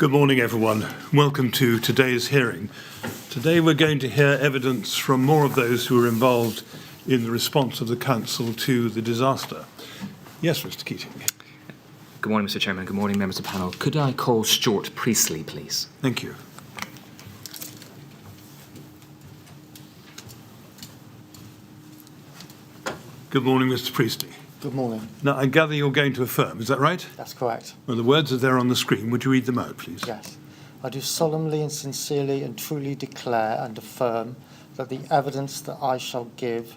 Good morning, everyone. Welcome to today's hearing. Today we're going to hear evidence from more of those who were involved in the response of the Council to the disaster. Yes, Mr. Keating. Good morning, Mr. Chairman. Good morning, members of the panel. Could I call Stuart Priestley, please? Thank you. Good morning, Mr. Priestley. Good morning. Now, I gather you're going to affirm, is that right? That's correct. Well, the words are there on the screen. Would you read them out, please? Yes. I do solemnly and sincerely and truly declare and affirm that the evidence that I shall give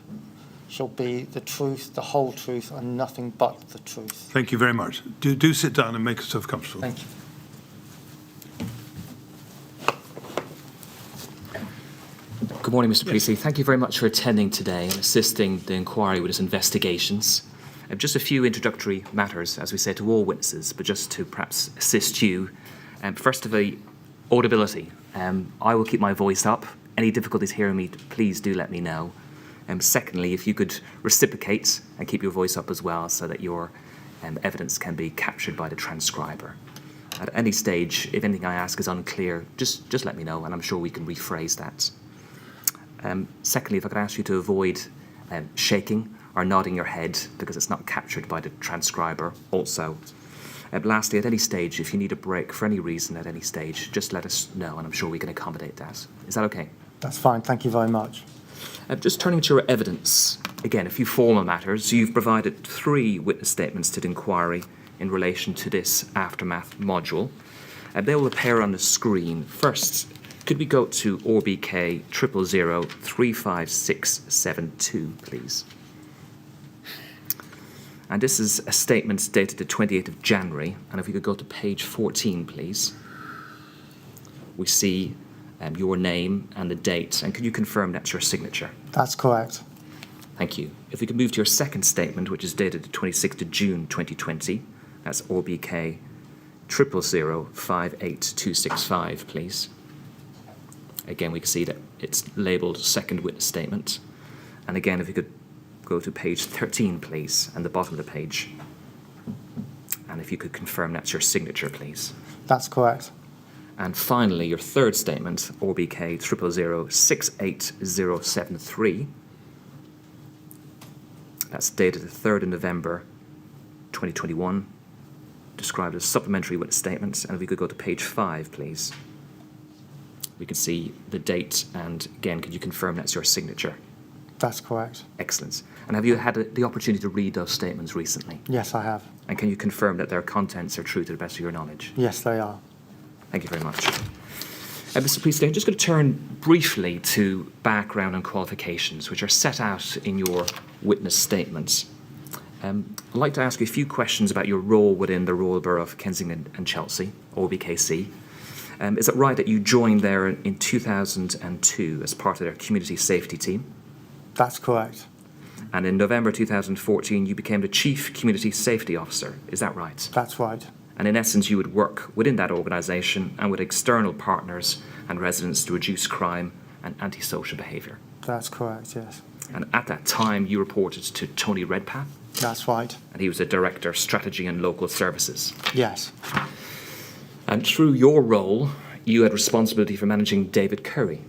shall be the truth, the whole truth, and nothing but the truth. Thank you very much. Do sit down and make yourself comfortable. Thank you. Good morning, Mr. Priestley. Thank you very much for attending today and assisting the inquiry with its investigations. Just a few introductory matters, as we say to all witnesses, but just to perhaps assist you. First of all, audibility. I will keep my voice up. Any difficulties hearing me, please do let me know. Secondly, if you could reciprocate and keep your voice up as well so that your evidence can be captured by the transcriber. At any stage, if anything I ask is unclear, just let me know and I'm sure we can rephrase that. Secondly, if I could ask you to avoid shaking or nodding your head because it's not captured by the transcriber also. Lastly, at any stage, if you need a break for any reason at any stage, just let us know and I'm sure we can accommodate that. Is that okay? That's fine. Thank you very much. Just turning to your evidence, again, a few formal matters. You've provided 3 witness statements to the inquiry in relation to this aftermath module. They will appear on the screen. First, could we go to RBK 000-35672, please? And this is a statement dated the 28th of January. And if we could go to page 14, please. We see your name and the date. And could you confirm that's your signature? That's correct. Thank you. If we could move to your second statement, which is dated the 26th of June 2020. That's RBK 000-58265, please. Again, we can see that it's labelled second witness statement. And again, if we could go to page 13, please, and the bottom of the page. And if you could confirm that's your signature, please. That's correct. And finally, your third statement, RBK 000-68073. That's dated the 3rd of November 2021, described as supplementary witness statements. And if we could go to page 5, please. We can see the date, and again, could you confirm that's your signature? That's correct. Excellent. And have you had the opportunity to read those statements recently? Yes, I have. And can you confirm that their contents are true to the best of your knowledge? Yes, they are. Thank you very much. Mr. Priestley, I'm just going to turn briefly to background and qualifications, which are set out in your witness statements. I'd like to ask you a few questions about your role within the Royal Borough of Kensington and Chelsea, or BKC. Is it right that you joined there in 2002 as part of their community safety team? That's correct. And in November 2014, you became the Chief Community Safety Officer. Is that right? That's right. And in essence, you would work within that organisation and with external partners and residents to reduce crime and antisocial behaviour. That's correct, yes. And at that time, you reported to Tony Redpath. That's right. And he was the Director of Strategy and Local Services. Yes. And through your role, you had responsibility for managing David Curry.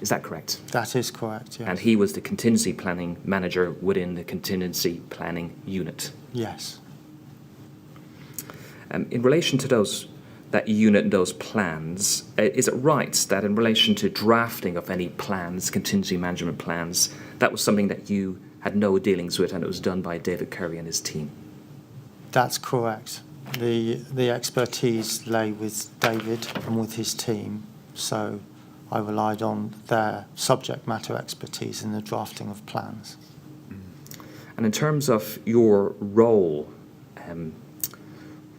Is that correct? That is correct, yes. And he was the contingency planning manager within the contingency planning unit. Yes. In relation to that unit and those plans, is it right that in relation to drafting of any plans, contingency management plans, that was something that you had no dealings with and it was done by David Curry and his team? That's correct. The expertise lay with David and with his team, so I relied on their subject matter expertise in the drafting of plans. And in terms of your role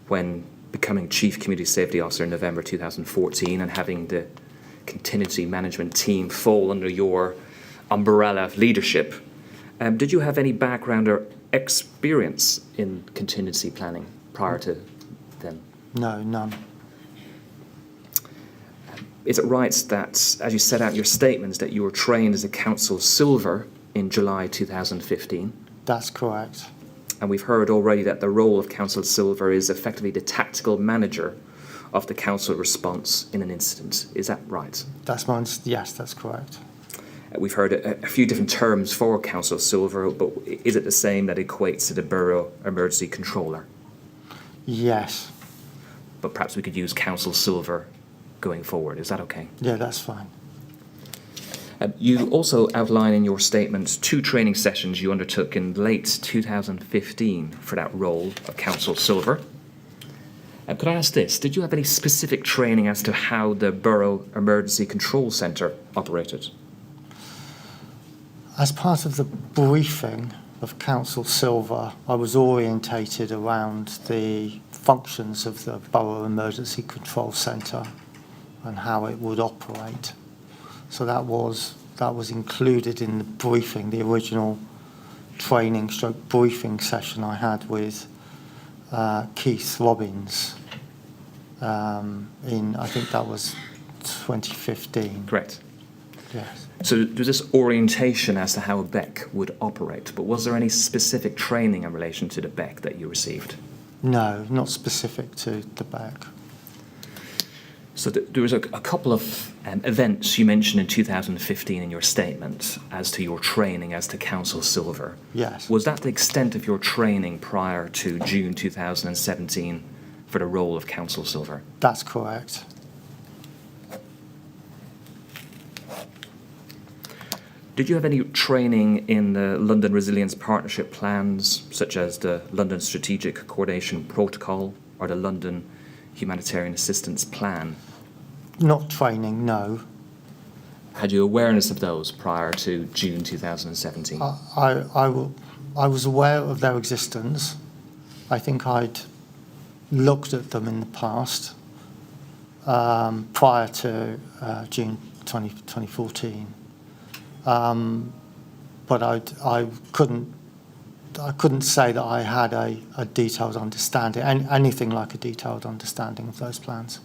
when becoming Chief Community Safety Officer in November 2014 and having the contingency management team fall under your umbrella of leadership, did you have any background or experience in contingency planning prior to then? No, none. Is it right that, as you set out in your statements, that you were trained as a Council Silver in July 2015? That's correct. And we've heard already that the role of Council Silver is effectively the tactical manager of the council response in an incident. Is that right? Yes, that's correct. We've heard a few different terms for Council Silver, but is it the same that equates to the Borough Emergency Controller? Yes. But perhaps we could use Council Silver going forward. Is that okay? Yeah, that's fine. You also outline in your statement 2 training sessions you undertook in late 2015 for that role of Council Silver. Could I ask this? Did you have any specific training as to how the Borough Emergency Control Centre operated? As part of the briefing of Council Silver, I was orientated around the functions of the Borough Emergency Control Centre and how it would operate. So that was included in the briefing, the original training / briefing session I had with Keith Robbins in, I think that was 2015. Correct. Yes. So there's this orientation as to how a BEC would operate, but was there any specific training in relation to the BEC that you received? No, not specific to the BEC. So there was a couple of events you mentioned in 2015 in your statement as to your training as to Council Silver. Yes. Was that the extent of your training prior to June 2017 for the role of Council Silver? That's correct. Did you have any training in the London Resilience Partnership plans, such as the London Strategic Coordination Protocol or the London Humanitarian Assistance Plan? Not training, no. Had you awareness of those prior to June 2017? I was aware of their existence. I think I'd looked at them in the past, prior to June 2014. But I couldn't say that I had a detailed understanding, anything like a detailed understanding of those plans.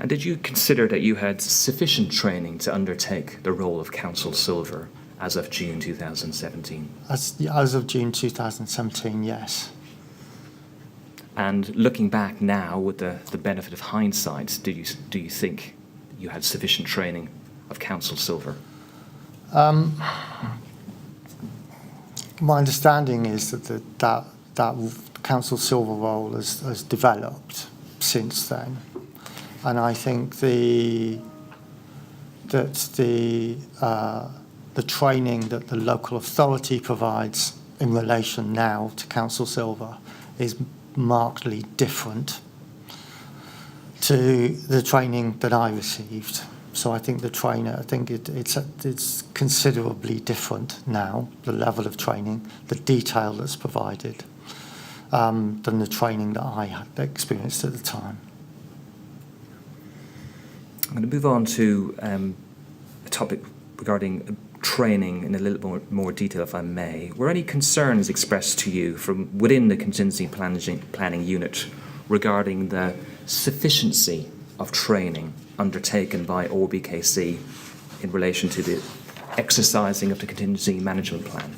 And did you consider that you had sufficient training to undertake the role of Council Silver as of June 2017? As of June 2017, yes. And looking back now with the benefit of hindsight, do you think you had sufficient training of Council Silver? My understanding is that Council Silver role has developed since then, and I think the training that the local authority provides in relation now to Council Silver is markedly different to the training that I received. So I think it's considerably different now, the level of training, the detail that's provided, than the training that I had experienced at the time. I'm going to move on to a topic regarding training in a little more detail, if I may. Were any concerns expressed to you from within the contingency planning unit regarding the sufficiency of training undertaken by ORBKC in relation to the exercising of the contingency management plan?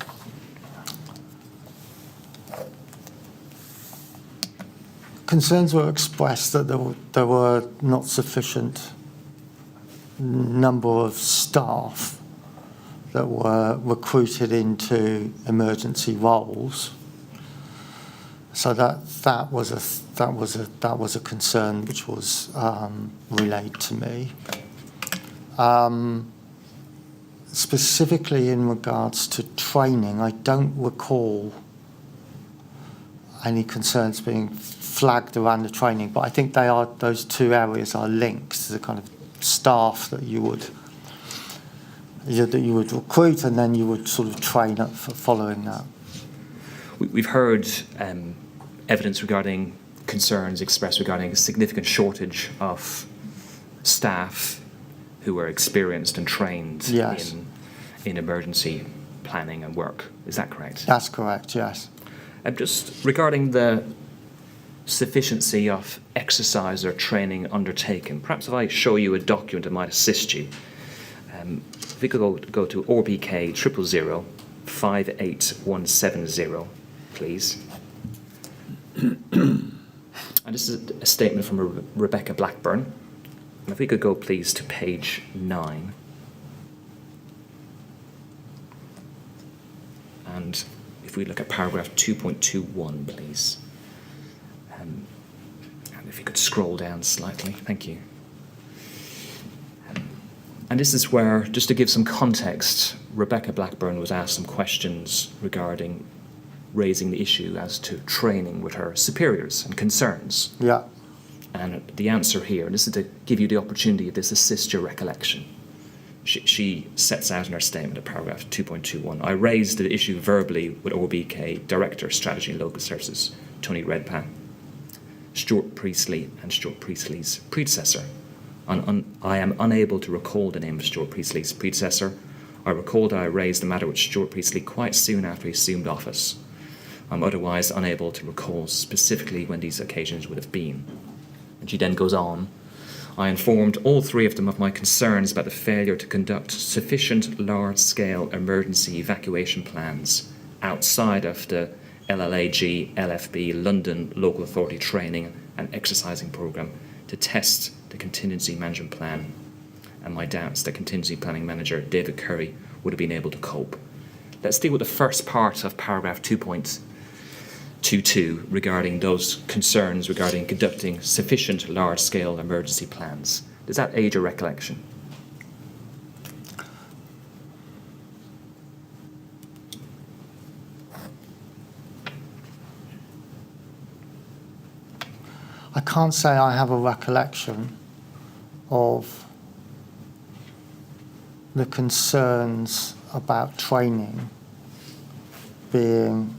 Concerns were expressed that there were not sufficient number of staff that were recruited into emergency roles. So that was a concern which was relayed to me. Specifically in regards to training, I don't recall any concerns being flagged around the training, but I think those two areas are linked to the kind of staff that you would recruit, and then you would sort of train up for following that. We've heard evidence regarding concerns expressed regarding a significant shortage of staff who are experienced and trained Yes. in emergency planning and work. Is that correct? That's correct, yes. Just regarding the sufficiency of exercise or training undertaken, perhaps if I show you a document that might assist you. If we could go to ORBK 000 58170, please. And And this is a statement from Rebecca Blackburn. And if we could go, please, to page 9. And if we look at paragraph 2.21, please. And if you could scroll down slightly, thank you. And this is where, just to give some context, Rebecca Blackburn was asked some questions regarding raising the issue as to training with her superiors and concerns. Yeah. And the answer here, and this is to give you the opportunity of this assist your recollection. She sets out in her statement at paragraph 2.21, I raised the issue verbally with OBK Director, Strategy and Local Services, Tony Redpath, Stuart Priestley and Stuart Priestley's predecessor. I am unable to recall the name of Stuart Priestley's predecessor. I recall that I raised the matter with Stuart Priestley quite soon after he assumed office. I'm otherwise unable to recall specifically when these occasions would have been. And she then goes on, I informed all three of them of my concerns about the failure to conduct sufficient large-scale emergency evacuation plans outside of the LLAG, LFB, London Local Authority training and exercising programme to test the contingency management plan, and my doubts that contingency planning manager David Curry would have been able to cope. Let's deal with the first part of paragraph 2.22 regarding those concerns regarding conducting sufficient large-scale emergency plans. Does that aid your recollection? I can't say I have a recollection of the concerns about training being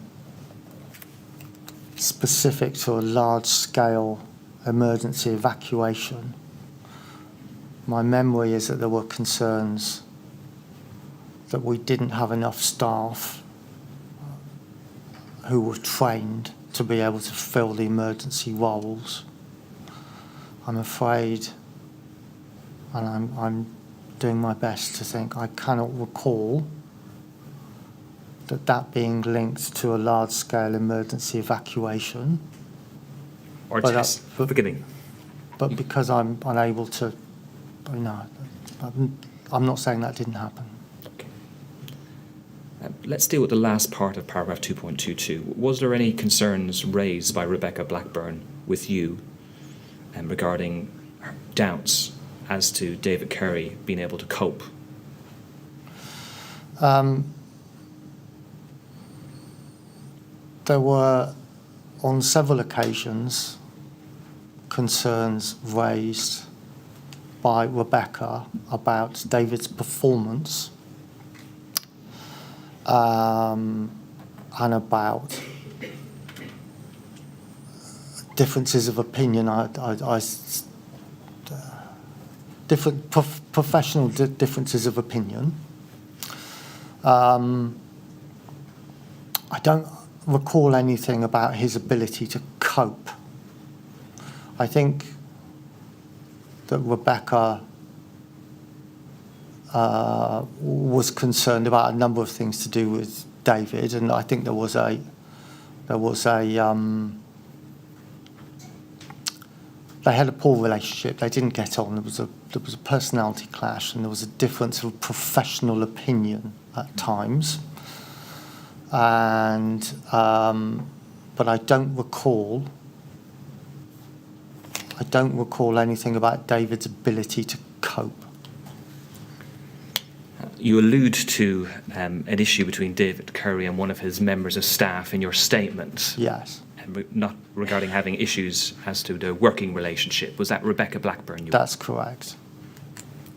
specific to a large-scale emergency evacuation. My memory is that there were concerns that we didn't have enough staff who were trained to be able to fill the emergency roles. I'm afraid, and I'm doing my best to think, I cannot recall that being linked to a large-scale emergency evacuation. Or test, beginning. But because I'm unable to, I'm not saying that didn't happen. Okay. Let's deal with the last part of paragraph 2.22. Was there any concerns raised by Rebecca Blackburn with you regarding doubts as to David Curry being able to cope? There were, on several occasions, concerns raised by Rebecca about David's performance and about differences of opinion. Different professional differences of opinion. I don't recall anything about his ability to cope. I think that Rebecca was concerned about a number of things to do with David, and I think there was a they had a poor relationship. They didn't get on. There was a personality clash, and there was a difference of professional opinion at times. And but I don't recall anything about David's ability to cope. You allude to an issue between David Curry and one of his members of staff in your statement. Yes. Not regarding having issues as to the working relationship. Was that Rebecca Blackburn? That's correct.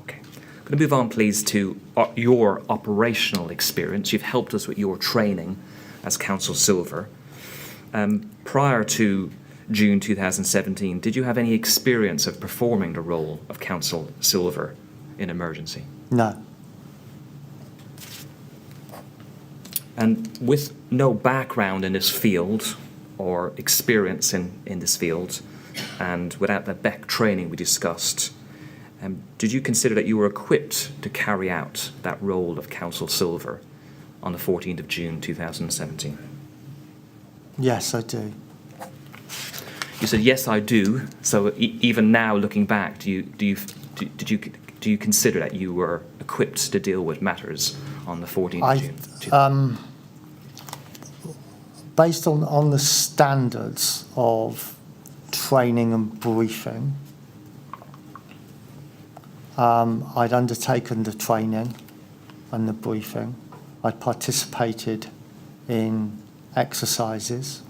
Okay. I'm going to move on, please, to your operational experience. You've helped us with your training as Council Silver. Prior to June 2017, did you have any experience of performing the role of Council Silver in emergency? No. And with no background in this field or experience in this field, and without the Beck training we discussed, did you consider that you were equipped to carry out that role of Council Silver on the 14th of June 2017? Yes, I do. You said, yes, I do. So even now, looking back, do you consider that you were equipped to deal with matters on the 14th of June? Based on the standards of training and briefing, I'd undertaken the training and the briefing. I'd participated in exercises.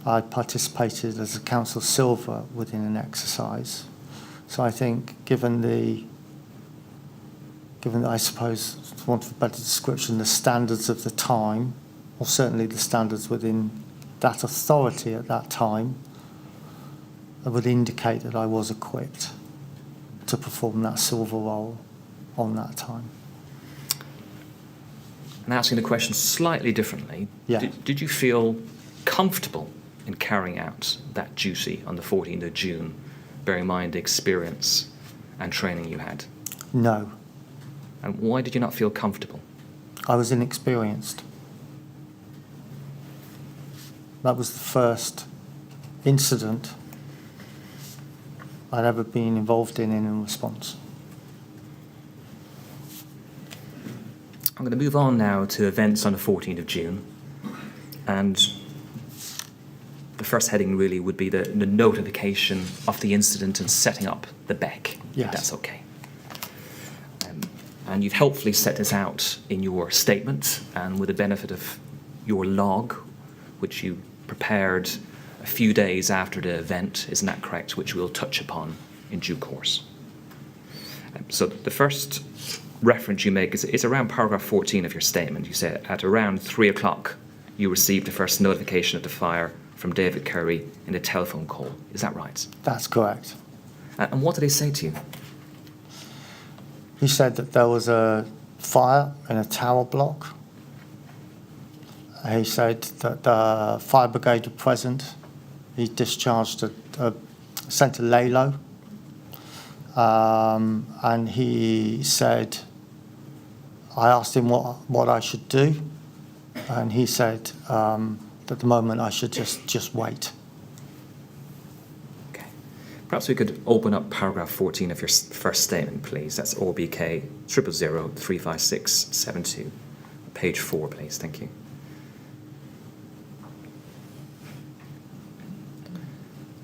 I participated as a council silver within an exercise. So I think given I suppose, for want of a better description, the standards of the time, or certainly the standards within that authority at that time, it would indicate that I was equipped to perform that silver role on that time. And asking the question slightly differently, Yeah. did you feel comfortable in carrying out that duty on the 14th of June, bearing in mind the experience and training you had? No, And why did you not feel comfortable? I was inexperienced. That was the first incident I'd ever been involved in response. I'm going to move on now to events on the 14th of June. And the first heading really would be the notification of the incident and setting up the BEC, Yes. if that's okay. And you've helpfully set this out in your statement and with the benefit of your log, which you prepared a few days after the event, isn't that correct, which we'll touch upon in due course. So the first reference you make is around paragraph 14 of your statement. You say at around 3 o'clock you received the first notification of the fire from David Curry in a telephone call. Is that right? That's correct. And what did he say to you? He said that there was a fire in a tower block. He said that the fire brigade were present. He discharged sent a lay-low. And he said, I asked him what I should do. And he said that at the moment I should just wait. Okay. Perhaps we could open up paragraph 14 of your first statement, please. That's OBK 000-35672. Page 4, please. Thank you.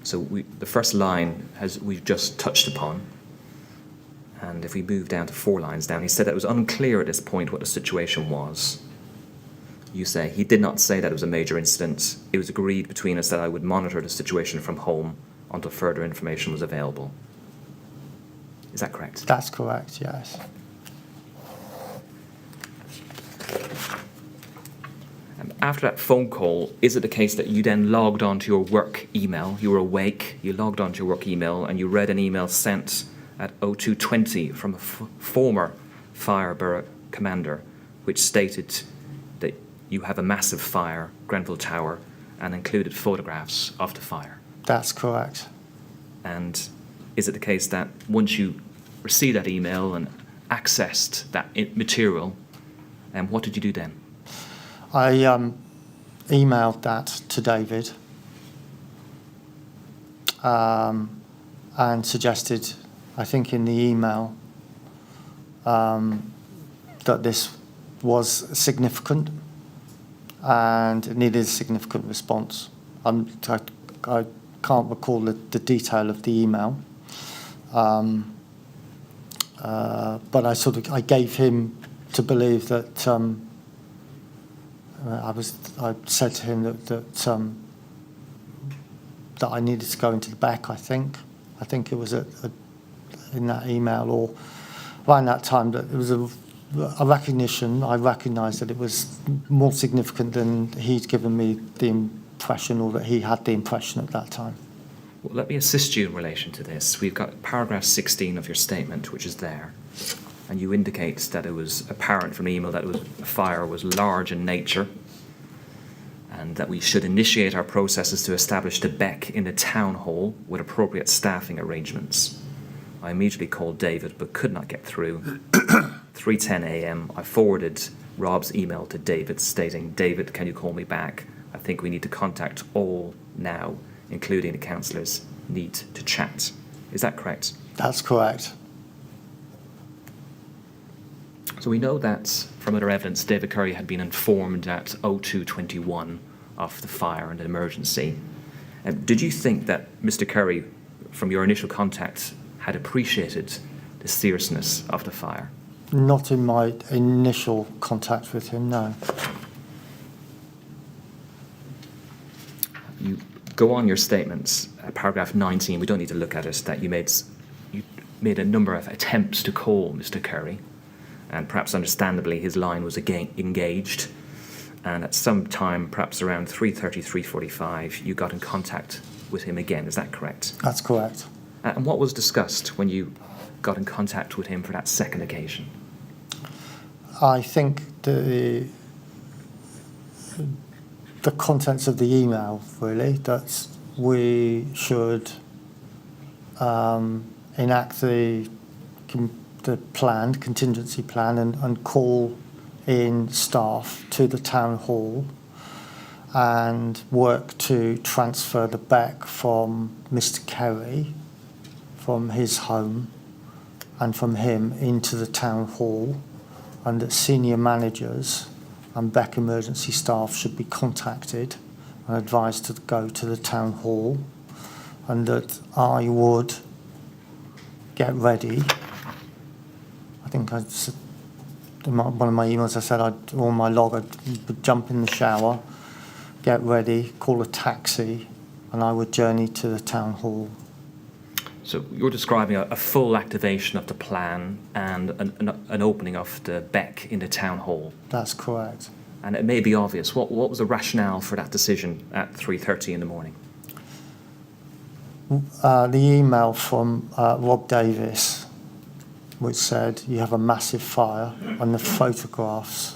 So the first line we've just touched upon. And if we move down to 4 lines down, he said that it was unclear at this point what the situation was. You say, he did not say that it was a major incident. It was agreed between us that I would monitor the situation from home until further information was available. Is that correct? That's correct, yes. After that phone call, is it the case that you then logged onto your work email? You were awake, you logged onto your work email, and you read an email sent at 02:20 from a former fire borough commander, which stated that you have a massive fire, Grenfell Tower, and included photographs of the fire. That's correct. And is it the case that once you received that email and accessed that material, what did you do then? I emailed that to David and suggested, I think in the email, that this was significant and it needed a significant response. I can't recall the detail of the email, but I gave him to believe that I said to him that I needed to go into the BEC. I think it was in that email or around that time that it was a recognition. I recognised that it was more significant than he'd given me the impression, or that he had the impression at that time. Well, let me assist you in relation to this. We've got paragraph 16 of your statement, which is there. And you indicate that it was apparent from the email that the fire was large in nature and that we should initiate our processes to establish the BEC in the town hall with appropriate staffing arrangements. I immediately called David but could not get through. 3:10 a.m. I forwarded Rob's email to David stating, David, can you call me back? I think we need to contact all now including the councillors, need to chat. Is that correct? That's correct. So we know that from other evidence, David Curry had been informed at 02:21 of the fire and the emergency. Did you think that Mr. Curry, from your initial contact, had appreciated the seriousness of the fire? Not in my initial contact with him, no. You go on your statements, paragraph 19, we don't need to look at it, that you made a number of attempts to call Mr. Curry, and perhaps understandably his line was again engaged, and at some time, perhaps around 3:30, 3:45, you got in contact with him again. Is that correct? That's correct. And what was discussed when you got in contact with him for that second occasion? I think the contents of the email, really, that we should enact the contingency plan and call in staff to the town hall and work to transfer the beck from Mr. Kerry, from his home, and from him into the town hall, and that senior managers and beck emergency staff should be contacted and advised to go to the town hall, and that I would get ready. I think I said, in one of my emails I said, on my log, I would jump in the shower, get ready, call a taxi, and I would journey to the town hall. So you're describing a full activation of the plan and an opening of the beck in the town hall. That's correct. And it may be obvious. What was the rationale for that decision at 3:30 in the morning? The email from Rob Davis, which said you have a massive fire, and the photographs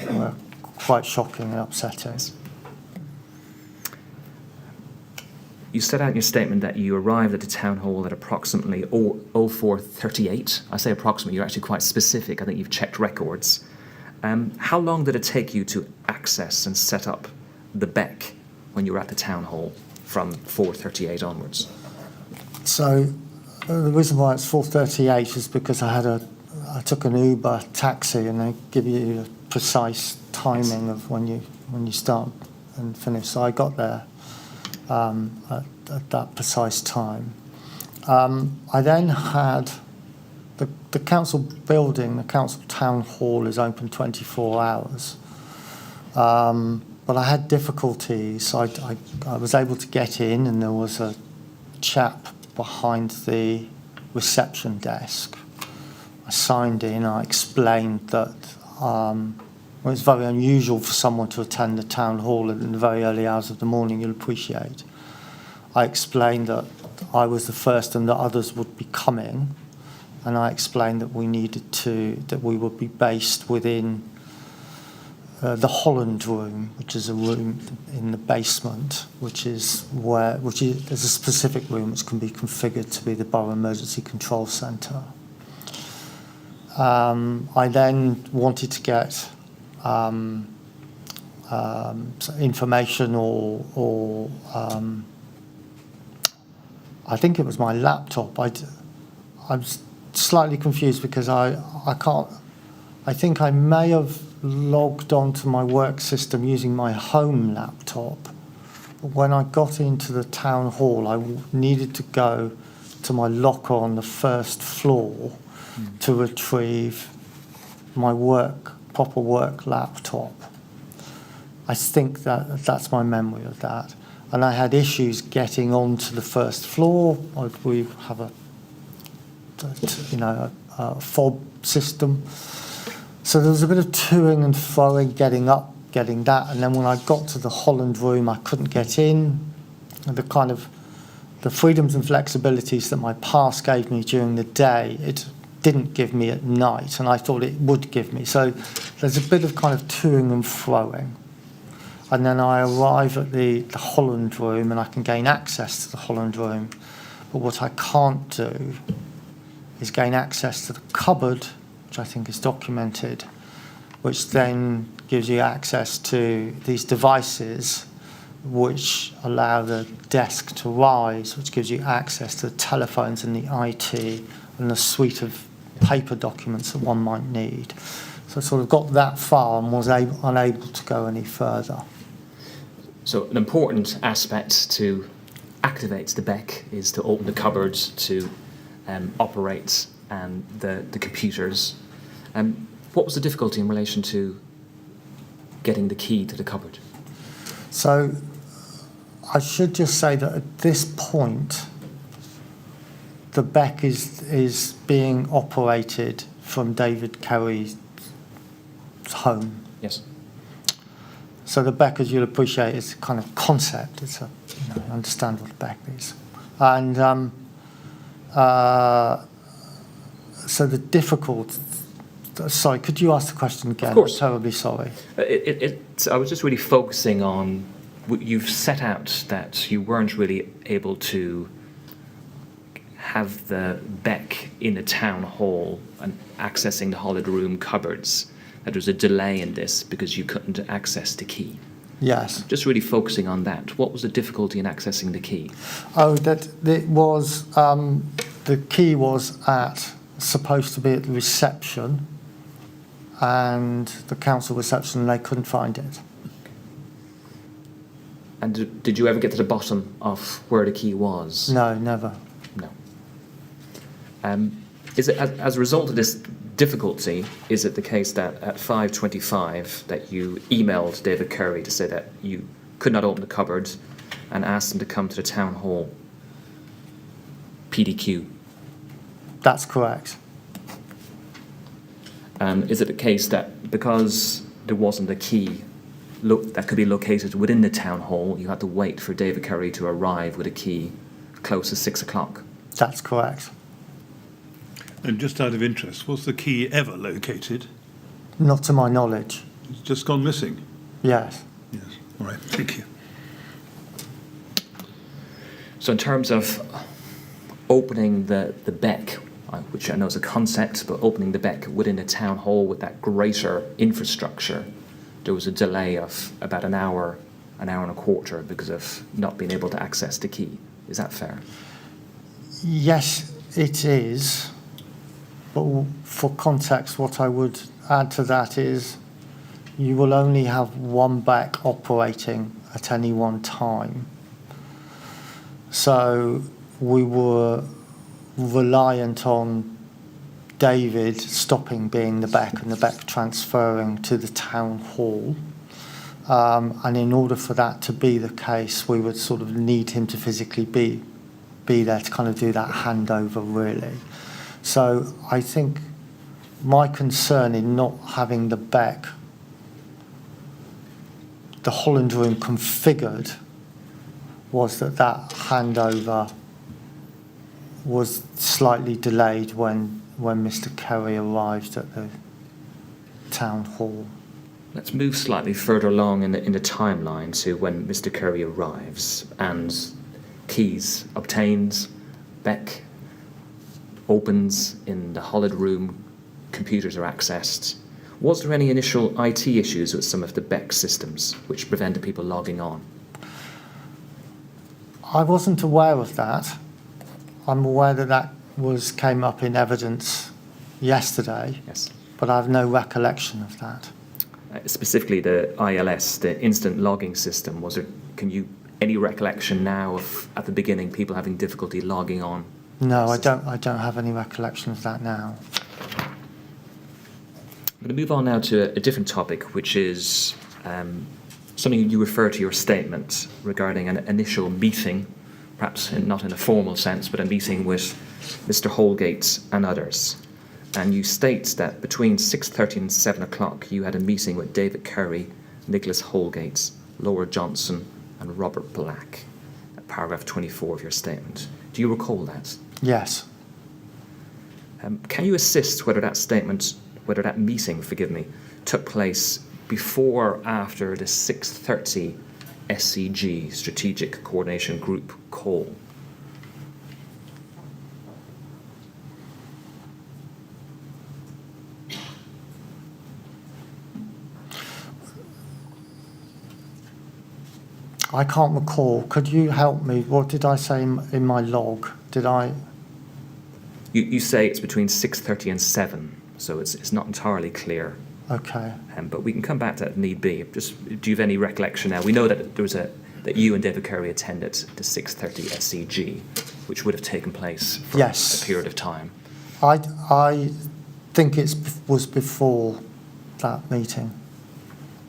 were quite shocking and upsetting. You set out in your statement that you arrived at the town hall at approximately 04:38. I say approximately, you're actually quite specific. I think you've checked records. How long did it take you to access and set up the beck when you were at the town hall from 4:38 onwards? So the reason why it's 4:38 is because I took an Uber taxi, and they give you a precise timing of when you start and finish. So I got there at that precise time. I then had the council building, the council town hall is open 24 hours. But I had difficulties. I was able to get in, and there was a chap behind the reception desk. I signed in. I explained that it was very unusual for someone to attend the town hall in the very early hours of the morning, you'll appreciate. I explained that I was the first and that others would be coming, and I explained that we would be based within the Holland room, which is a room in the basement, there's a specific room which can be configured to be the Borough Emergency Control Centre. I then wanted to get information or I think it was my laptop. I'm slightly confused because I think I may have logged onto my work system using my home laptop. But when I got into the town hall, I needed to go to my locker on the first floor to retrieve my proper work laptop. I think that's my memory of that. And I had issues getting onto the first floor. We have a fob system. So there was a bit of toing and froing, getting up, getting that. And then when I got to the Holland room, I couldn't get in. And the freedoms and flexibilities that my pass gave me during the day, it didn't give me at night, and I thought it would give me. So there's a bit of kind of toing and froing. And then I arrive at the Holland room, and I can gain access to the Holland room. But what I can't do is gain access to the cupboard, which I think is documented, which then gives you access to these devices which allow the desk to rise, which gives you access to the telephones and the IT and the suite of paper documents that one might need. So I sort of got that far and was unable to go any further. So an important aspect to activate the BEC is to open the cupboards, to operate the computers. What was the difficulty in relation to getting the key to the cupboard? So I should just say that at this point, the BEC is being operated from David Kerry's home. Yes. So the BEC, as you'll appreciate, is a kind of concept. It's you understand what the BEC is. And so the difficult... Sorry, could you ask the question again? Of course. I'm terribly sorry. I was just really focusing on, you've set out that you weren't really able to have the BEC in the town hall and accessing the Hollowed Room cupboards, that there was a delay in this because you couldn't access the key. Yes. Just really focusing on that. What was the difficulty in accessing the key? Oh, that it was, the key was supposed to be at the reception, and the council reception, and they couldn't find it. And did you ever get to the bottom of where the key was? No, never. No. Is it as a result of this difficulty? Is it the case that at 5:25 that you emailed David Curry to say that you could not open the cupboard and asked him to come to the town hall? PDQ. That's correct. Is it the case that because there wasn't a key that could be located within the town hall, you had to wait for David Curry to arrive with a key close to 6 o'clock? That's correct. And just out of interest, was the key ever located? Not to my knowledge. It's just gone missing? Yes. Yes. All right, thank you. So in terms of opening the BEC, which I know is a concept, but opening the BEC within a town hall with that greater infrastructure, there was a delay of about an hour and a quarter because of not being able to access the key. Is that fair? Yes, it is. But for context, what I would add to that is you will only have one BEC operating at any one time. So we were reliant on David stopping being the BEC and the BEC transferring to the town hall. And in order for that to be the case, we would sort of need him to physically be there to kind of do that handover, really. So I think my concern in not having the BEC, the Holland Room configured, was that handover was slightly delayed when Mr. Curry arrived at the town hall. Let's move slightly further along in the timeline to when Mr. Curry arrives and keys obtained, BEC opens in the Hollowed Room, computers are accessed. Was there any initial IT issues with some of the BEC systems which prevented people logging on? I wasn't aware of that. I'm aware that came up in evidence yesterday. Yes. But I have no recollection of that. Specifically the ILS, the instant logging system, any recollection now of at the beginning people having difficulty logging on? No, I don't have any recollection of that now. I'm going to move on now to a different topic, which is something you refer to your statement regarding an initial meeting, perhaps not in a formal sense, but a meeting with Mr. Holgate and others. And you state that between 6:30 and 7 o'clock you had a meeting with David Curry, Nicholas Holgate, Laura Johnson and Robert Black. Paragraph 24 of your statement. Do you recall that? Yes. Can you assist whether that meeting, took place before or after the 6:30 SCG, Strategic Coordination Group call? I can't recall. Could you help me? What did I say in my log? Did I? You say it's between 6:30 and 7, so it's not entirely clear. Okay. But we can come back to that if need be. Just, do you have any recollection now? We know that there was that you and David Curry attended the 6:30 SCG, which would have taken place for Yes. a period of time. I think it was before that meeting.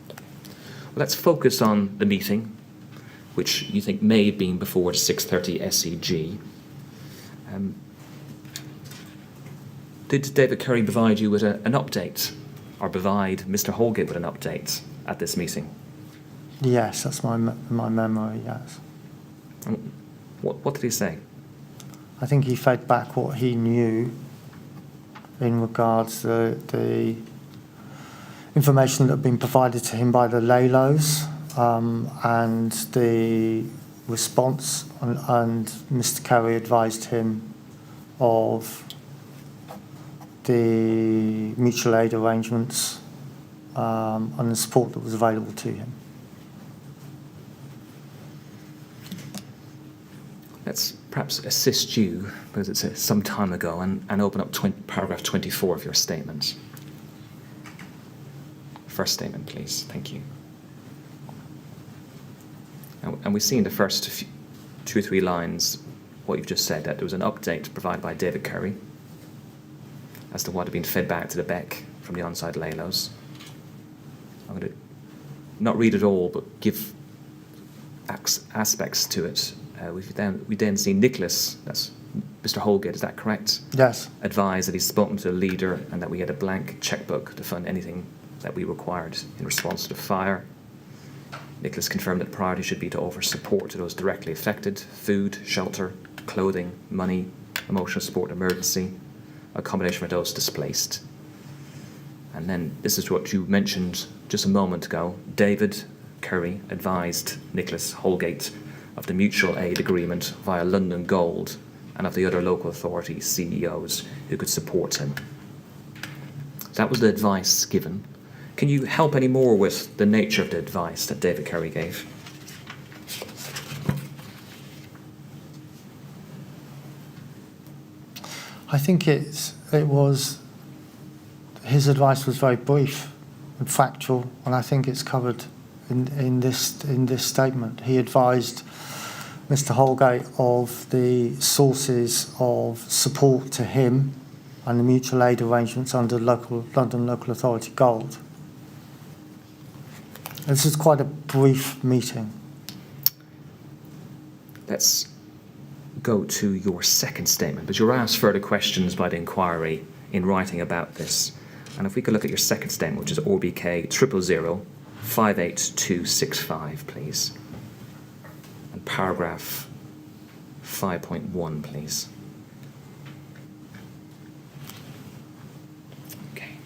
Well, let's focus on the meeting, which you think may have been before the 6:30 SCG. Did David Curry provide you with an update, or provide Mr. Holgate with an update at this meeting? Yes, that's my memory, yes. And what did he say? I think he fed back what he knew in regards to the information that had been provided to him by the LALOs and the response, and Mr. Curry advised him of the mutual aid arrangements and the support that was available to him. Let's perhaps assist you, because it's some time ago, and open up paragraph 24 of your statement. First statement, please. Thank you. And we see in the first 2 or 3 lines what you've just said, that there was an update provided by David Curry as to what had been fed back to the BEC from the on-site LALOs. I'm going to not read it all, but give aspects to it. We then see Nicholas, that's Mr. Holgate, is that correct? Yes. Advised that he's spoken to the leader and that we had a blank checkbook to fund anything that we required in response to the fire. Nicholas confirmed that priority should be to offer support to those directly affected: food, shelter, clothing, money, emotional support, emergency, accommodation for those displaced. And then this is what you mentioned just a moment ago. David Curry advised Nicholas Holgate of the mutual aid agreement via London Gold and of the other local authority CEOs who could support him. That was the advice given. Can you help any more with the nature of the advice that David Curry gave? I think his advice was very brief and factual, and I think it's covered in this statement. He advised Mr. Holgate of the sources of support to him and the mutual aid arrangements under London Local Authority Gold. This is quite a brief meeting. Let's go to your second statement, but you're asked further questions by the inquiry in writing about this. And if we could look at your second statement, which is ORBK 000 58265, please. And paragraph 5.1, please. Okay.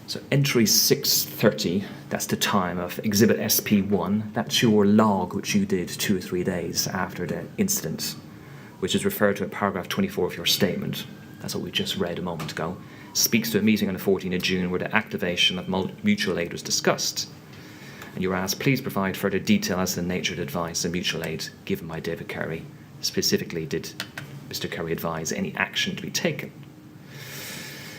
So entry 6:30, that's the time of Exhibit SP1. That's your log, which you did 2 or 3 days after the incident, which is referred to in paragraph 24 of your statement. That's what we just read a moment ago. Speaks to a meeting on the 14th of June where the activation of mutual aid was discussed. And you were asked, please provide further detail as to the nature of the advice and mutual aid given by David Curry. Specifically, did Mr. Curry advise any action to be taken?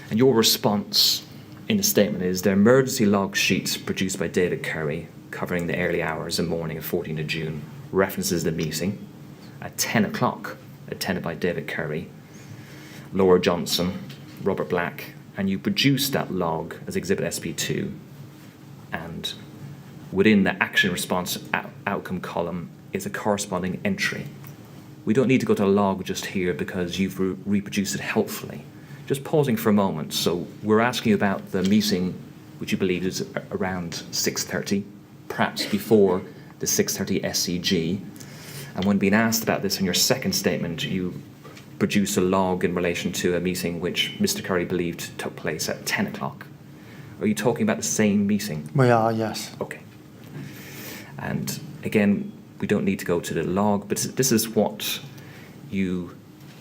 And your response in the statement is the emergency log sheet produced by David Curry covering the early hours and morning of 14th of June references the meeting at 10 o'clock attended by David Curry, Laura Johnson, Robert Black, and you produced that log as Exhibit SP2, and within the action response outcome column is a corresponding entry. We don't need to go to a log just here because you've reproduced it helpfully. Just pausing for a moment. So we're asking you about the meeting, which you believe is around 6:30, perhaps before the 6:30 SCG. And when being asked about this in your second statement, you produce a log in relation to a meeting which Mr. Curry believed took place at 10 o'clock. Are you talking about the same meeting? We are, yes. Okay. And again, we don't need to go to the log, but this is what you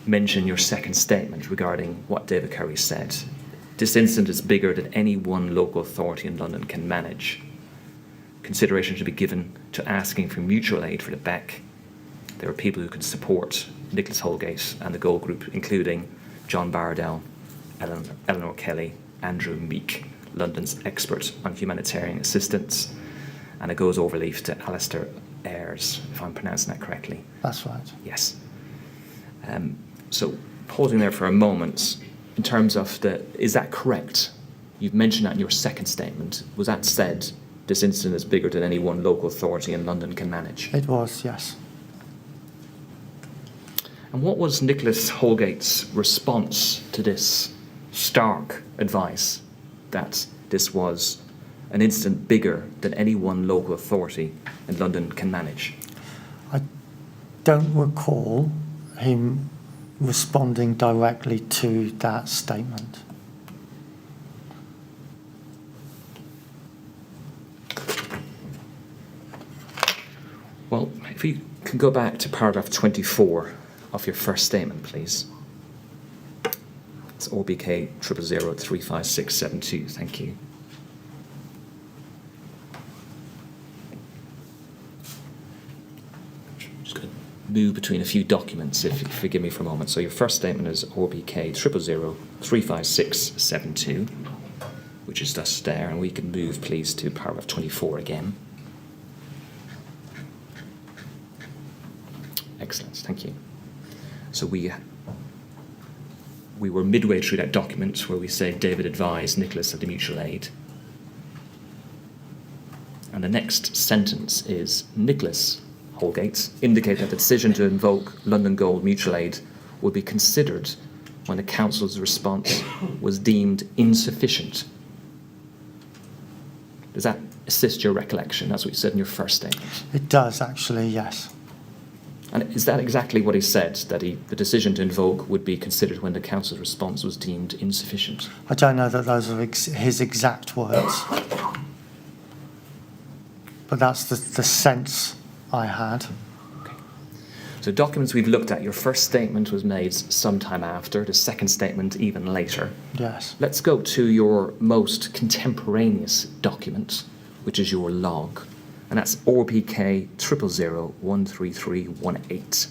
mention in your second statement regarding what David Curry said. This incident is bigger than any one local authority in London can manage. consideration should be given to asking for mutual aid for the Beck. There are people who can support Nicholas Holgate and the Gold Group, including John Bardell, Eleanor Kelly, Andrew Meek, London's expert on humanitarian assistance, and a goes overleaf to Alistair Ayres, if I'm pronouncing that correctly. That's right. Yes. So pausing there for a moment, in terms of is that correct? You've mentioned that in your second statement. Was that said, this incident is bigger than any one local authority in London can manage? It was, yes. And what was Nicholas Holgate's response to this stark advice that this was an incident bigger than any one local authority in London can manage? I don't recall him responding directly to that statement. Well, if you can go back to paragraph 24 of your first statement, please. It's OBK 000356672. Thank you. Just going to move between a few documents, if you forgive me for a moment. So your first statement is OBK 000356672, which is thus there, and we can move, please, to paragraph 24 again. Excellent, thank you. So we were midway through that document where we say David advised Nicholas of the mutual aid. And the next sentence is Nicholas Holgate indicated that the decision to invoke London Gold mutual aid would be considered when the council's response was deemed insufficient. Does that assist your recollection? That's what you said in your first statement. It does, actually, yes. And is that exactly what he said, that the decision to invoke would be considered when the council's response was deemed insufficient? I don't know that those are his exact words, but that's the sense I had. Okay. So documents we've looked at, your first statement was made sometime after, the second statement even later. Yes. Let's go to your most contemporaneous document, which is your log. And that's RPK 000013318.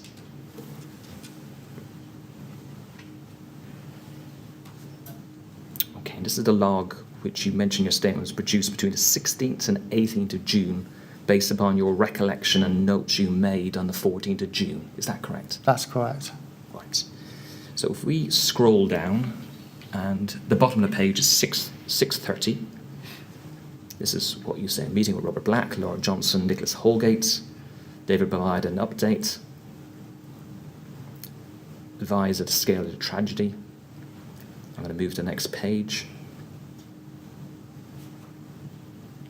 Okay, and this is the log which you mentioned in your statement was produced between the 16th and 18th of June, based upon your recollection and notes you made on the 14th of June. Is that correct? That's correct. Right. So if we scroll down, and the bottom of the page is 6:30. This is what you say, meeting with Robert Black, Laura Johnson, Nicholas Holgate. David provided an update. Advised at the scale of the tragedy. I'm going to move to the next page.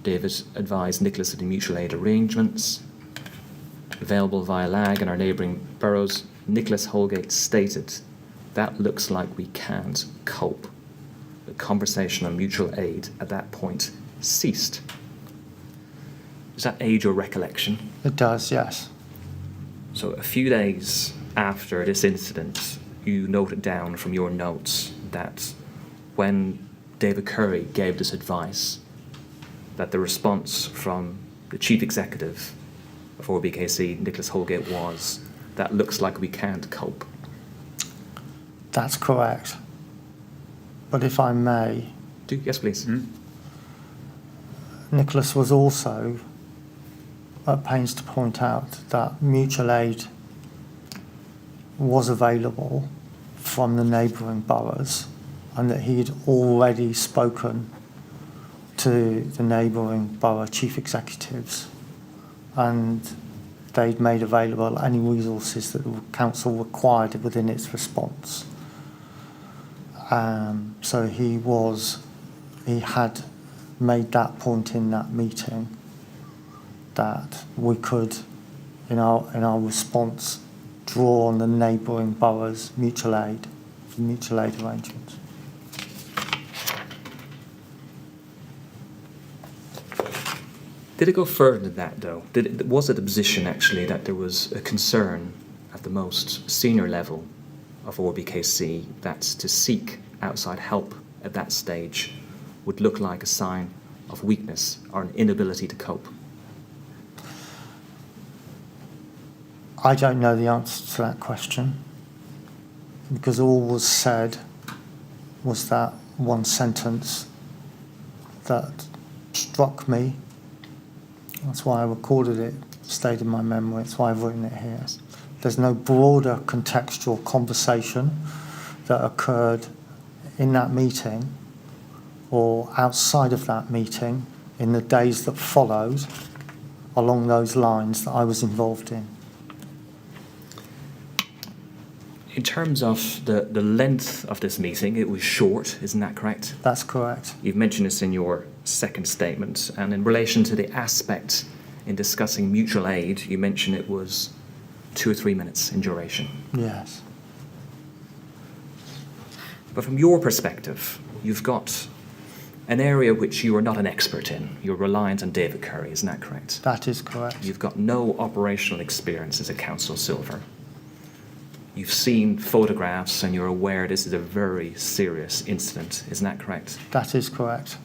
David advised Nicholas of the mutual aid arrangements available via LAG in our neighbouring boroughs. Nicholas Holgate stated, "That looks like we can't cope." The conversation on mutual aid at that point ceased. Does that aid your recollection? It does, yes. So a few days after this incident, you noted down from your notes that when David Curry gave this advice, that the response from the chief executive of RBKC, Nicholas Holgate, was, "That looks like we can't cope." That's correct. But if I may, Yes, please. Nicholas was also at pains to point out that mutual aid was available from the neighbouring boroughs and that he had already spoken to the neighbouring borough chief executives and they'd made available any resources that the council required within its response. So he had made that point in that meeting that we could, in our response, draw on the neighbouring boroughs' mutual aid arrangements. Did it go further than that, though? Was it the position, actually, that there was a concern at the most senior level of RBKC that to seek outside help at that stage would look like a sign of weakness or an inability to cope? I don't know the answer to that question, because all was said was that one sentence that struck me. That's why I recorded it, stayed in my memory. That's why I've written it here. There's no broader contextual conversation that occurred in that meeting or outside of that meeting in the days that followed along those lines that I was involved in. In terms of the length of this meeting, it was short, isn't that correct? That's correct. You've mentioned this in your second statement, and in relation to the aspect in discussing mutual aid, you mentioned it was 2 or 3 minutes in duration. Yes. But from your perspective, you've got an area which you are not an expert in. You're reliant on David Curry, isn't that correct? That is correct. You've got no operational experience as a council silver. You've seen photographs and you're aware this is a very serious incident, isn't that correct? That is correct.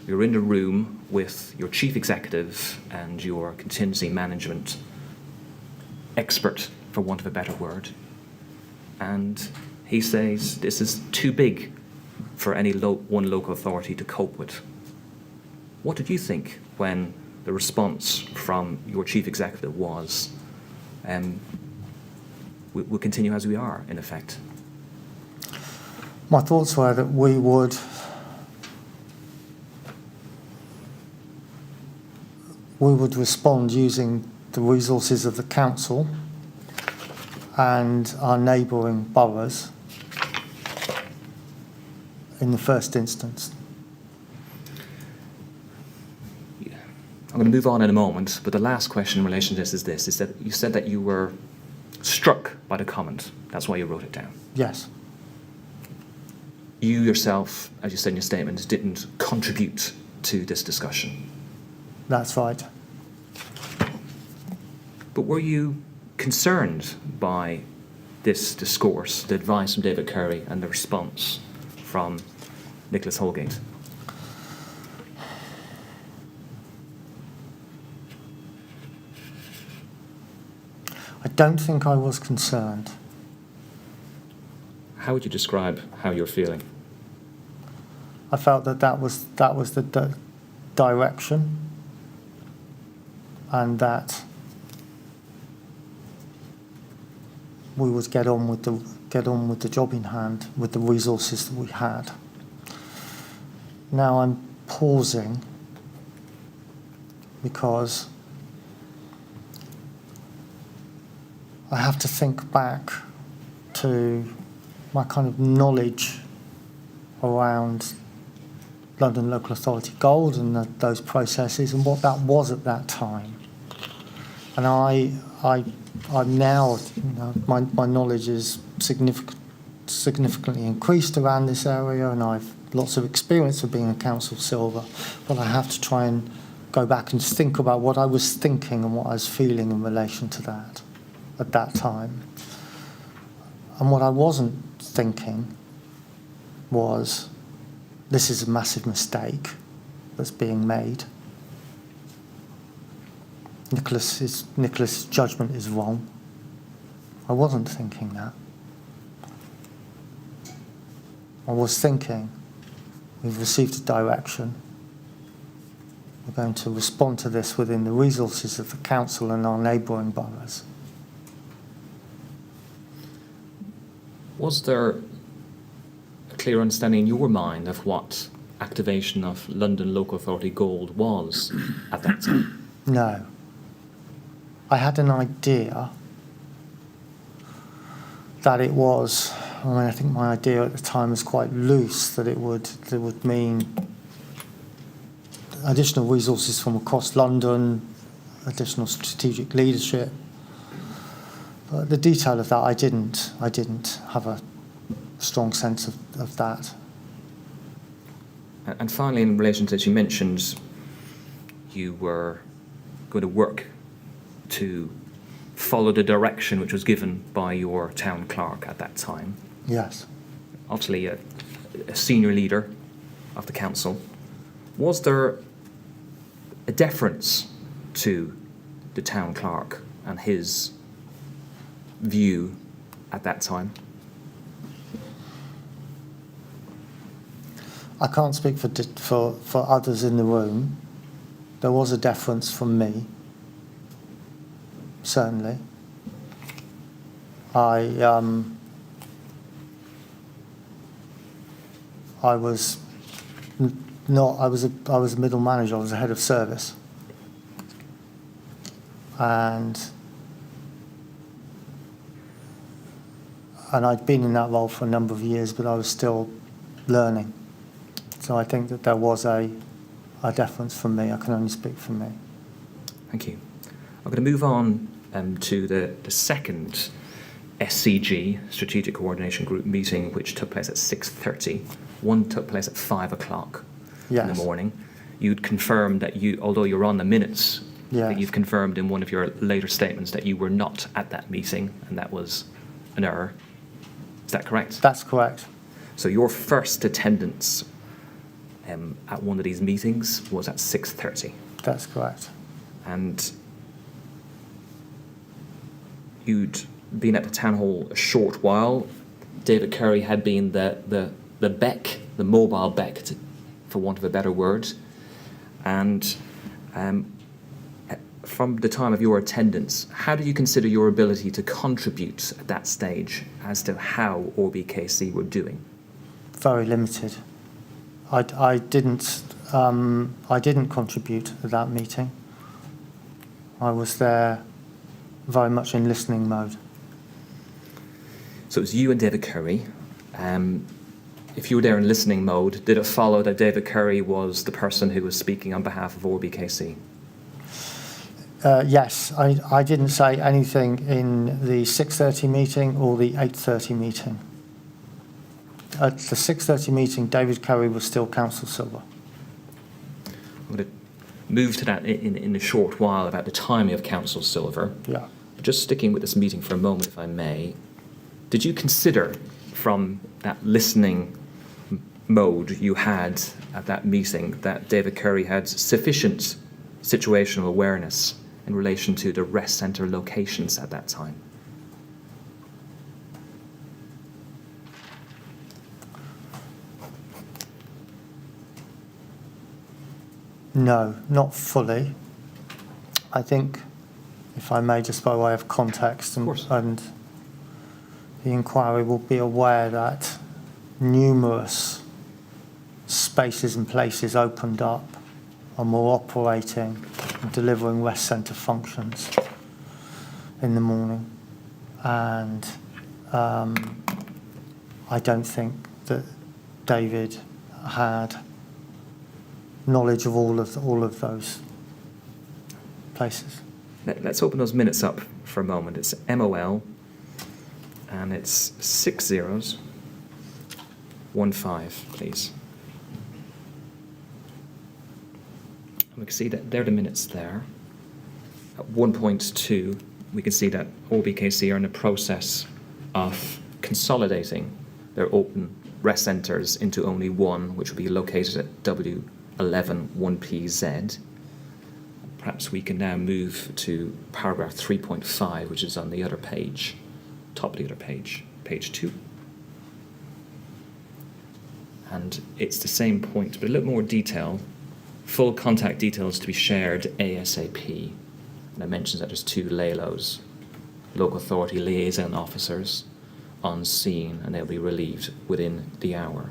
You're in the room with your chief executive and your contingency management expert, for want of a better word, and he says this is too big for any one local authority to cope with. What did you think when the response from your chief executive was, we'll continue as we are, in effect? My thoughts were that we would respond using the resources of the council and our neighbouring boroughs in the first instance. I'm going to move on in a moment, but the last question in relation to this is that you said that you were struck by the comment. That's why you wrote it down. Yes. You yourself, as you said in your statement, didn't contribute to this discussion. That's right. But were you concerned by this discourse, the advice from David Curry and the response from Nicholas Holgate? I don't think I was concerned. How would you describe how you're feeling? I felt that was the direction, and that we would get on with the job in hand with the resources that we had. Now I'm pausing because I have to think back to my kind of knowledge around London Local Authority Gold and those processes and what that was at that time. And I'm now, my knowledge is significantly increased around this area, and I've lots of experience of being a council silver, but I have to try and go back and think about what I was thinking and what I was feeling in relation to that at that time. And what I wasn't thinking was, this is a massive mistake that's being made. Nicholas's judgment is wrong. I wasn't thinking that. I was thinking, we've received a direction. We're going to respond to this within the resources of the council and our neighbouring boroughs. Was there a clear understanding in your mind of what activation of London Local Authority Gold was at that time? No. I had an idea that it was, I think my idea at the time was quite loose, that it would mean additional resources from across London, additional strategic leadership. But the detail of that, I didn't have a strong sense of that. And finally, in relation to this, you mentioned you were going to work to follow the direction which was given by your town clerk at that time. Yes. Obviously a senior leader of the council. Was there a deference to the town clerk and his view at that time? I can't speak for others in the room. There was a deference from me, certainly. I was not. I was a middle manager. I was a head of service, and I'd been in that role for a number of years, but I was still learning. So I think that there was a deference from me. I can only speak for me. Thank you. I'm going to move on to the second SCG, Strategic Coordination Group meeting, which took place at 6:30. One took place at 5 o'clock in the morning. You'd confirmed that although you're on the minutes, that you've confirmed in one of your later statements that you were not at that meeting, and that was an error. Is that correct? That's correct. So your first attendance at one of these meetings was at 6:30. That's correct. And you'd been at the town hall a short while. David Curry had been the beck, the mobile beck, for want of a better word. And from the time of your attendance, how do you consider your ability to contribute at that stage as to how ORBKC were doing? Very limited. I didn't contribute at that meeting. I was there very much in listening mode. So it was you and David Curry. If you were there in listening mode, did it follow that David Curry was the person who was speaking on behalf of ORBKC? Yes, I didn't say anything in the 6:30 meeting or the 8:30 meeting. At the 6:30 meeting, David Curry was still Council Silver. I'm going to move to that in a short while about the timing of Council Silver. Yeah. But just sticking with this meeting for a moment, if I may, did you consider from that listening mode you had at that meeting that David Curry had sufficient situational awareness in relation to the rest centre locations at that time? No, not fully. I think, if I may, just by way of context, and the inquiry will be aware that numerous spaces and places opened up and were operating and delivering rest centre functions in the morning. And I don't think that David had knowledge of all of those places. Let's open those minutes up for a moment. It's MOL, and it's 6 zeros, 1 5, please. And we can see that they're the minutes there. At 1.2, we can see that ORBKC are in the process of consolidating their open rest centres into only one, which will be located at W11 1PZ. Perhaps we can now move to paragraph 3.5, which is on the other page, top of the other page, page 2. And it's the same point, but a little more detail. Full contact details to be shared ASAP. And it mentions that there's 2 LALOs, local authority liaison officers, on scene, and they'll be relieved within the hour.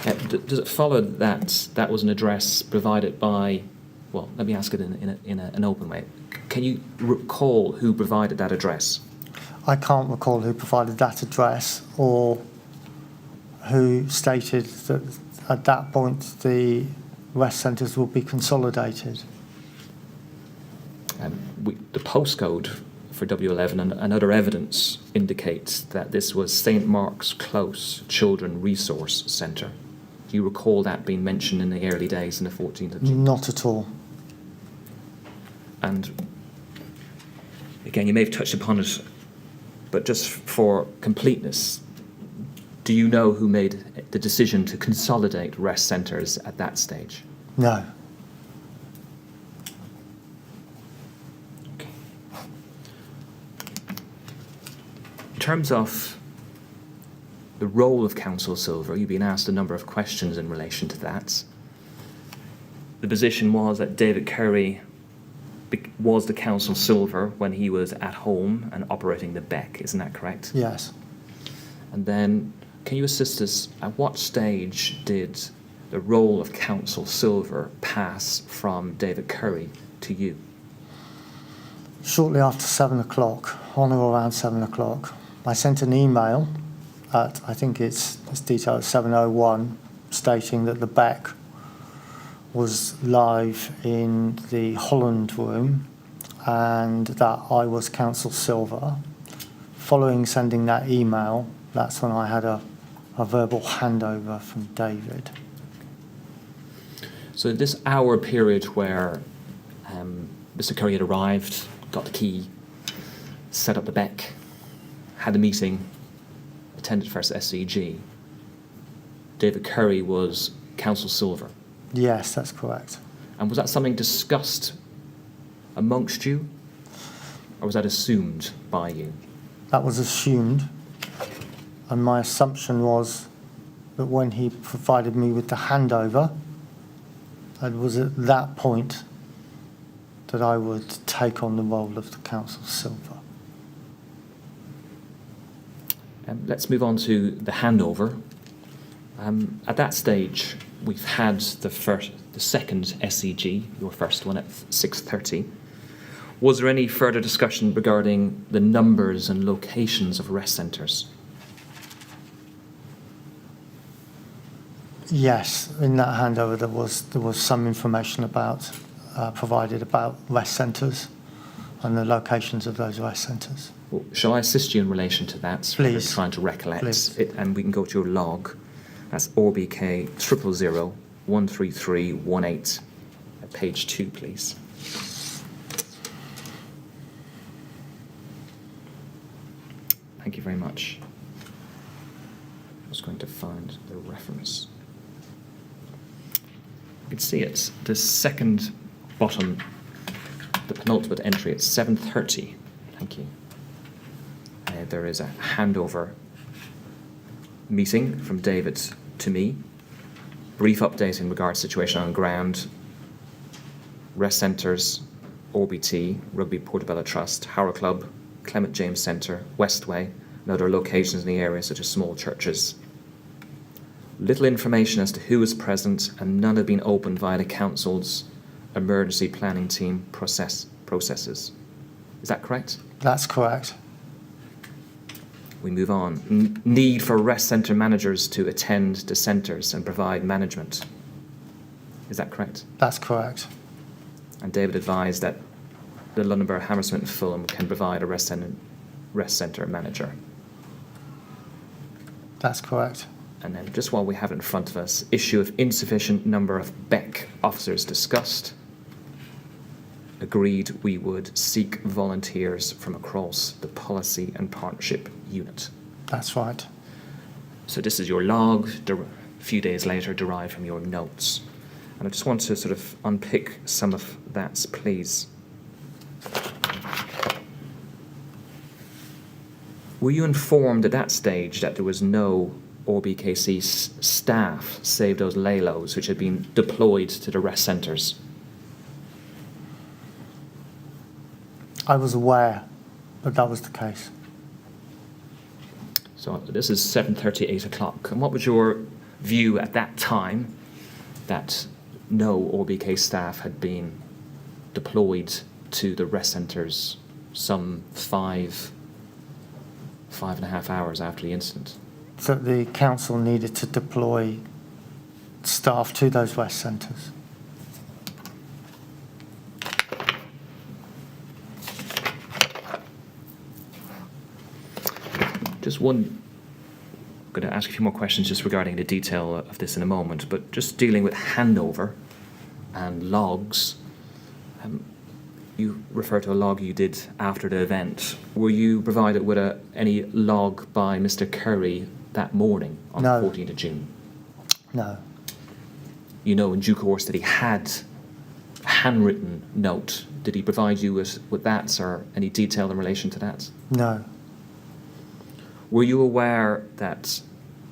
Does it follow that that was an address provided by, well, let me ask it in an open way. Can you recall who provided that address? I can't recall who provided that address or who stated that at that point the rest centres will be consolidated. The postcode for W11 and other evidence indicates that this was St Mark's Close Children Resource Centre. Do you recall that being mentioned in the early days in the 14th of June? Not at all. And again, you may have touched upon it, but just for completeness, do you know who made the decision to consolidate rest centres at that stage? No. terms of the role of Council Silver, you've been asked a number of questions in relation to that. The position was that David Curry was the Council Silver when he was at home and operating the Beck, isn't that correct? Yes. And then, can you assist us, at what stage did the role of Council Silver pass from David Curry to you? Shortly after 7 o'clock, on or around 7 o'clock, I sent an email at, I think it's detailed at 7:01, stating that the Beck was live in the Holland room and that I was Council Silver. Following sending that email, that's when I had a verbal handover from David. So this hour period where Mr. Curry had arrived, got the key, set up the Beck, had a meeting, attended first SCG, David Curry was Council Silver. Yes, that's correct. And was that something discussed amongst you, or was that assumed by you? That was assumed, and my assumption was that when he provided me with the handover, it was at that point that I would take on the role of the Council Silver. Let's move on to the handover. At that stage, we've had the second SCG, your first one at 6:30. Was there any further discussion regarding the numbers and locations of rest centres? Yes, in that handover there was some information provided about rest centres and the locations of those rest centres. Well, shall I assist you in relation to that? Please. Trying to recollect Please. it, and we can go to your log. That's ORBK 000-13318 at page 2, please. Thank you very much. I was going to find the reference. You can see it, the second bottom, the penultimate entry at 7:30. Thank you. There is a handover meeting from David to me. Brief update in regards to situation on ground. Rest centres, OBT, Rugby Portobello Trust, Harrow Club, Clement James Centre, Westway, and other locations in the area such as small churches. Little information as to who is present, and none have been opened via the Council's emergency planning team processes. Is that correct? That's correct. We move on. Need for rest centre managers to attend to centres and provide management. Is that correct? That's correct. And David advised that the London Borough, Hammersmith and Fulham can provide a rest centre manager. That's correct. And then just while we have it in front of us, issue of insufficient number of Beck officers discussed. Agreed we would seek volunteers from across the policy and partnership unit. That's right. So this is your log, a few days later, derived from your notes. And I just want to sort of unpick some of that, please. Were you informed at that stage that there was no ORBKC staff, save those laylows, which had been deployed to the rest centres? I was aware that that was the case. So this is 7:30, 8 o'clock. And what was your view at that time that no ORBK staff had been deployed to the rest centres some 5.5 hours after the incident? That the council needed to deploy staff to those rest centres. Just one, I'm going to ask a few more questions just regarding the detail of this in a moment, but just dealing with handover and logs. You refer to a log you did after the event. Were you provided with any log by Mr. Curry that morning on No. the 14th of June? No. You know in due course that he had a handwritten note. Did he provide you with that or any detail in relation to that? No. Were you aware that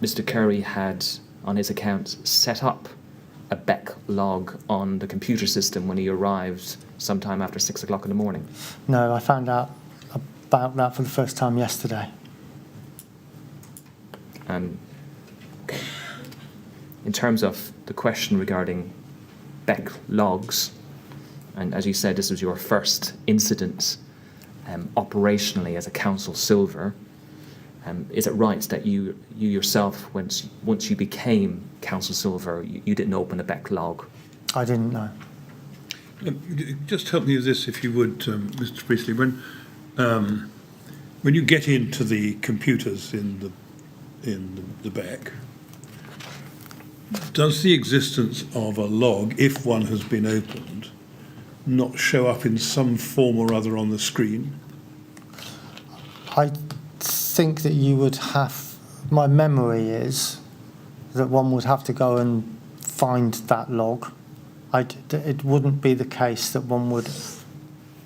Mr. Curry had, on his account, set up a Beck log on the computer system when he arrived sometime after 6 o'clock in the morning? No, I found out about that for the first time yesterday. And in terms of the question regarding Beck logs, and as you said, this was your first incident operationally as a council silver. Is it right that you yourself, once you became council silver, you didn't open a Beck log? I didn't know. Just help me with this, if you would, Mr. Priestley. When you get into the computers in the Beck, does the existence of a log, if one has been opened, not show up in some form or other on the screen? I think that you would have, my memory is that one would have to go and find that log. It wouldn't be the case that one would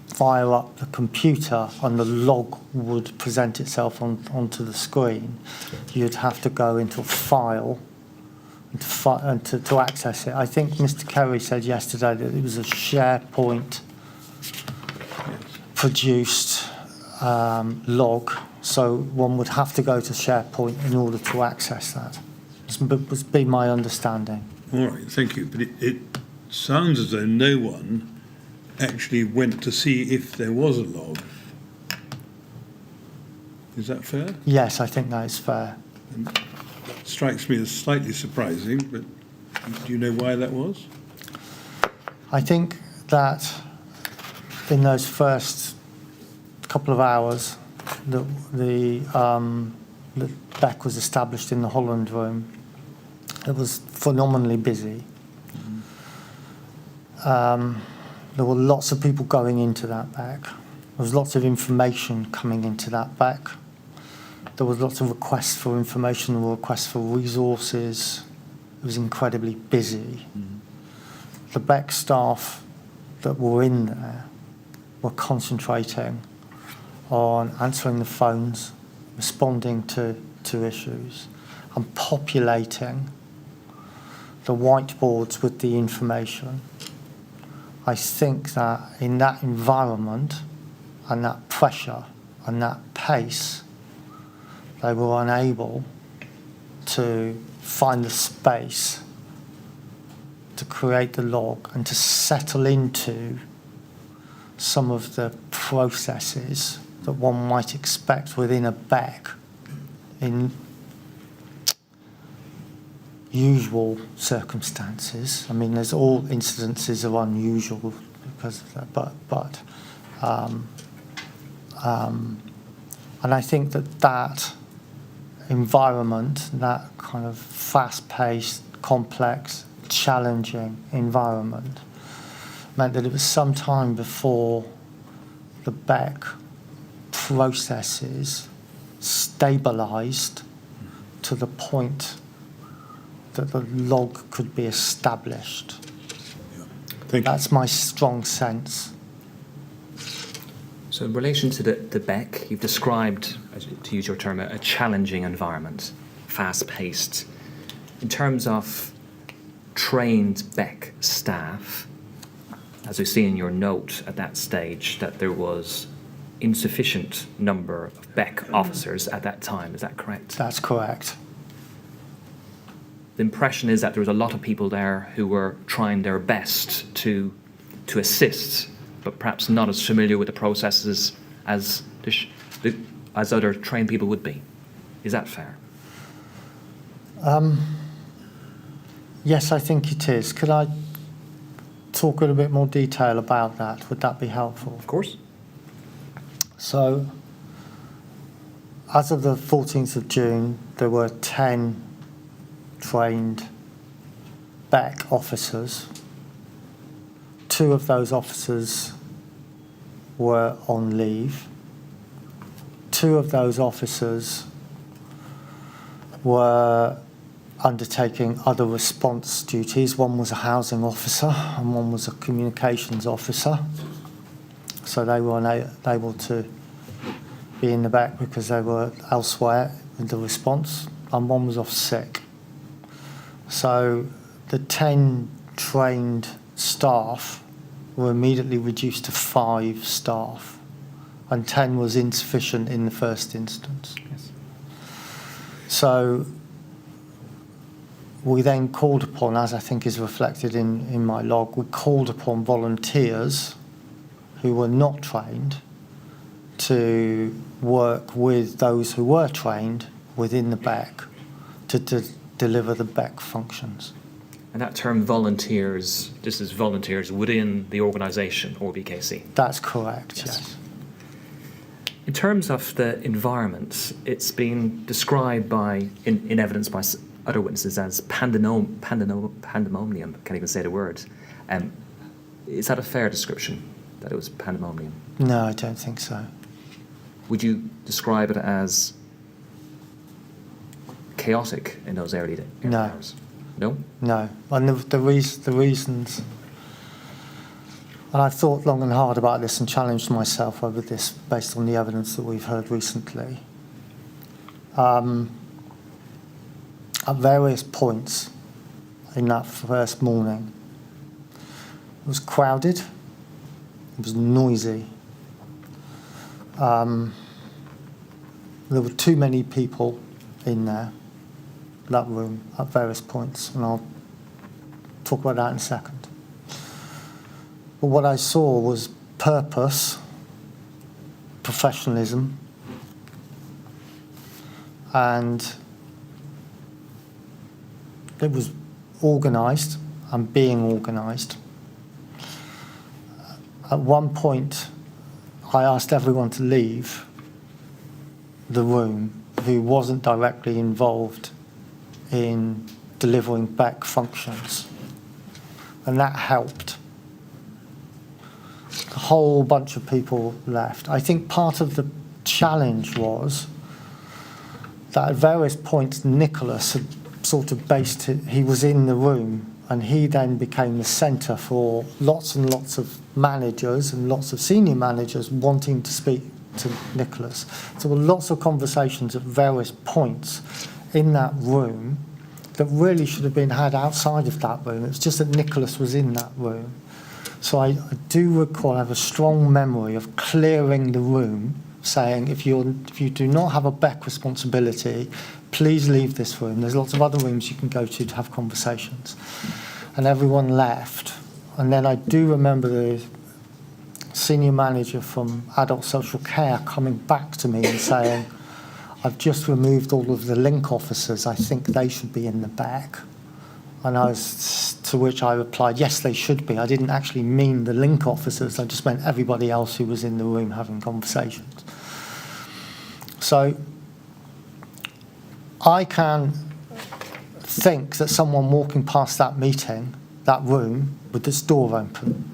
fire up the computer and the log would present itself onto the screen. You'd have to go into a file and to access it. I think Mr. Kerry said yesterday that it was a SharePoint produced log, so one would have to go to SharePoint in order to access that. It's been my understanding. All right, thank you. But it sounds as though no one actually went to see if there was a log. Is that fair? Yes, I think that is fair. And that strikes me as slightly surprising, but do you know why that was? I think that in those first couple of hours that the Beck was established in the Holland Room, it was phenomenally busy. There were lots of people going into that Beck. There was lots of information coming into that Beck. There was lots of requests for information, there were requests for resources. It was incredibly busy. The Beck staff that were in there were concentrating on answering the phones, responding to issues, and populating the whiteboards with the information. I think that in that environment and that pressure and that pace, they were unable to find the space to create the log and to settle into some of the processes that one might expect within a Beck in usual circumstances. I mean, there's all incidences of unusual because of that, and I think that environment, that kind of fast-paced, complex, challenging environment, meant that it was some time before the Beck processes stabilised to the point that the log could be established. Thank you. That's my strong sense. So in relation to the Beck, you've described, to use your term, a challenging environment, fast-paced. In terms of trained Beck staff, as we see in your note at that stage, that there was insufficient number of Beck officers at that time, is that correct? That's correct. The impression is that there was a lot of people there who were trying their best to assist, but perhaps not as familiar with the processes as other trained people would be. Is that fair? Yes, I think it is. Could I talk a little bit more detail about that? Would that be helpful? Of course. So, as of the 14th of June, there were 10 trained Beck officers. 2 of those officers were on leave. 2 of those officers were undertaking other response duties. One was a housing officer and one was a communications officer. So they were unable to be in the back because they were elsewhere with the response, and one was off sick. So the 10 trained staff were immediately reduced to 5 staff, and 10 was insufficient in the first instance. Yes. So we then called upon, as I think is reflected in my log, we called upon volunteers who were not trained to work with those who were trained within the BEC to deliver the BEC functions. And that term volunteers, this is volunteers within the organisation or BKC? That's correct, yes. In terms of the environment, it's been described in evidence by other witnesses as pandemonium, can't even say the word. Is that a fair description, that it was pandemonium? No, I don't think so. Would you describe it as chaotic in those early hours? No? No. And the reasons, and I've thought long and hard about this and challenged myself over this based on the evidence that we've heard recently. At various points in that first morning, it was crowded, it was noisy. There were too many people in there, that room, at various points, and I'll talk about that in a second. But what I saw was purpose, professionalism, and it was organised and being organised. At one point, I asked everyone to leave the room who wasn't directly involved in delivering BEC functions, and that helped. A whole bunch of people left. I think part of the challenge was that at various points Nicholas had sort of based it, he was in the room, and he then became the centre for lots and lots of managers and lots of senior managers wanting to speak to Nicholas. So there were lots of conversations at various points in that room that really should have been had outside of that room. It's just that Nicholas was in that room. So I do recall, I have a strong memory of clearing the room, saying if you do not have a BEC responsibility, please leave this room. There's lots of other rooms you can go to have conversations. And everyone left. And then I do remember the senior manager from adult social care coming back to me and saying, I've just removed all of the link officers. I think they should be in the BEC. And to which I replied, yes, they should be. I didn't actually mean the link officers. I just meant everybody else who was in the room having conversations. So I can think that someone walking past that meeting, that room, with this door open,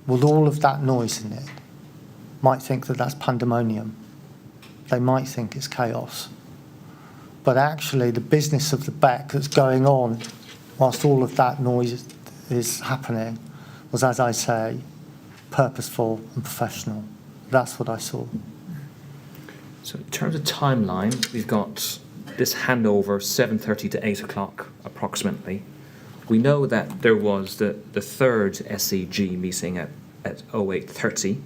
with all of that noise in it, might think that that's pandemonium. They might think it's chaos. But actually the business of the BEC that's going on whilst all of that noise is happening was, as I say, purposeful and professional. That's what I saw. So in terms of timeline, we've got this handover 7:30 to 8 o'clock approximately. We know that there was the third SEG meeting at 08:30,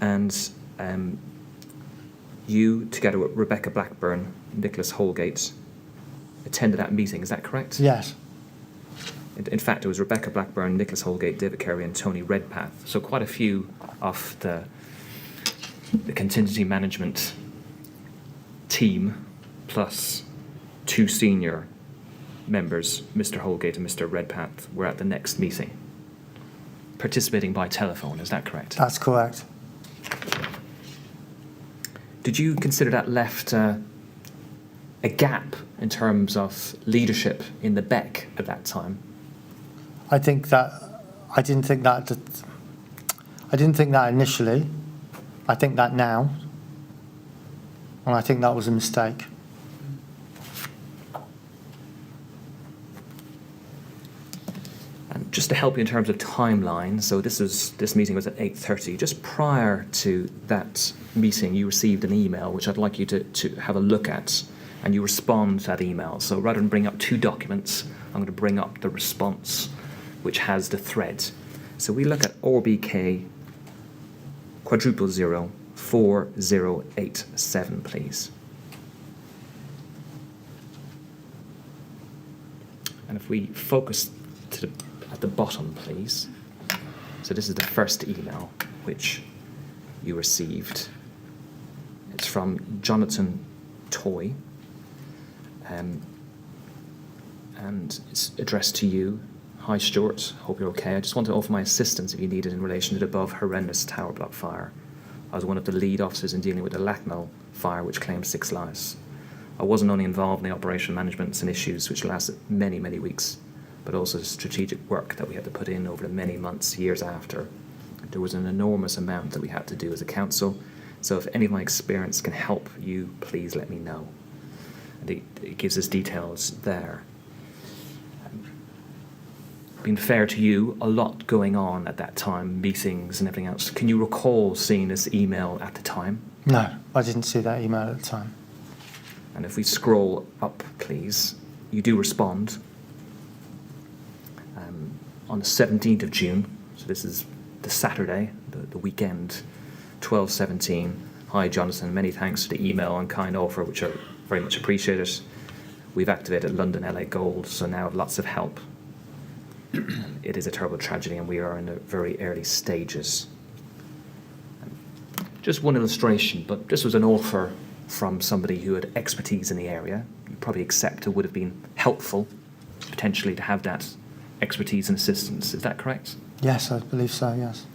and you, together with Rebecca Blackburn, Nicholas Holgate, attended that meeting. Is that correct? Yes. In fact, it was Rebecca Blackburn, Nicholas Holgate, David Carey and Tony Redpath. So quite a few of the contingency management team, plus 2 senior members, Mr. Holgate and Mr. Redpath, were at the next meeting, participating by telephone. Is that correct? That's correct. Did you consider that left a gap in terms of leadership in the BEC at that time? I didn't think that initially. I think that now. And I think that was a mistake. And Just to help you in terms of timeline, so this meeting was at 8:30. Just prior to that meeting, you received an email, which I'd like you to have a look at, and you respond to that email. So rather than bring up two documents, I'm going to bring up the response, which has the thread. So we look at RBK *000 4087, please. And if we focus at the bottom, please. So this is the first email which you received. It's from Jonathan Toy, and it's addressed to you. Hi Stuart, hope you're okay. I just want to offer my assistance if you need it in relation to the above horrendous tower block fire. I was one of the lead officers in dealing with the Lacknell fire, which claimed 6 lives. I wasn't only involved in the operational management and issues which lasted many, many weeks, but also the strategic work that we had to put in over the many months, years after. There was an enormous amount that we had to do as a council, so if any of my experience can help you, please let me know. And it gives us details there. Being fair to you, a lot going on at that time, meetings and everything else. Can you recall seeing this email at the time? No, I didn't see that email at the time. And if we scroll up, please, you do respond on the 17th of June. So this is the Saturday, the weekend, 12:17. Hi, Jonathan. Many thanks for the email and kind offer, which are very much appreciated. We've activated London LA Gold, so now have lots of help. It is a terrible tragedy, and we are in the very early stages. Just one illustration, but this was an offer from somebody who had expertise in the area. You probably accept it would have been helpful, potentially, to have that expertise and assistance. Is that correct? Yes, I believe so, yes.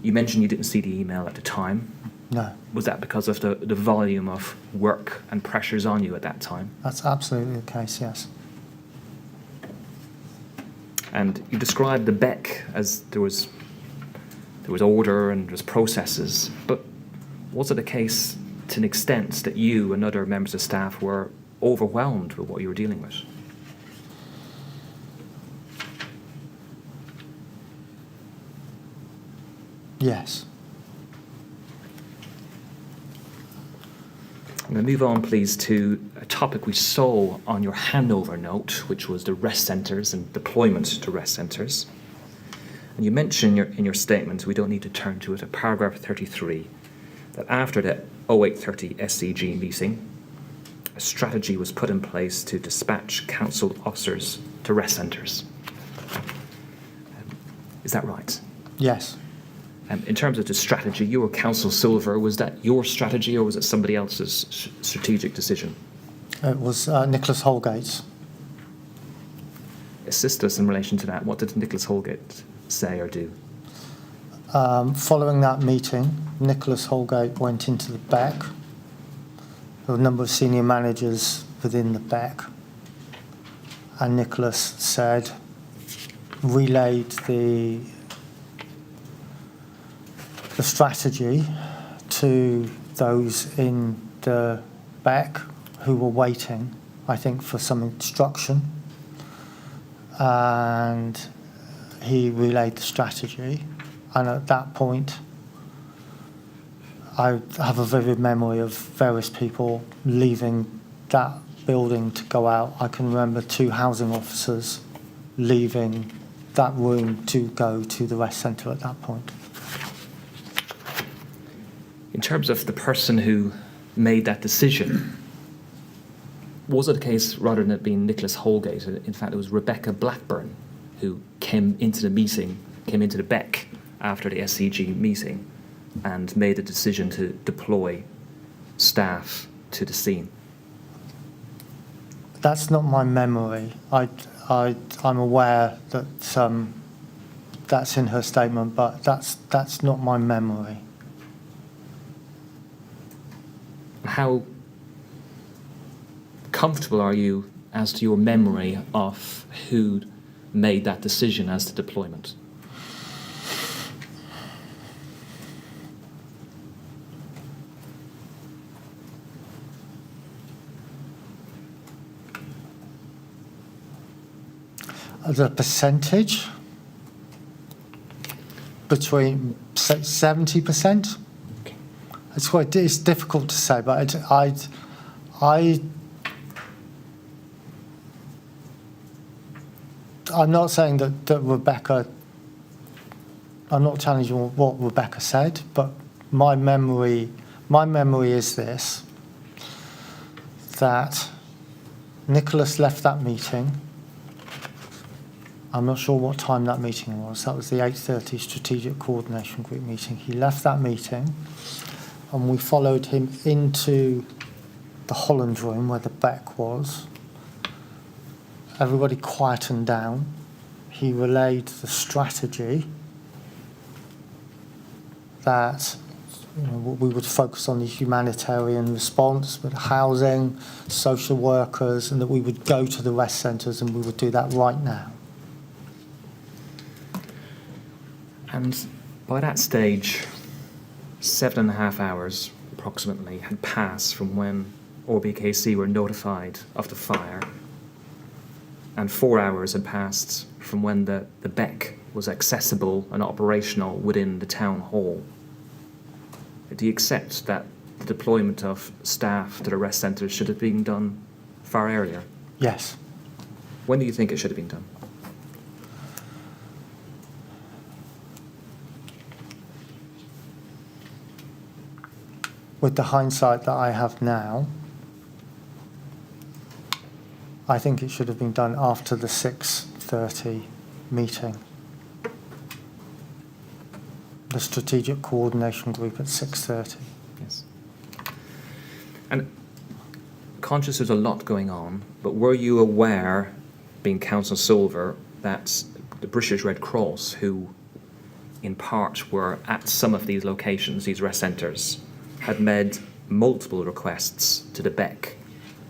You mentioned you didn't see the email at the time. No, Was that because of the volume of work and pressures on you at that time? that's absolutely the case, yes. And you described the Beck as there was order and there was processes, but was it the case to an extent that you and other members of staff were overwhelmed with what you were dealing with? Yes. I'm going to move on, please, to a topic we saw on your handover note, which was the rest centres and deployment to rest centres. And you mention in your statement, we don't need to turn to it, at paragraph 33, that after the 0830 SCG meeting, a strategy was put in place to dispatch council officers to rest centres. Is that right? Yes. In terms of the strategy, you were Council Silver. Was that your strategy or was it somebody else's strategic decision? It was Nicholas Holgate's. Assist us in relation to that. What did Nicholas Holgate say or do? Following that meeting, Nicholas Holgate went into the Beck. There were a number of senior managers within the Beck. And Nicholas said, relayed the strategy to those in the Beck who were waiting, I think, for some instruction. And he relayed the strategy. And at that point, I have a vivid memory of various people leaving that building to go out. I can remember 2 housing officers leaving that room to go to the rest centre at that point. In terms of the person who made that decision, was it a case, rather than it being Nicholas Holgate, in fact it was Rebecca Blackburn who came into the Beck after the SCG meeting and made a decision to deploy staff to the scene? That's not my memory. I'm aware that that's in her statement, but that's not my memory. How comfortable are you as to your memory of who made that decision as to deployment? The percentage between 70%. It's difficult to say, but I'm not saying that Rebecca. I'm not challenging what Rebecca said, but my memory is this: that Nicholas left that meeting. I'm not sure what time that meeting was. That was the 8:30 Strategic Coordination Group meeting. He left that meeting, and we followed him into the Holland room where the Beck was. Everybody quietened down. He relayed the strategy that we would focus on the humanitarian response, but housing, social workers, and that we would go to the rest centres and we would do that right now. And by that stage, 7.5 hours approximately had passed from when RBKC were notified of the fire, and 4 hours had passed from when the Beck was accessible and operational within the town hall. Do you accept that the deployment of staff to the rest centres should have been done far earlier? Yes. When do you think it should have been done? With the hindsight that I have now, I think it should have been done after the 6:30 meeting. The strategic coordination group at 6:30. Yes. And conscious there's a lot going on, but were you aware, being Council Silver, that the British Red Cross, who in part were at some of these locations, these rest centres, had made multiple requests to the Beck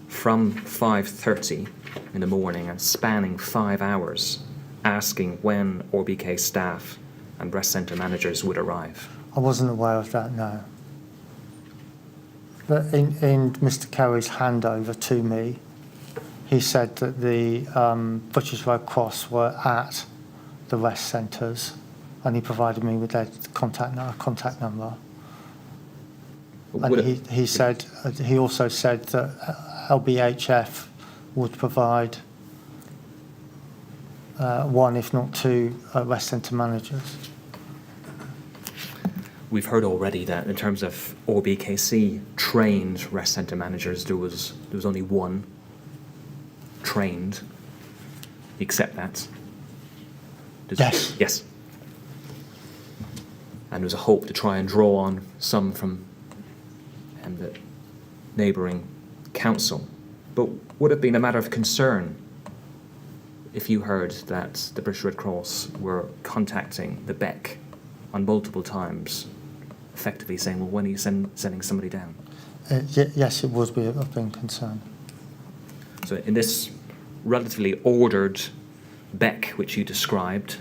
from 5:30 in the morning and spanning 5 hours, asking when RBK staff and rest centre managers would arrive? I wasn't aware of that, no. But in Mr. Kerry's handover to me, he said that the British Red Cross were at the rest centres, and he provided me with their contact number. And he said, he also said that LBHF would provide one, if not two, rest centre managers. We've heard already that in terms of RBKC trained rest centre managers, there was only one trained. You accept that? Yes. Yes. And there was a hope to try and draw on some from the neighbouring council. But would it have been a matter of concern if you heard that the British Red Cross were contacting the Beck on multiple times, effectively saying, well, when are you sending somebody down? Yes, it would be of being concerned. So in this relatively ordered Beck, which you described,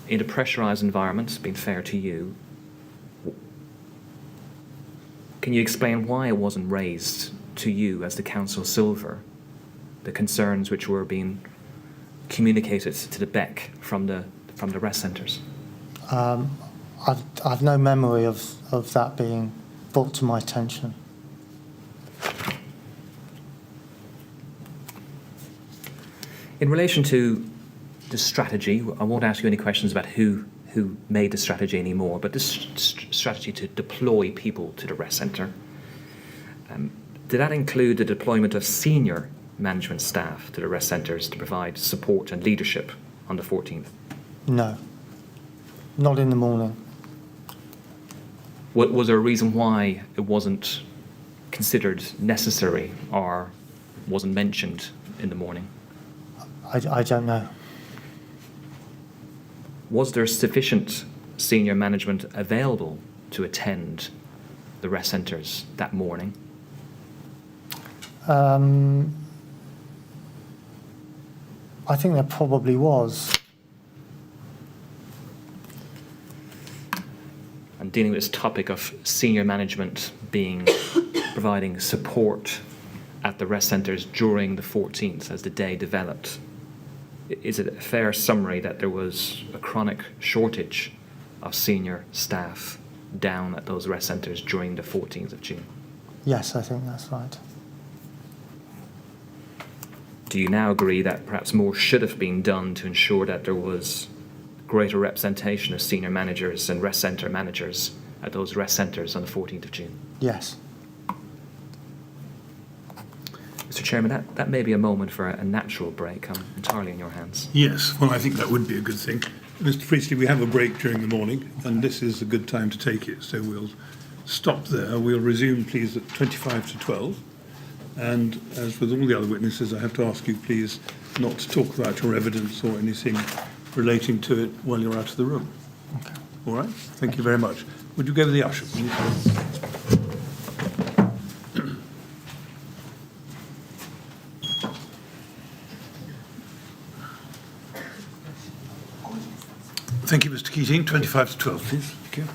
in a pressurised environment, being fair to you, can you explain why it wasn't raised to you as the Council Silver, the concerns which were being communicated to the Beck from the rest centres? I've no memory of that being brought to my attention. In relation to the strategy, I won't ask you any questions about who made the strategy anymore, but this strategy to deploy people to the rest centre, did that include the deployment of senior management staff to the rest centres to provide support and leadership on the 14th? No, not in the morning. Was there a reason why it wasn't considered necessary or wasn't mentioned in the morning? I don't know. Was there sufficient senior management available to attend the rest centres that morning? I think there probably was. And dealing with this topic of senior management being providing support at the rest centres during the 14th as the day developed, is it a fair summary that there was a chronic shortage of senior staff down at those rest centres during the 14th of June? Yes, I think that's right. Do you now agree that perhaps more should have been done to ensure that there was greater representation of senior managers and rest centre managers at those rest centres on the 14th of June? Yes. Mr. Chairman, that may be a moment for a natural break. I'm entirely in your hands. Yes, well, I think that would be a good thing. Mr. Priestley, we have a break during the morning, and this is a good time to take it, so we'll stop there. We'll resume, please, at 25 to 12. And as with all the other witnesses, I have to ask you, please, not to talk about your evidence or anything relating to it while you're out of the room. Okay. All right? Thank you very much. Would you go to the usher, please? Thank you, Mr. Keating. 25 to 12, please. Thank you.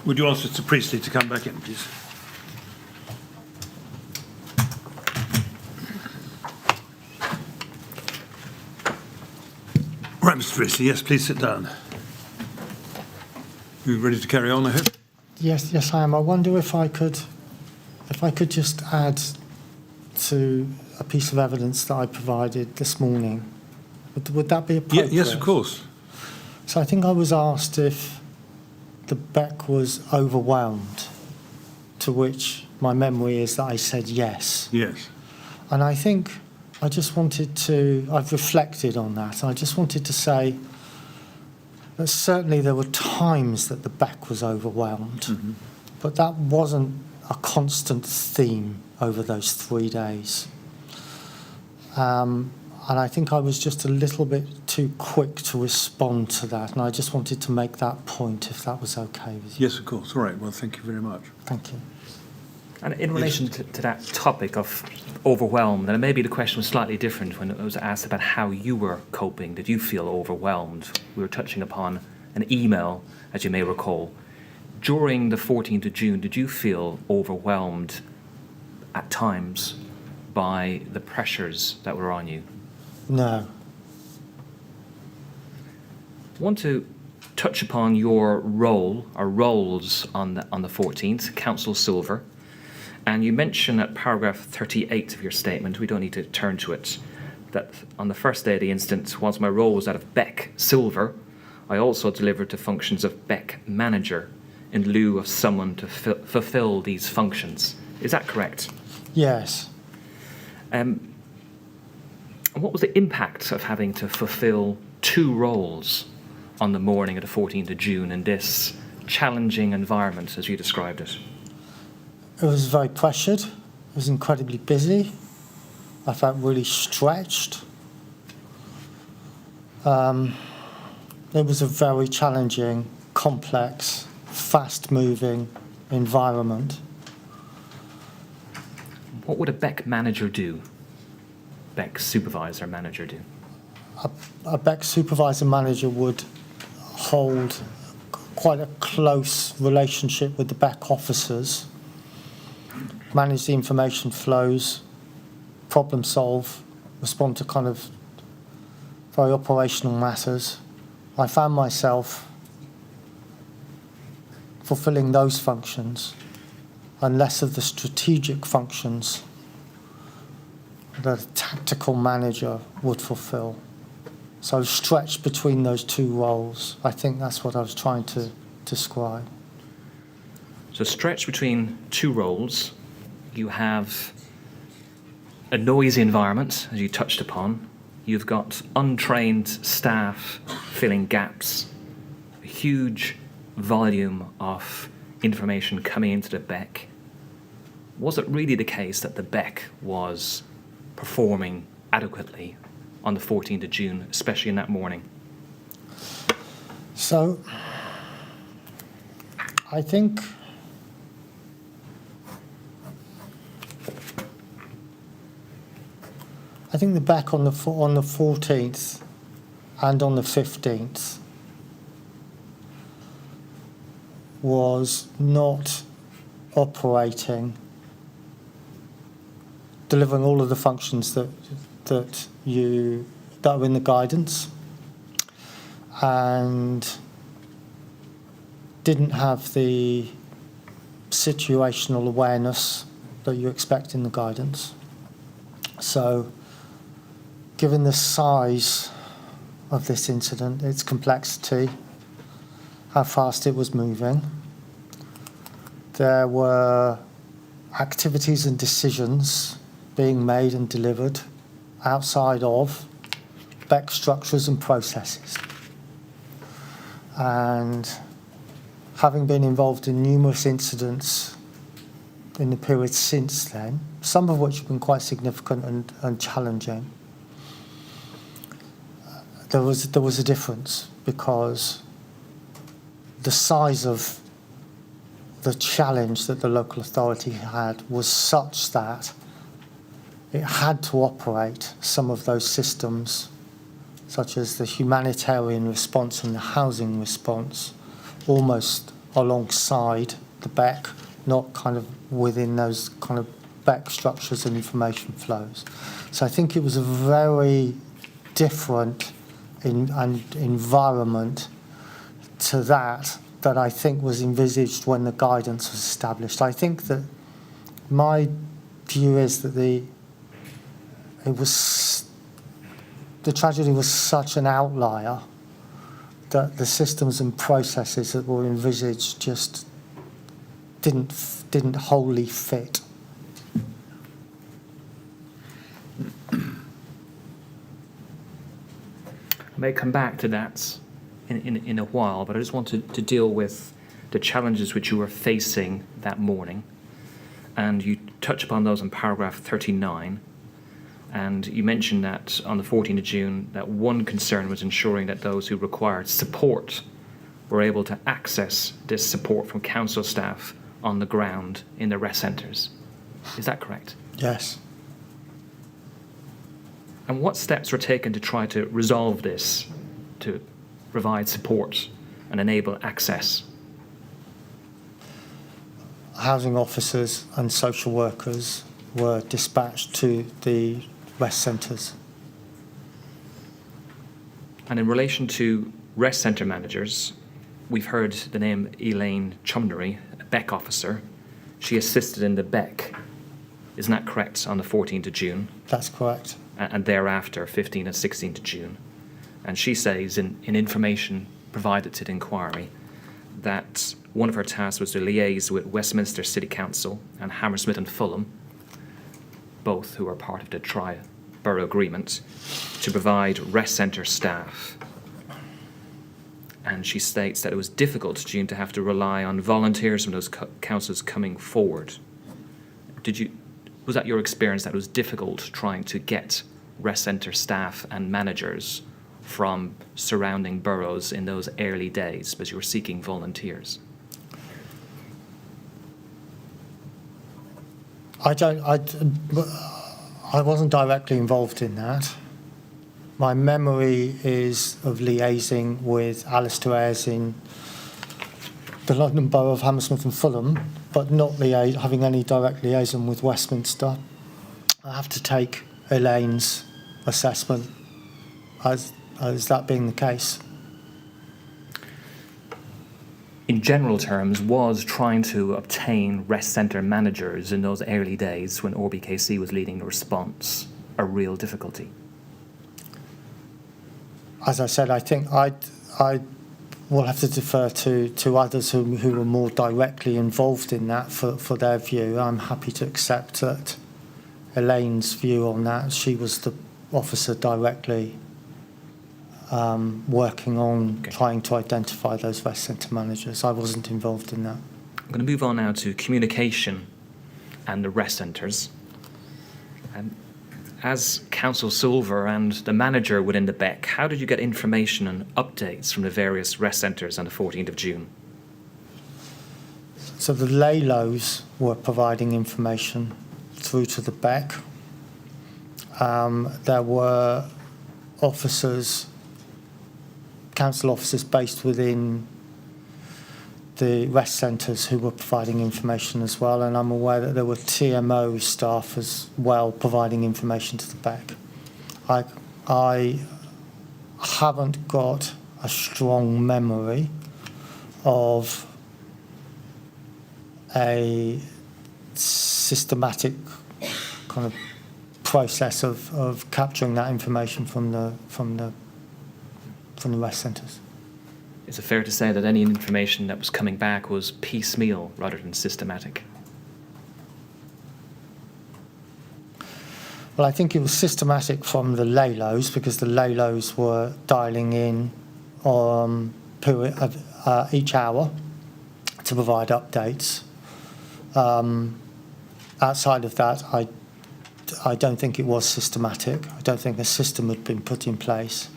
Would you ask Mr. Priestley to come back in, please? Right, Mr. Priestley, yes, please sit down. You ready to carry on, I hope? Yes, I am. I wonder if I could just add to a piece of evidence that I provided this morning. Would that be appropriate? Yes, of course. So I think I was asked if the Beck was overwhelmed, to which my memory is that I said yes. Yes. And I think I've reflected on that. I just wanted to say that certainly there were times that the Beck was overwhelmed, but that wasn't a constant theme over those 3 days. And I think I was just a little bit too quick to respond to that, and I just wanted to make that point, if that was okay with you. Yes, of course. All right. Well, thank you very much. Thank you. And in relation to that topic of overwhelmed, and maybe the question was slightly different when it was asked about how you were coping. Did you feel overwhelmed? We were touching upon an email, as you may recall. During the 14th of June, did you feel overwhelmed at times by the pressures that were on you? No. I want to touch upon your role, or roles, on the 14th, Council Silver. And you mention at paragraph 38 of your statement, we don't need to turn to it, that on the first day of the incident, whilst my role was that of Beck Silver, I also delivered the functions of Beck Manager in lieu of someone to fulfil these functions. Is that correct? Yes. What was the impact of having to fulfil two roles on the morning of the 14th of June in this challenging environment, as you described it? It was very pressured. It was incredibly busy. I felt really stretched. It was a very challenging, complex, fast-moving environment. What would a Beck manager do? Beck supervisor manager do? A Beck supervisor manager would hold quite a close relationship with the Beck officers, manage the information flows, problem solve, respond to kind of very operational matters. I found myself fulfilling those functions and less of the strategic functions that a tactical manager would fulfill. So I was stretched between those two roles. I think that's what I was trying to describe. So stretched between two roles, you have a noisy environment, as you touched upon. You've got untrained staff filling gaps, a huge volume of information coming into the Beck. Was it really the case that the Beck was performing adequately on the 14th of June, especially in that morning? So I think the Beck on the 14th and on the 15th was not operating, delivering all of the functions that are in the guidance, and didn't have the situational awareness that you expect in the guidance. So, given the size of this incident, its complexity, how fast it was moving, there were activities and decisions being made and delivered outside of Beck structures and processes. And having been involved in numerous incidents in the period since then, some of which have been quite significant and challenging, there was a difference, because the size of the challenge that the local authority had was such that it had to operate some of those systems, such as the humanitarian response and the housing response, almost alongside the BEC, not kind of within those kind of BEC structures and information flows. So I think it was a very different environment to that I think was envisaged when the guidance was established. I think that my view is that the tragedy was such an outlier that the systems and processes that were envisaged just didn't wholly fit. I may come back to that in a while, but I just wanted to deal with the challenges which you were facing that morning. And you touch upon those in paragraph 39. And you mentioned that on the 14th of June, that one concern was ensuring that those who required support were able to access this support from council staff on the ground in the rest centres. Is that correct? Yes. And what steps were taken to try to resolve this, to provide support and enable access? Housing officers and social workers were dispatched to the rest centres. And in relation to rest centre managers, we've heard the name Elaine Chumnery, a BEC officer. She assisted in the BEC. Isn't that correct, on the 14th of June? That's correct. And thereafter, 15th and 16th of June. And she says in information provided to the inquiry that one of her tasks was to liaise with Westminster City Council and Hammersmith and Fulham, both who are part of the Tri-Borough Agreement, to provide rest centre staff. And she states that it was difficult, June, to have to rely on volunteers from those councils coming forward. Was that your experience, that it was difficult trying to get rest centre staff and managers from surrounding boroughs in those early days because you were seeking volunteers? I wasn't directly involved in that. My memory is of liaising with Alistair Ayres in the London Borough of Hammersmith and Fulham, but not having any direct liaison with Westminster. I have to take Elaine's assessment as that being the case. In general terms, was trying to obtain rest centre managers in those early days when RBKC was leading the response a real difficulty? As I said, I think I will have to defer to others who were more directly involved in that for their view. I'm happy to accept that Elaine's view on that. She was the officer directly working on trying to identify those rest centre managers. I wasn't involved in that. I'm going to move on now to communication and the rest centres. As Council Silver and the manager within the BEC, how did you get information and updates from the various rest centres on the 14th of June? So the LALOs were providing information through to the BEC. There were officers, council officers based within the rest centres who were providing information as well, and I'm aware that there were TMO staff as well providing information to the BEC. I haven't got a strong memory of a systematic kind of process of capturing that information from the rest centres. Is it fair to say that any information that was coming back was piecemeal rather than systematic? Well, I think it was systematic from the LALOs because the LALOs were dialing in each hour to provide updates. Outside of that, I don't think it was systematic. I don't think a system had been put in place.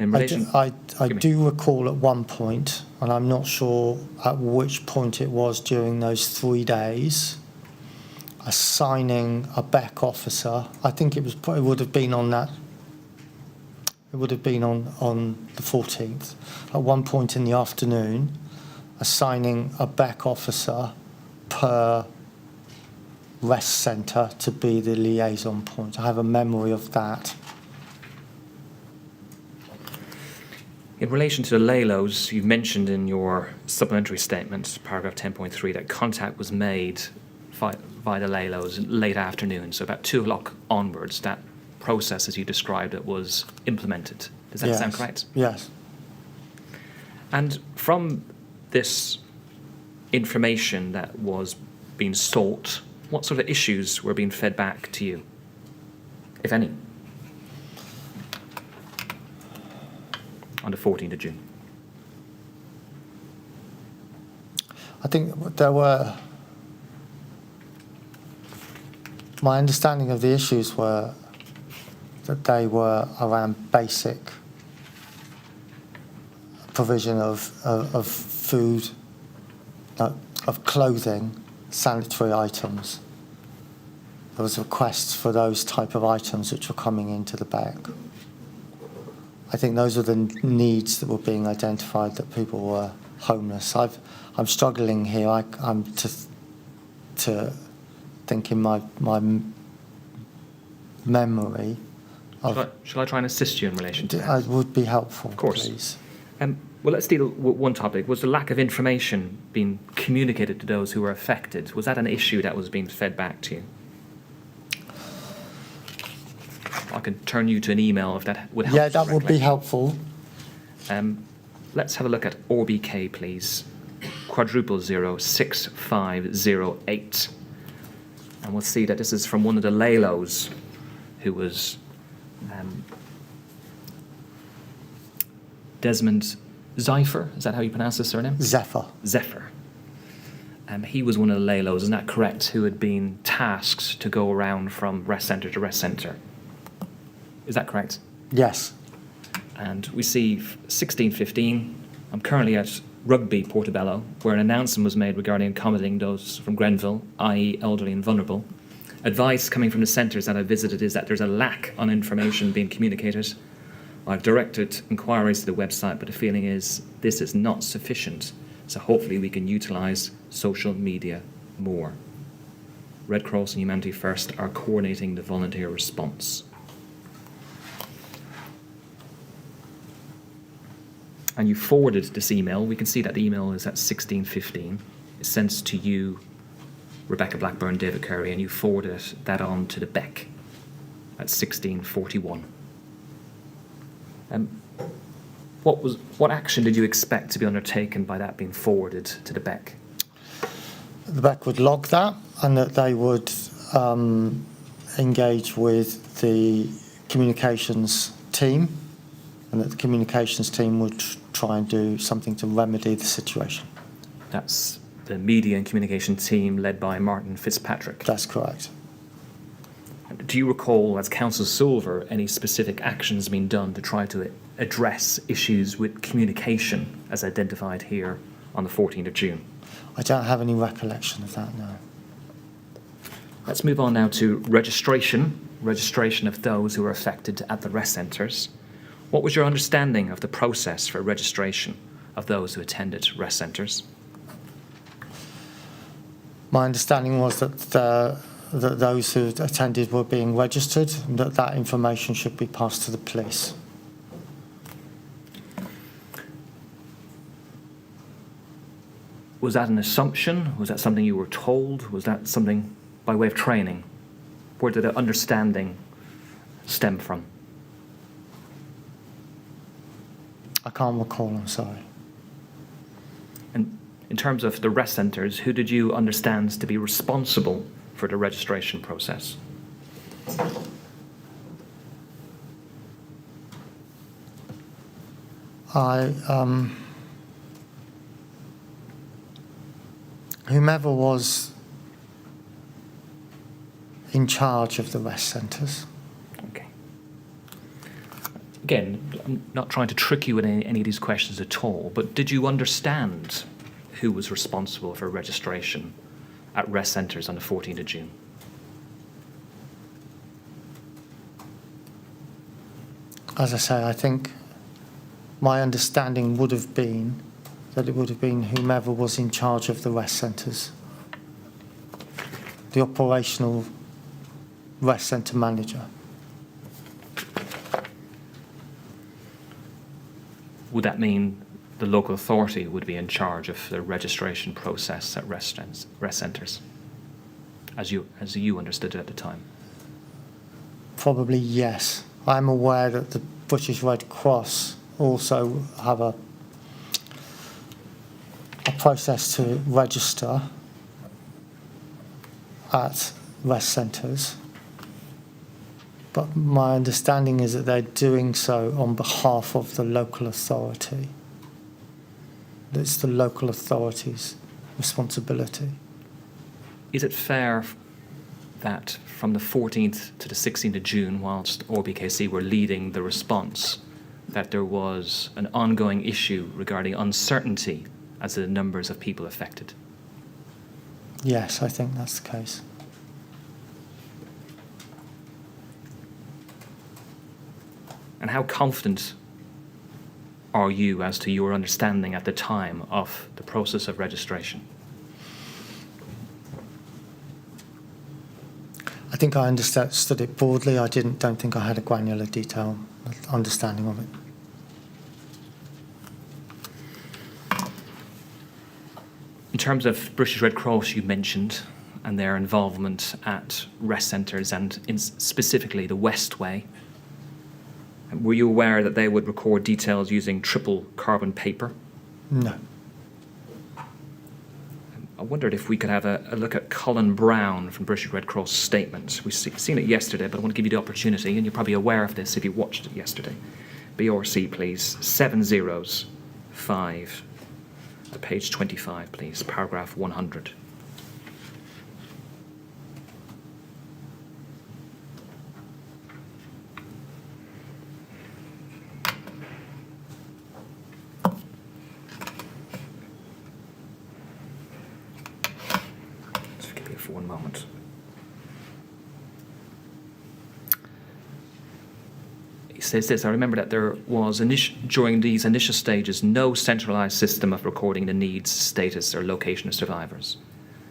I do recall at one point, and I'm not sure at which point it was during those 3 days, assigning a BEC officer. I think it would have been on that. It would have been on the 14th. At one point in the afternoon, assigning a BEC officer per rest centre to be the liaison point. I have a memory of that. In relation to the LALOs, you've mentioned in your supplementary statement, paragraph 10.3, that contact was made via the LALOs in late afternoon, so about 2 o'clock onwards, that process, as you described it, was implemented. Does that sound correct? Yes. And from this information that was being sought, what sort of issues were being fed back to you, if any, on the 14th of June? I think there were... My understanding of the issues were that they were around basic provision of food, of clothing, sanitary items. There was requests for those type of items which were coming into the BEC. I think those are the needs that were being identified, that people were homeless. I'm struggling here. I'm to think in my memory. Shall I try and assist you in relation to that? It would be helpful, Of course. please. Well, let's deal with one topic. Was the lack of information being communicated to those who were affected? Was that an issue that was being fed back to you? I can turn you to an email if that would help. Yeah, that would be helpful. Let's have a look at ORBK, please. 0006508. And we'll see that this is from one of the LALOs who was Desmond Zephyr. Is that how you pronounce his surname? Zephyr. Zephyr. He was one of the LALOs, isn't that correct, who had been tasked to go around from rest centre to rest centre. Is that correct? Yes. And we see 1615. I'm currently at Rugby, Portobello, where an announcement was made regarding accommodating those from Grenfell, i.e. elderly and vulnerable. Advice coming from the centres that I visited is that there's a lack on information being communicated. I've directed inquiries to the website, but the feeling is this is not sufficient. So hopefully we can utilise social media more. Red Cross and Humanity First are coordinating the volunteer response. And you forwarded this email. We can see that the email is at 1615. It's sent to you, Rebecca Blackburn, David Curry, and you forwarded that on to the BEC at 1641. What action did you expect to be undertaken by that being forwarded to the BEC? The BEC would log that, and that they would engage with the communications team, and that the communications team would try and do something to remedy the situation. That's the media and communication team led by Martin Fitzpatrick. That's correct. Do you recall, as Council Silver, any specific actions being done to try to address issues with communication as identified here on the 14th of June? I don't have any recollection of that, no. Let's move on now to registration of those who are affected at the rest centres. What was your understanding of the process for registration of those who attended rest centres? My understanding was that that those who attended were being registered, and that information should be passed to the police. Was that an assumption? Was that something you were told? Was that something by way of training? Where did the understanding stem from? I can't recall, I'm sorry. And in terms of the rest centres, who did you understand to be responsible for the registration process? Whomever was in charge of the rest centres. Okay. Again, I'm not trying to trick you with any of these questions at all, but did you understand who was responsible for registration at rest centres on the 14th of June? As I say, I think my understanding would have been that it would have been whomever was in charge of the rest centres. The operational rest centre manager. Would that mean the local authority would be in charge of the registration process at rest centres, as you understood it at the time? Probably yes. I'm aware that the British Red Cross also have a process to register at rest centres, but my understanding is that they're doing so on behalf of the local authority. It's the local authority's responsibility. Is it fair that from the 14th to the 16th of June, whilst ORBKC were leading the response, that there was an ongoing issue regarding uncertainty as to the numbers of people affected? Yes, I think that's the case. And how confident are you as to your understanding at the time of the process of registration? I think I understood it broadly. I don't think I had a granular detail understanding of it. In terms of British Red Cross, you mentioned, and their involvement at rest centres and specifically the Westway, were you aware that they would record details using triple carbon paper? No. I wondered if we could have a look at Colin Brown from British Red Cross statement. We've seen it yesterday, but I want to give you the opportunity, and you're probably aware of this if you watched it yesterday. BRC, please. 705. Page 25, please. Paragraph 100. Just forgive me for one moment. He says this: I remember that there was, during these initial stages, no centralised system of recording the needs, status or location of survivors.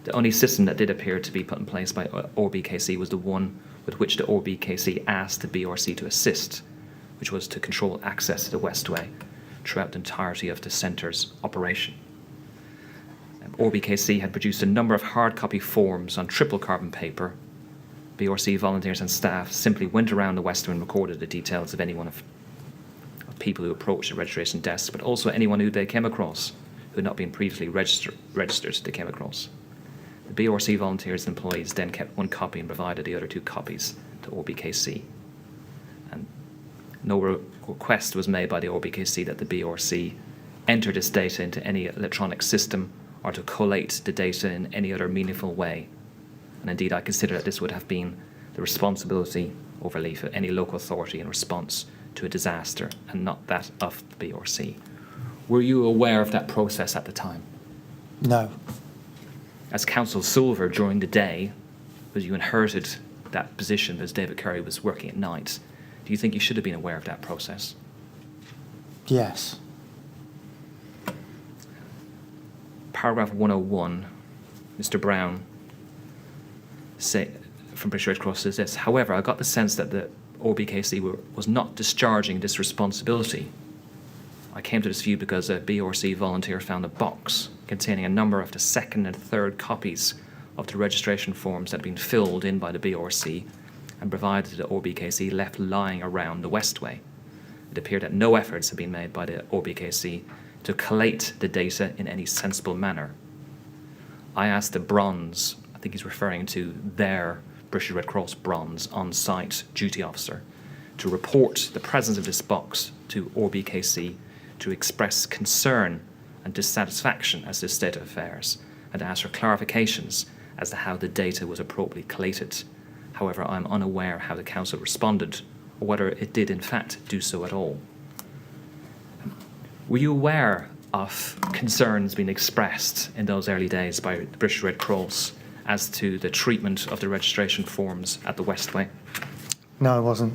The only system that did appear to be put in place by ORBKC was the one with which the ORBKC asked the BRC to assist, which was to control access to the Westway throughout the entirety of the centre's operation. ORBKC had produced a number of hard copy forms on triple carbon paper. BRC volunteers and staff simply went around the Westway and recorded the details of anyone of people who approached the registration desk, but also anyone who they came across who had not been previously registered they came across. The BRC volunteers and employees then kept one copy and provided the other two copies to ORBKC. And no request was made by the ORBKC that the BRC enter this data into any electronic system or to collate the data in any other meaningful way. And indeed, I consider that this would have been the responsibility overly for any local authority in response to a disaster and not that of the BRC. Were you aware of that process at the time? No. As Council Silver during the day, because you inherited that position as David Curry was working at night, do you think you should have been aware of that process? Yes. Paragraph 101, Mr. Brown from British Red Cross says this: however, I got the sense that the ORBKC was not discharging this responsibility. I came to this view because a BRC volunteer found a box containing a number of the second and third copies of the registration forms that had been filled in by the BRC and provided to the ORBKC left lying around the Westway. It appeared that no efforts had been made by the ORBKC to collate the data in any sensible manner. I asked the bronze, I think he's referring to their British Red Cross bronze on-site duty officer, to report the presence of this box to ORBKC to express concern and dissatisfaction as to the state of affairs and ask for clarifications as to how the data was appropriately collated. However, I'm unaware how the Council responded or whether it did in fact do so at all. Were you aware of concerns being expressed in those early days by the British Red Cross as to the treatment of the registration forms at the Westway? No, I wasn't.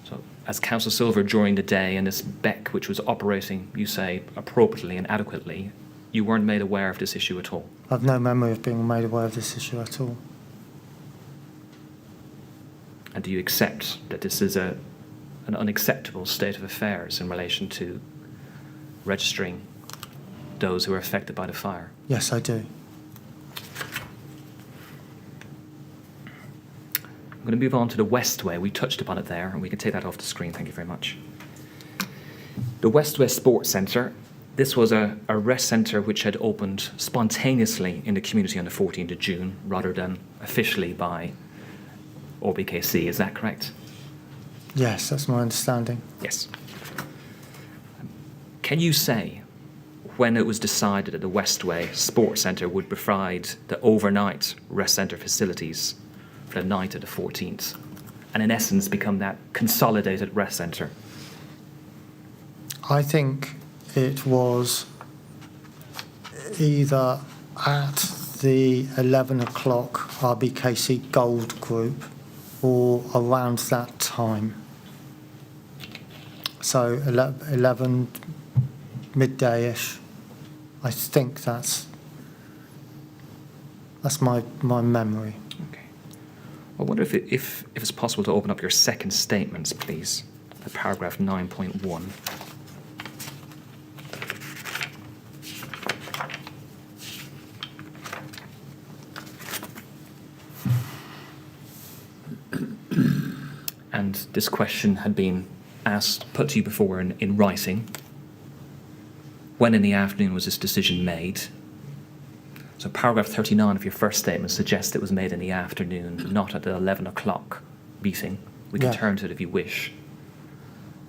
So, as Councillor Silver, during the day, and this BEC, which was operating, you say, appropriately and adequately, you weren't made aware of this issue at all? I've no memory of being made aware of this issue at all. And do you accept that this is an unacceptable state of affairs in relation to registering those who are affected by the fire? Yes, I do. I'm going to move on to the Westway. We touched upon it there, and we can take that off the screen. Thank you very much. The Westway Sports Centre. This was a rest centre which had opened spontaneously in the community on the 14th of June, rather than officially by OBKC. Is that correct? Yes, that's my understanding. Yes. Can you say when it was decided that the Westway Sports Centre would provide the overnight rest centre facilities for the night of the 14th, and in essence become that consolidated rest centre? I think it was either at the 11 o'clock RBKC Gold Group or around that time. So 11 midday-ish. I think that's my memory. Okay. I wonder if it's possible to open up your second statements, please, at paragraph 9.1. And this question had been put to you before in writing. When in the afternoon was this decision made? So paragraph 39 of your first statement suggests it was made in the afternoon, not at the 11 o'clock meeting. We can turn to it if you wish.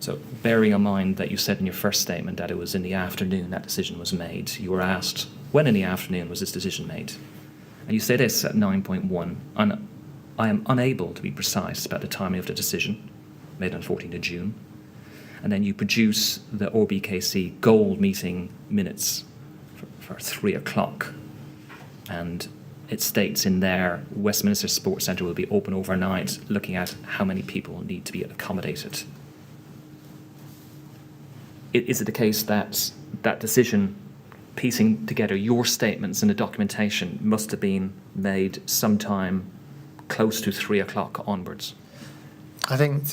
So bearing in mind that you said in your first statement that it was in the afternoon that decision was made, you were asked, when in the afternoon was this decision made? And you say this at 9.1, and I am unable to be precise about the timing of the decision made on 14th of June. And then you produce the OBKC Gold meeting minutes for 3 o'clock. And it states in there, Westminster Sports Centre will be open overnight, looking at how many people need to be accommodated. Is it the case that that decision, piecing together your statements and the documentation, must have been made sometime close to 3 o'clock onwards? I think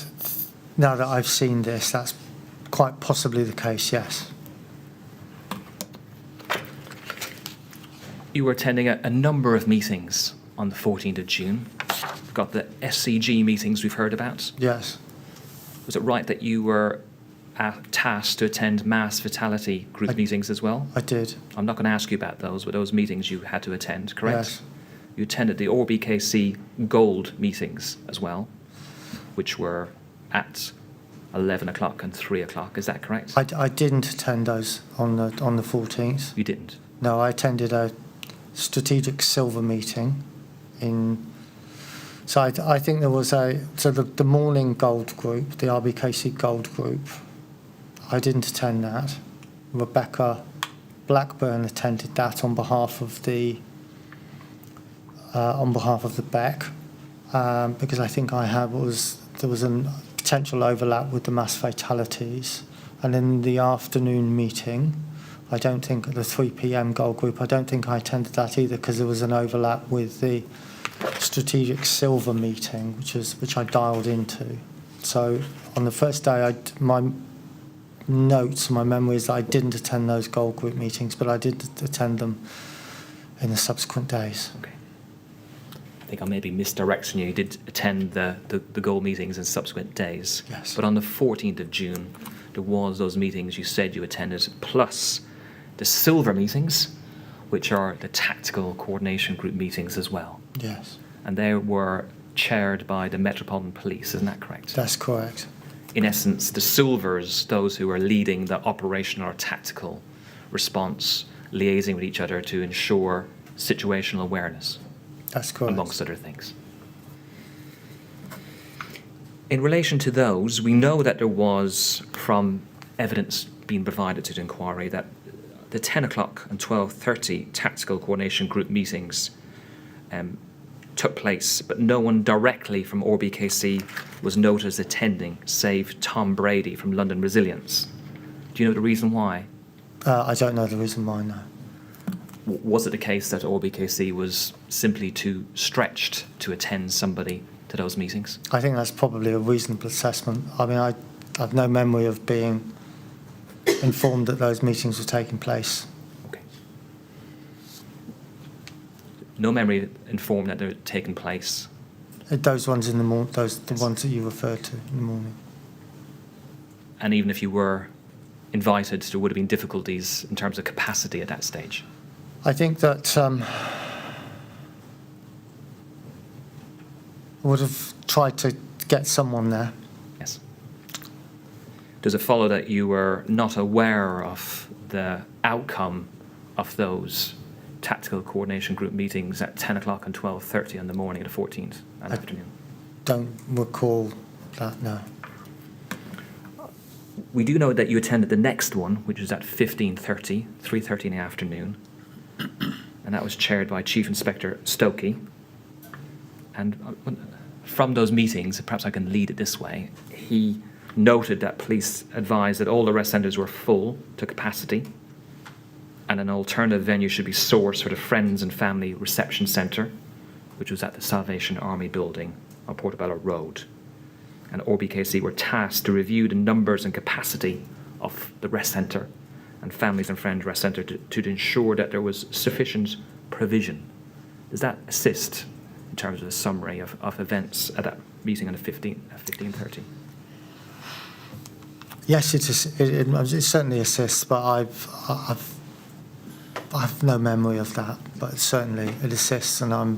now that I've seen this, that's quite possibly the case, yes. You were attending a number of meetings on the 14th of June. We've got the SCG meetings we've heard about. Yes. Was it right that you were tasked to attend mass fatality group meetings as well? I did. I'm not going to ask you about those, but those meetings you had to attend, correct? Yes. You attended the OBKC Gold meetings as well, which were at 11 o'clock and 3 o'clock. Is that correct? I didn't attend those on the 14th. You didn't? No, I attended a strategic silver meeting so I think there was the morning gold group, the RBKC Gold Group. I didn't attend that. Rebecca Blackburn attended that on behalf of the BEC, because I think there was a potential overlap with the mass fatalities. And in the afternoon meeting, I don't think the 3 p.m. Gold Group, I don't think I attended that either, because there was an overlap with the strategic silver meeting, which I dialed into. So on the first day, my notes, my memory is that I didn't attend those Gold Group meetings, but I did attend them in the subsequent days. Okay. I think I may be misdirecting you. You did attend the Gold meetings in subsequent days. Yes. But on the 14th of June, there was those meetings you said you attended, plus the silver meetings, which are the tactical coordination group meetings as well. Yes. And they were chaired by the Metropolitan Police, isn't that correct? That's correct. In essence, the silvers, those who are leading the operational or tactical response, liaising with each other to ensure situational awareness. That's correct. Amongst other things. In relation to those, we know that there was, from evidence being provided to the inquiry, that the 10 o'clock and 12:30 tactical coordination group meetings took place, but no one directly from ORBKC was noted as attending, save Tom Brady from London Resilience. Do you know the reason why? I don't know the reason why, no. Was it the case that ORBKC was simply too stretched to attend somebody to those meetings? I think that's probably a reasonable assessment. I mean, I have no memory of being informed that those meetings were taking place. Okay. No memory informed that they're taking place. Those ones in the morning, the Yes. ones that you referred to in the morning. And even if you were invited, there would have been difficulties in terms of capacity at that stage. I think that I would have tried to get someone there. Yes. Does it follow that you were not aware of the outcome of those tactical coordination group meetings at 10 o'clock and 12:30 in the morning of the 14th and afternoon? Don't recall that, no. We do know that you attended the next one, which was at 15:30, 3:30 in the afternoon, and that was chaired by Chief Inspector Stokey. And from those meetings, perhaps I can lead it this way, he noted that police advised that all the rest centres were full to capacity and an alternative venue should be sourced for the Friends and Family Reception Centre, which was at the Salvation Army building on Portobello Road. And ORBKC were tasked to review the numbers and capacity of the rest centre and Families and Friends Rest Centre to ensure that there was sufficient provision. Does that assist in terms of a summary of events at that meeting on the 15:30? Yes, it certainly assists, but I have no memory of that. But certainly it assists, and I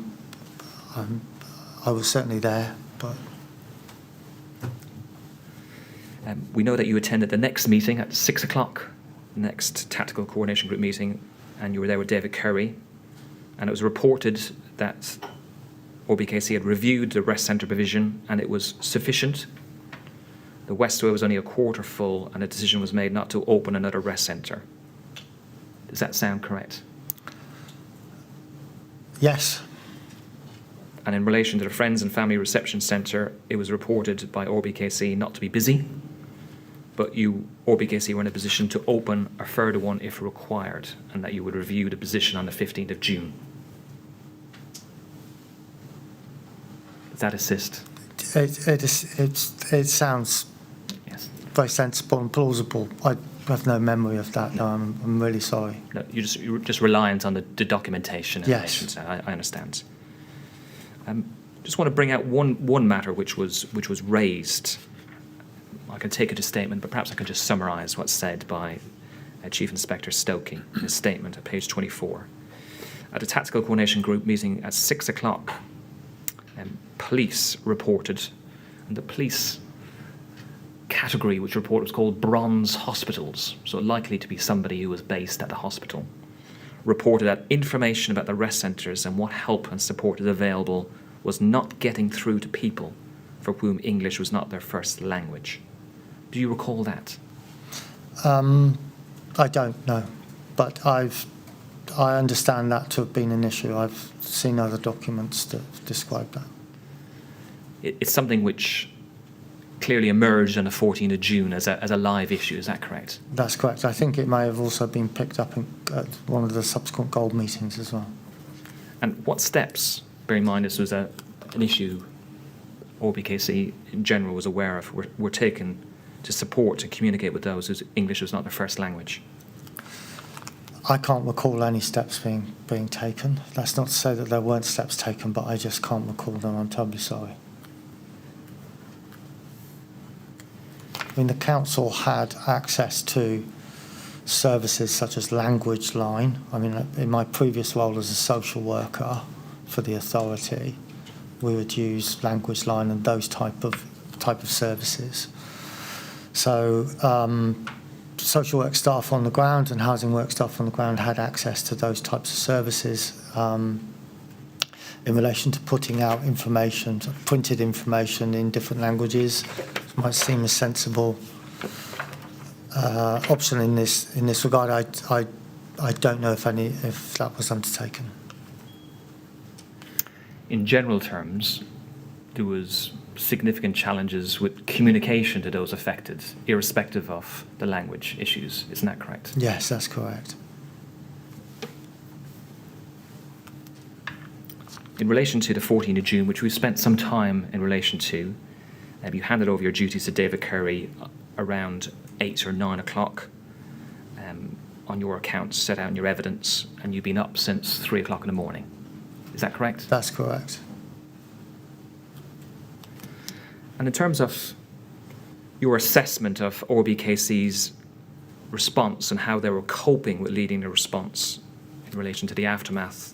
was certainly there. But we know that you attended the next meeting at 6 o'clock, the next tactical coordination group meeting, and you were there with David Curry. And it was reported that ORBKC had reviewed the rest centre provision and it was sufficient. The Westway was only a quarter full and a decision was made not to open another rest centre. Does that sound correct? yes, And in relation to the Friends and Family Reception Centre, it was reported by ORBKC not to be busy, but you, ORBKC, were in a position to open a further one if required, and that you would review the position on the 15th of June. Does that assist? it sounds Yes. very sensible and plausible. I have no memory of that. No, I'm really sorry. No, you're just reliant on the documentation. In Yes. relation to, I understand. Just want to bring out one matter which was raised. I can take it as a statement, but perhaps I can just summarise what's said by Chief Inspector Stokey in his statement at page 24. At a tactical coordination group meeting at 6 o'clock, police reported, and the police category which reported was called bronze hospitals, so likely to be somebody who was based at the hospital, reported that information about the rest centres and what help and support is available was not getting through to people for whom English was not their first language. Do you recall that? I don't know, but I understand that to have been an issue. I've seen other documents that describe that. It's something which clearly emerged on the 14th of June as a live issue, is that correct? That's correct. I think it may have also been picked up at one of the subsequent gold meetings as well. And what steps, bear in mind this was an issue ORBKC in general was aware of, were taken to support and communicate with those whose English was not their first language? I can't recall any steps being taken. That's not to say that there weren't steps taken, but I just can't recall them. I'm terribly sorry. I mean, the council had access to services such as Language Line. I mean, in my previous role as a social worker for the authority, we would use Language Line and those type of services. So social work staff on the ground and housing work staff on the ground had access to those types of services in relation to putting out information, printed information in different languages. It might seem a sensible option in this regard. I don't know if that was undertaken. in general terms, there was significant challenges with communication to those affected, irrespective of the language issues. Isn't that correct? Yes, that's correct. In relation to the 14th of June, which we've spent some time in relation to, you handed over your duties to David Curry around 8 or 9 o'clock. On your accounts, set out in your evidence, and you've been up since 3 o'clock in the morning. Is that correct? That's correct. And in terms of your assessment of ORBKC's response and how they were coping with leading the response in relation to the aftermath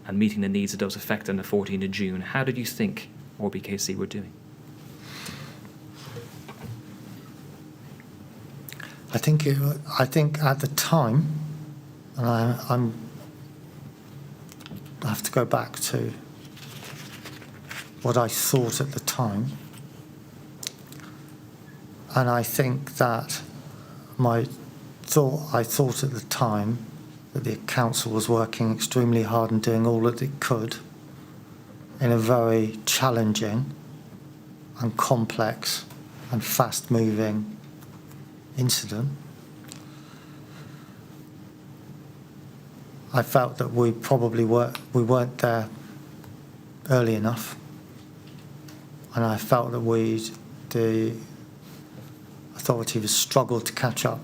and meeting the needs of those affected on the 14th of June, how did you think ORBKC were doing? I think at the time, and I have to go back to what I thought at the time, and I think that I thought at the time that the council was working extremely hard and doing all that it could in a very challenging and complex and fast-moving incident. I felt that we weren't there early enough, and I felt that the authority has struggled to catch up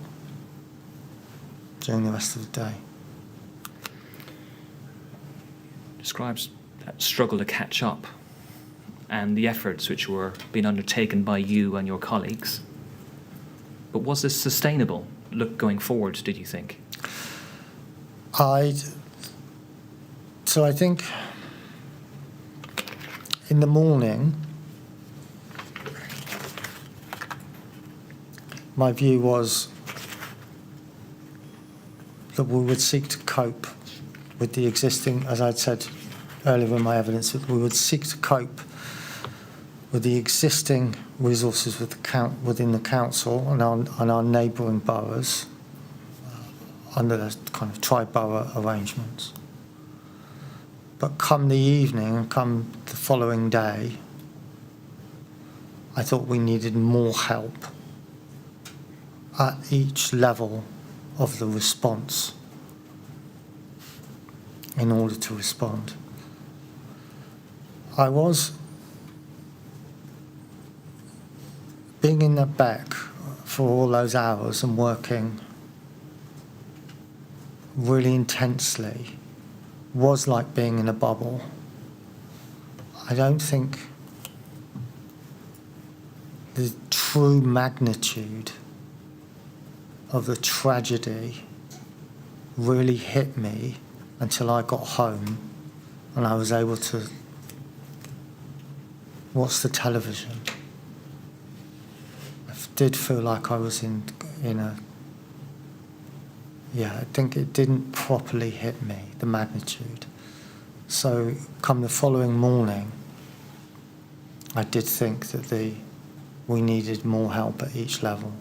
during the rest of the day. Describes that struggle to catch up and the efforts which were being undertaken by you and your colleagues. But was this sustainable going forward, did you think? So I think in the morning, my view was that we would seek to cope with the existing, as I'd said earlier in my evidence, that we would seek to cope with the existing resources within the council and our neighbouring boroughs under the kind of tri-borough arrangements. But come the evening and come the following day, I thought we needed more help at each level of the response in order to respond. I was being in the back for all those hours and working really intensely was like being in a bubble. I don't think the true magnitude of the tragedy really hit me until I got home and I was able to watch the television. I did feel like I was in a... Yeah, I think it didn't properly hit me, the magnitude. So come the following morning, I did think that we needed more help at each level.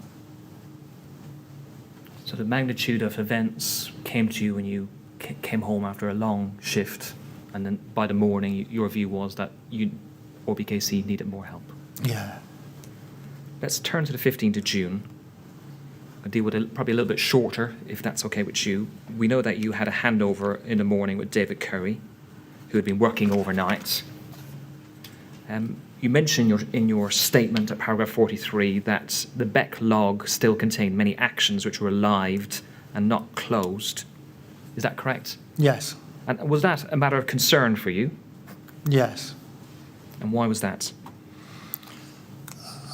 So the magnitude of events came to you when you came home after a long shift, and then by the morning your view was that ORBKC needed more help. Yeah. Let's turn to the 15th of June. I'll deal with it probably a little bit shorter, if that's okay with you. We know that you had a handover in the morning with David Curry, who had been working overnight. You mentioned in your statement at paragraph 43 that the Beck log still contained many actions which were lived and not closed. Is that correct? Yes. And was that a matter of concern for you? Yes. And why was that?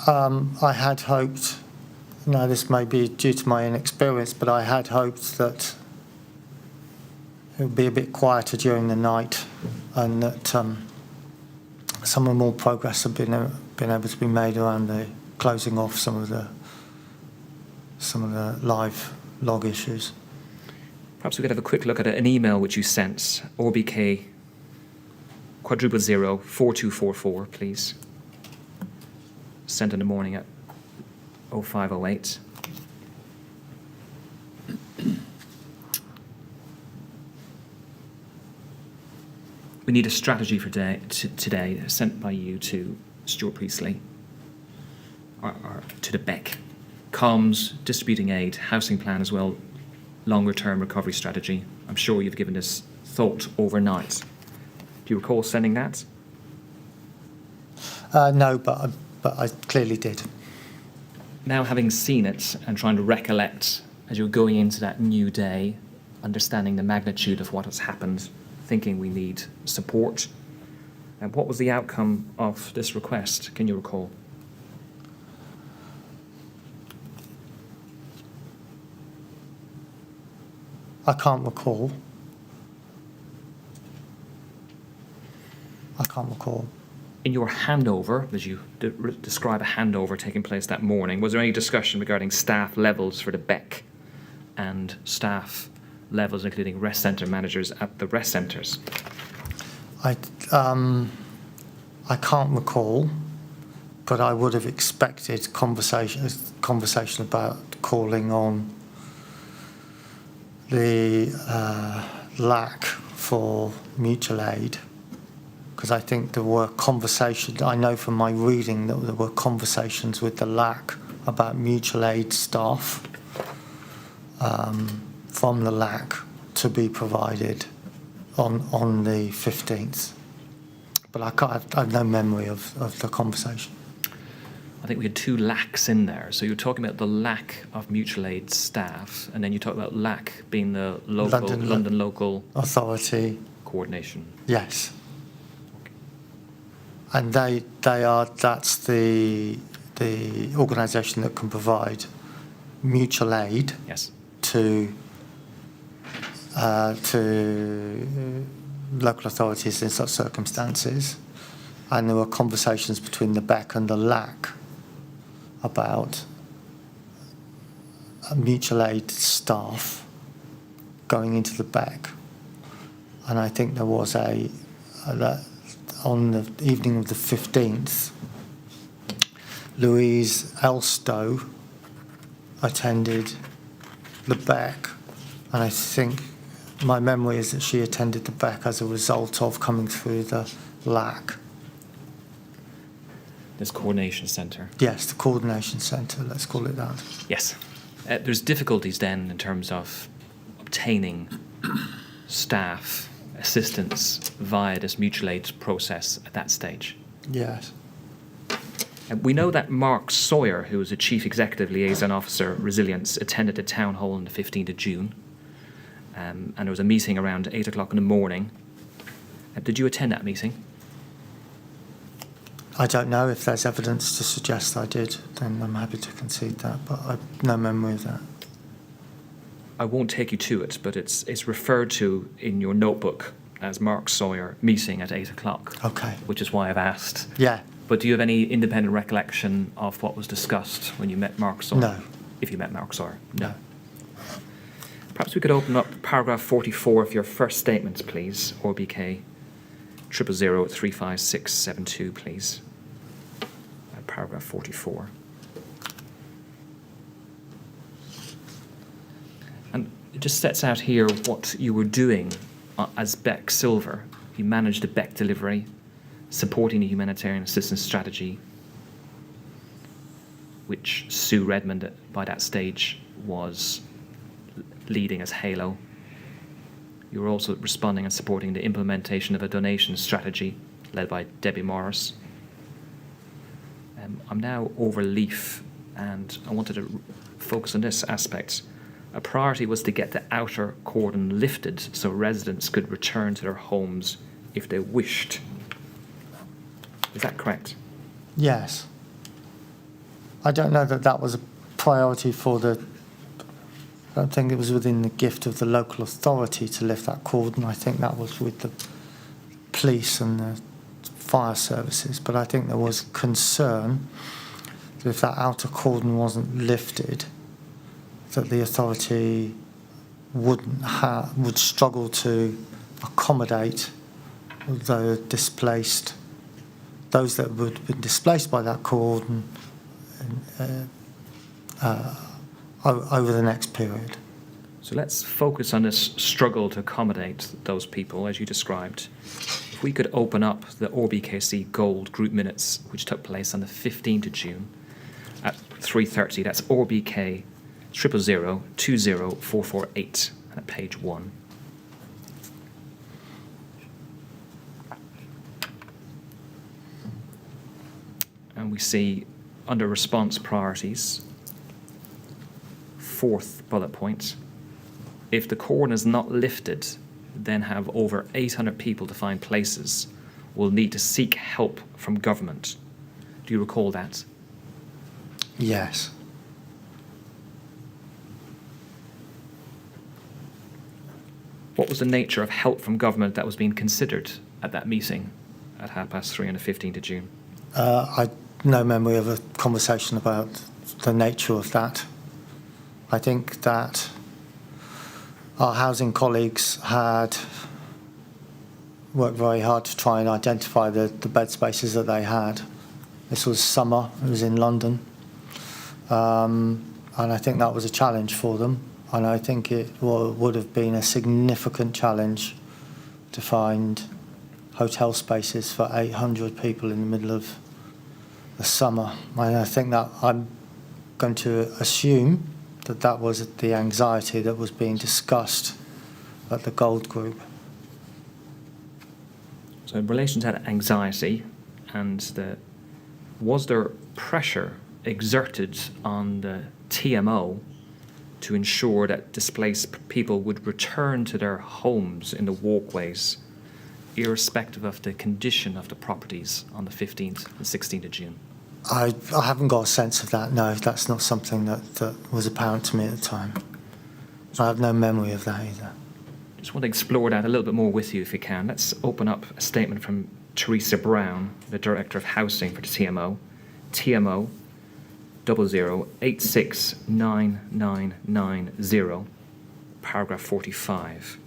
I had hoped, now this may be due to my inexperience, but I had hoped that it would be a bit quieter during the night and that some more progress had been able to be made around the closing off some of the live log issues. Perhaps we could have a quick look at an email which you sent, ORBK *000 4244, please. Sent in the morning at 0508. We need a strategy for today sent by you to Stuart Priestley, or to the BEC. Comms, distributing aid, housing plan as well, longer term recovery strategy. I'm sure you've given this thought overnight. Do you recall sending that? No, but I clearly did. Now, having seen it and trying to recollect as you're going into that new day, understanding the magnitude of what has happened, thinking we need support, and what was the outcome of this request? Can you recall? I can't recall. In your handover, as you describe a handover taking place that morning, was there any discussion regarding staff levels for the BEC and staff levels, including rest centre managers at the rest centres? I can't recall, but I would have expected conversation about calling on the lack for mutual aid, because I think there were conversations, I know from my reading that there were conversations with the LAC about mutual aid staff from the LAC to be provided on the 15th. But I have no memory of the conversation. I think we had two LACs in there. So you're talking about the lack of mutual aid staff, and then you talk about LAC being the local London local authority coordination. Yes. And that's the organisation that can provide mutual aid. Yes. To local authorities in such circumstances, and there were conversations between the BEC and the LAC about mutual aid staff going into the BEC, and I think there was on the evening of the 15th, Louise Elstow attended the BEC, and I think my memory is that she attended the BEC as a result of coming through the LAC. This coordination centre. Yes, the coordination centre, let's call it that. Yes. There's difficulties then in terms of obtaining staff assistance via this mutual aid process at that stage. Yes. We know that Mark Sawyer, who was a Chief Executive Liaison Officer, Resilience, attended the town hall on the 15th of June. And there was a meeting around 8 o'clock in the morning. Did you attend that meeting? I don't know. If there's evidence to suggest I did, then I'm happy to concede that, but I've no memory of that. I won't take you to it, but it's referred to in your notebook as Mark Sawyer meeting at 8 o'clock. Okay. Which is why I've asked. Yeah. But do you have any independent recollection of what was discussed when you met Mark Sawyer? No. If you met Mark Sawyer? No. Perhaps we could open up paragraph 44 of your first statement, please, ORBK 000 35672, please. Paragraph 44. And it just sets out here what you were doing as BEC Silver. You managed the BEC delivery, supporting the humanitarian assistance strategy, which Sue Redmond, by that stage, was leading as Halo. You were also responding and supporting the implementation of a donation strategy led by Debbie Morris. I'm now over Leaf, and I wanted to focus on this aspect. A priority was to get the outer cordon lifted so residents could return to their homes if they wished. Is that correct? Yes. I don't know that was a priority for I don't think it was within the gift of the local authority to lift that cordon. I think that was with the police and the fire services, but I think there was concern that if that outer cordon wasn't lifted, that the authority would struggle to accommodate the displaced, those that would have been displaced by that cordon over the next period. So let's focus on this struggle to accommodate those people, as you described. If we could open up the ORBKC Gold group minutes, which took place on the 15th of June at 3:30, that's ORBK 000020448 at page 1. And we see under response priorities, 4th bullet point, if the cordon is not lifted, then have over 800 people to find places, will need to seek help from government. Do you recall that? Yes. What was the nature of help from government that was being considered at that meeting at 3:30 on the 15th of June? I no memory of a conversation about the nature of that. I think that our housing colleagues had worked very hard to try and identify the bed spaces that they had. This was summer, it was in London, and I think that was a challenge for them, and I think it would have been a significant challenge to find hotel spaces for 800 people in the middle of the summer. And I think that I'm going to assume that that was the anxiety that was being discussed at the Gold Group. So in relation to that anxiety, was there pressure exerted on the TMO to ensure that displaced people would return to their homes in the walkways, irrespective of the condition of the properties on the 15th and 16th of June? I haven't got a sense of that, no. That's not something that was apparent to me at the time. I have no memory of that either. Just want to explore that a little bit more with you if you can. Let's open up a statement from Teresa Brown, the Director of Housing for the TMO. TMO 00869990, paragraph 45.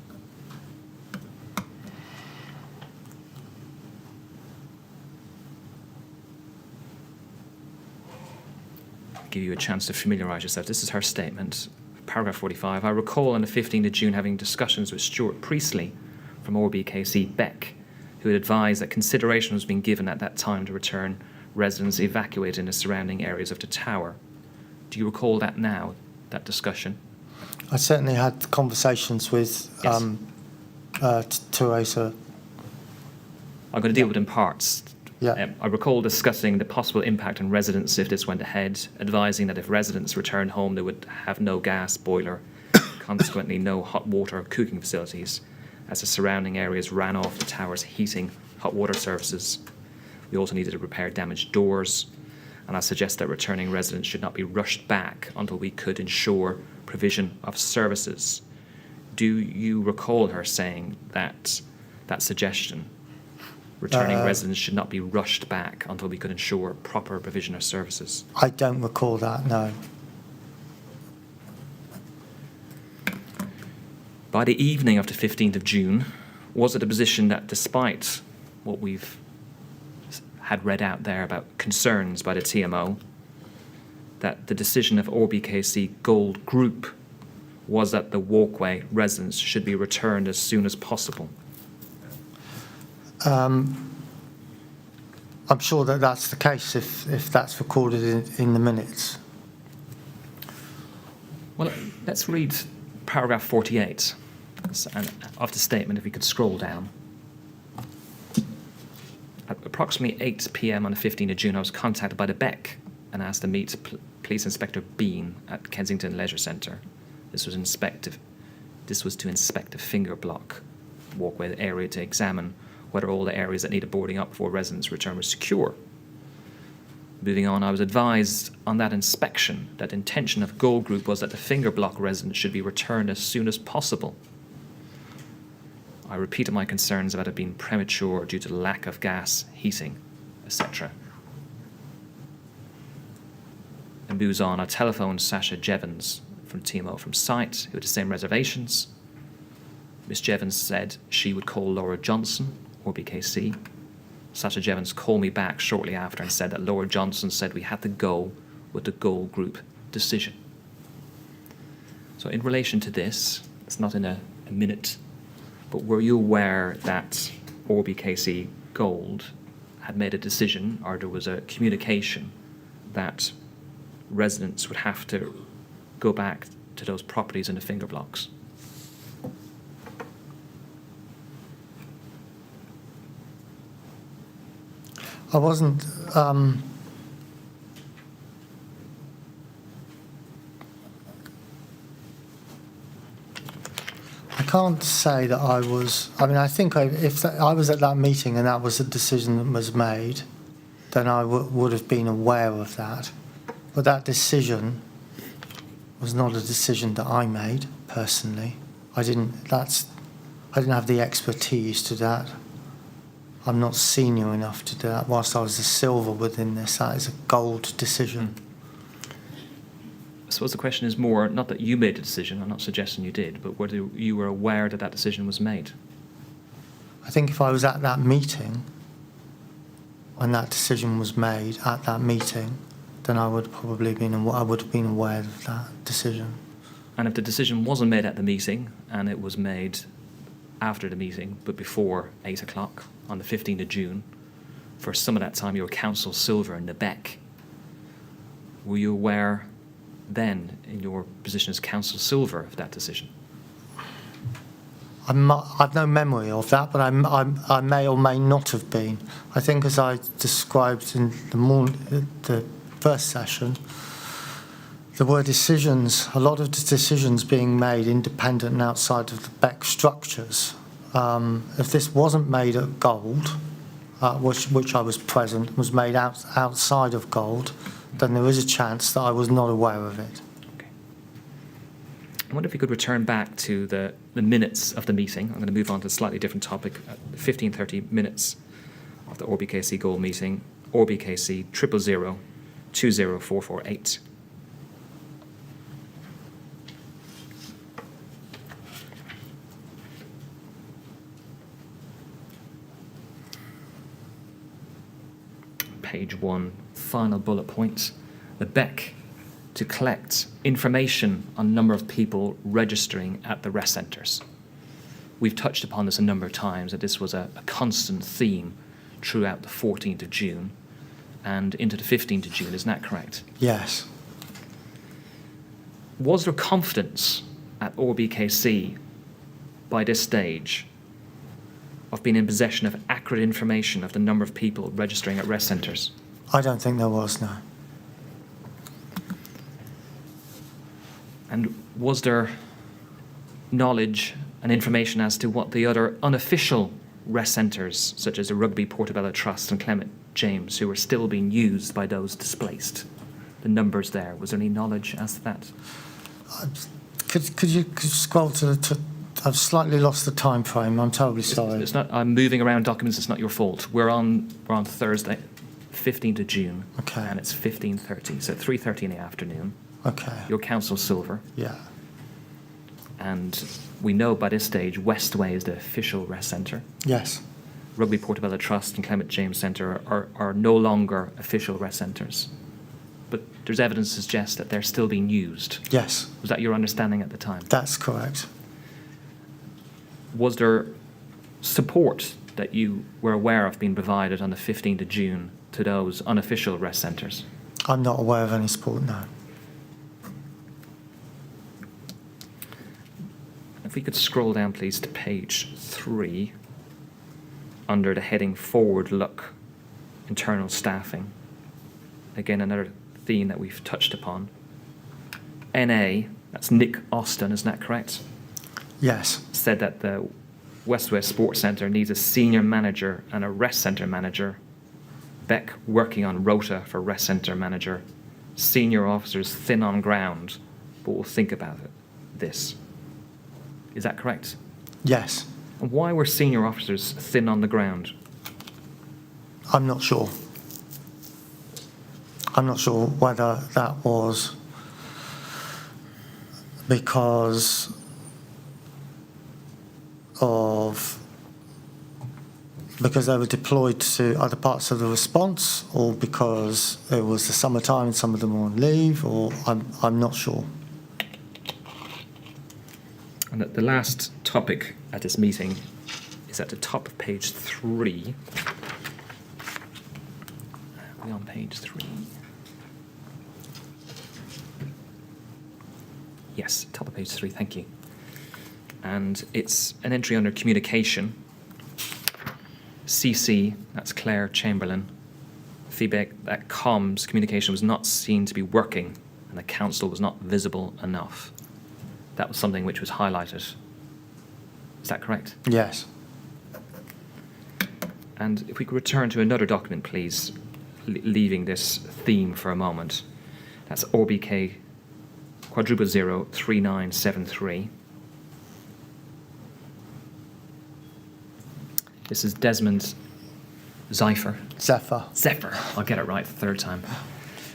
Give you a chance to familiarise yourself. This is her statement. Paragraph 45. I recall on the 15th of June having discussions with Stuart Priestley from ORBKC Beck, who had advised that consideration was being given at that time to return residents evacuated in the surrounding areas of the tower. Do you recall that now, that discussion? I certainly had conversations with Teresa. I'm going to deal with it in parts. Yeah. I recall discussing the possible impact on residents if this went ahead, advising that if residents returned home, they would have no gas boiler, consequently no hot water or cooking facilities, as the surrounding areas ran off the tower's heating, hot water services. We also needed to repair damaged doors, and I suggest that returning residents should not be rushed back until we could ensure provision of services. Do you recall her saying that suggestion? Returning residents should not be rushed back until we could ensure proper provision of services. I don't recall that, no. By the evening of the 15th of June, was it a position that despite what we've had read out there about concerns by the TMO, that the decision of ORBKC Gold Group was that the walkway residents should be returned as soon as possible? I'm sure that that's the case if that's recorded in the minutes. Well, let's read paragraph 48 of the statement, if we could scroll down. At approximately 8 p.m. on the 15th of June, I was contacted by the Beck and asked to meet Police Inspector Bean at Kensington Leisure Centre. This was to inspect a finger block walkway area to examine whether all the areas that needed boarding up before residents' return were secure. Moving on, I was advised on that inspection that the intention of Gold Group was that the finger block residents should be returned as soon as possible. I repeated my concerns about it being premature due to the lack of gas, heating, etc. And moves on, I telephoned Sasha Jevons from TMO from site, who had the same reservations. Miss Jevons said she would call Laura Johnson, or BKC. Sasha Jevons called me back shortly after and said that Laura Johnson said we had to go with the Gold Group decision. So in relation to this, it's not in a minute, but were you aware that ORBKC Gold had made a decision, or there was a communication that residents would have to go back to those properties in the finger blocks? I wasn't. I can't say that I was. I mean, I think if I was at that meeting and that was a decision that was made, then I would have been aware of that. But that decision was not a decision that I made personally. I didn't have the expertise to that. I'm not senior enough to do that. Whilst I was a silver within this, that is a gold decision. I suppose the question is more, not that you made a decision, I'm not suggesting you did, but whether you were aware that that decision was made. I think if I was at that meeting, when that decision was made at that meeting, then I would have been aware of that decision. And if the decision wasn't made at the meeting, and it was made after the meeting, but before 8 o'clock on the 15th of June, for some of that time you were Council Silver in the Beck, were you aware then, in your position as Council Silver, of that decision? I've no memory of that, but I may or may not have been. I think, as I described in the first session, there were decisions, a lot of the decisions being made independent and outside of the Beck structures. If this wasn't made at Gold, which I was present, was made outside of Gold, then there is a chance that I was not aware of it. Okay. I wonder if we could return back to the minutes of the meeting. I'm going to move on to a slightly different topic. 1530 minutes of the ORBKC Gold meeting, ORBKC 000 20448. Page 1, final bullet point. The Beck to collect information on number of people registering at the rest centres. We've touched upon this a number of times, that this was a constant theme throughout the 14th of June and into the 15th of June, isn't that correct? Yes. Was there confidence at ORBKC by this stage of being in possession of accurate information of the number of people registering at rest centres? I don't think there was, no. And was there knowledge and information as to what the other unofficial rest centres, such as the Rugby Portobello Trust and Clement James, who were still being used by those displaced, the numbers there, was there any knowledge as to that? Could you scroll to I've slightly lost the time frame. I'm terribly sorry. It's not. I'm moving around documents. It's not your fault. We're on Thursday, 15th of June. Okay. And it's 15:30, so 3:30 in the afternoon. Okay. Your Council Silver. Yeah. And we know by this stage Westway is the official rest centre. Yes. Rugby Portobello Trust and Clement James Centre are no longer official rest centres. But there's evidence to suggest that they're still being used. Yes. Was that your understanding at the time? That's correct. Was there support that you were aware of being provided on the 15th of June to those unofficial rest centres? I'm not aware of any support, no. If we could scroll down, please, to page 3, under the heading Forward Look, Internal Staffing. Again, another theme that we've touched upon. NA, that's Nick Austin, isn't that correct? Yes. Said that the West Sports Centre needs a senior manager and a rest centre manager. Beck working on rota for rest centre manager. Senior officers thin on ground, but we'll think about this. Is that correct? Yes. And why were senior officers thin on the ground? I'm not sure. I'm not sure whether that was because they were deployed to other parts of the response, or because it was the summertime and some of them were on leave, or I'm not sure. And the last topic at this meeting is It's at the top of page 3. Are we on page 3? Yes, top of page 3, thank you. And it's an entry under communication. CC, that's Claire Chamberlain. Feedback that comms communication was not seen to be working and the council was not visible enough. That was something which was highlighted. Is that correct? Yes. And if we could return to another document, please, leaving this theme for a moment. That's RBK quadruple 03973. This is Desmond Zephyr. Zephyr. I'll get it right the third time.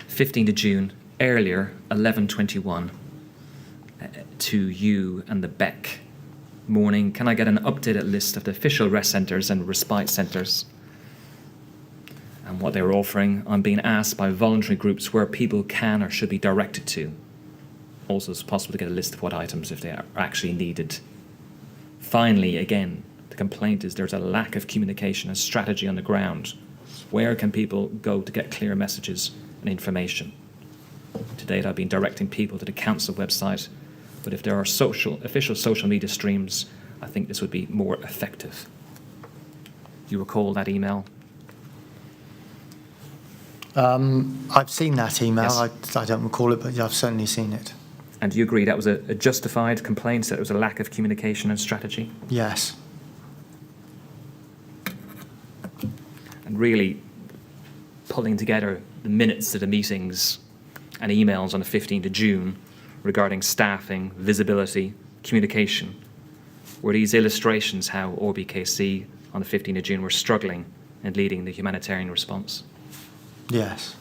15th of June, earlier, 11:21, to you and the Beck. Morning, can I get an updated list of the official rest centres and respite centres and what they were offering? I'm being asked by voluntary groups where people can or should be directed to. Also, it's possible to get a list of what items if they are actually needed. Finally, again, the complaint is there's a lack of communication and strategy on the ground. Where can people go to get clear messages and information? To date, I've been directing people to the council website, but if there are official social media streams, I think this would be more effective. You recall that email? I've seen that email. Yes. I don't recall it, but I've certainly seen it. And do you agree that was a justified complaint, that there was a lack of communication and strategy? Yes. And really pulling together the minutes of the meetings and emails on the 15th of June regarding staffing, visibility, communication, were these illustrations how RBKC on the 15th of June were struggling in leading the humanitarian response? Yes.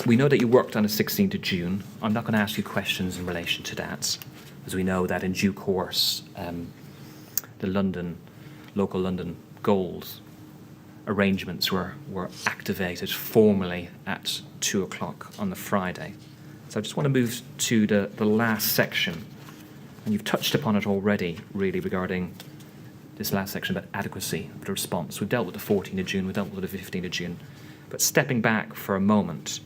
We know that you worked on the 16th of June. I'm not going to ask you questions in relation to that, as we know that in due course the local London goals arrangements were activated formally at 2 o'clock on the Friday. So I just want to move to the last section, and you've touched upon it already, really, regarding this last section about adequacy of the response. We've dealt with the 14th of June, we've dealt with the 15th of June, but stepping back for a moment,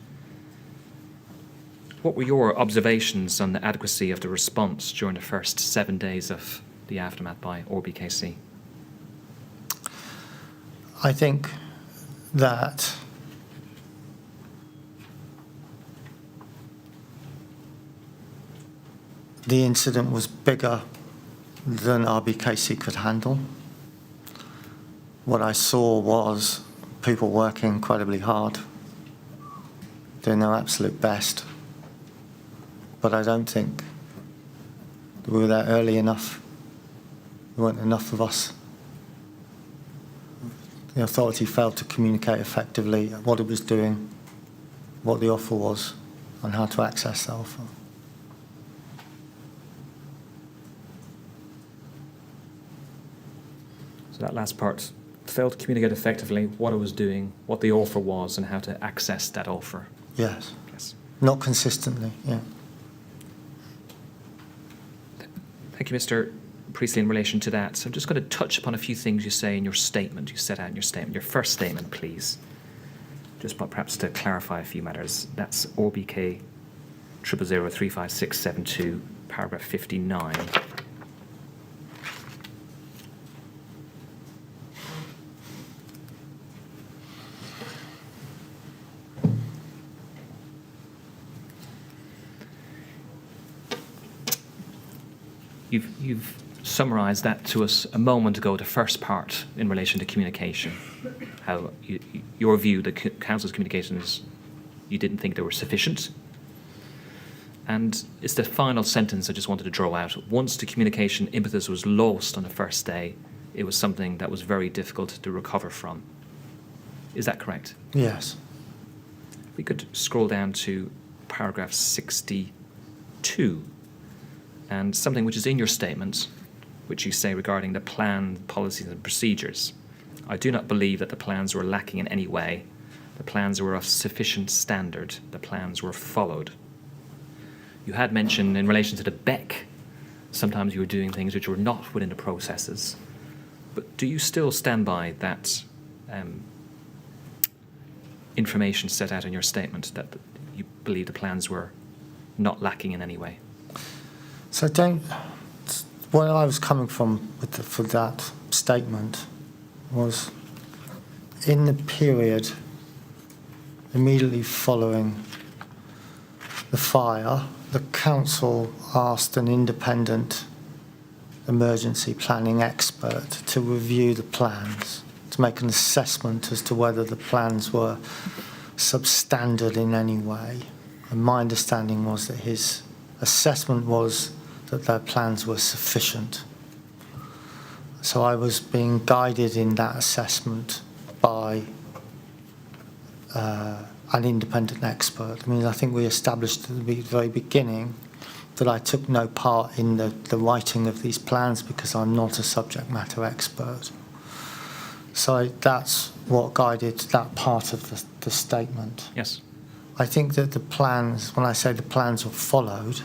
what were your observations on the adequacy of the response during the first 7 days of the aftermath by RBKC? I think that the incident was bigger than RBKC could handle. What I saw was people working incredibly hard, doing their absolute best. But I don't think we were there early enough. There weren't enough of us. The authority failed to communicate effectively what it was doing, what the offer was, and how to access that offer. So that last part, failed to communicate effectively what it was doing, what the offer was, and how to access that offer. Yes. Yes. Not consistently, yeah. Thank you, Mr. Priestley, in relation to that. So I'm just going to touch upon a few things you say in your statement, you set out in your statement. Your first statement, please. Just perhaps to clarify a few matters. That's RBK 000356672, paragraph 59. You've summarised that to us a moment ago, the first part in relation to communication, how your view, the council's communications, you didn't think they were sufficient. And it's the final sentence I just wanted to draw out. Once the communication impetus was lost on the first day, it was something that was very difficult to recover from. Is that correct? Yes. We could scroll down to paragraph 62, and something which is in your statement, which you say regarding the plan, policies and procedures. I do not believe that the plans were lacking in any way. The plans were of sufficient standard. The plans were followed. You had mentioned in relation to the Beck sometimes you were doing things which were not within the processes. But do you still stand by that information set out in your statement that you believe the plans were not lacking in any way? So where I was coming from for that statement was in the period immediately following the fire, the council asked an independent emergency planning expert to review the plans, to make an assessment as to whether the plans were substandard in any way. And my understanding was that his assessment was that their plans were sufficient. So I was being guided in that assessment by an independent expert. I mean, I think we established at the very beginning that I took no part in the writing of these plans because I'm not a subject matter expert. So that's what guided that part of the statement. Yes. I think that the plans, when I say the plans were followed,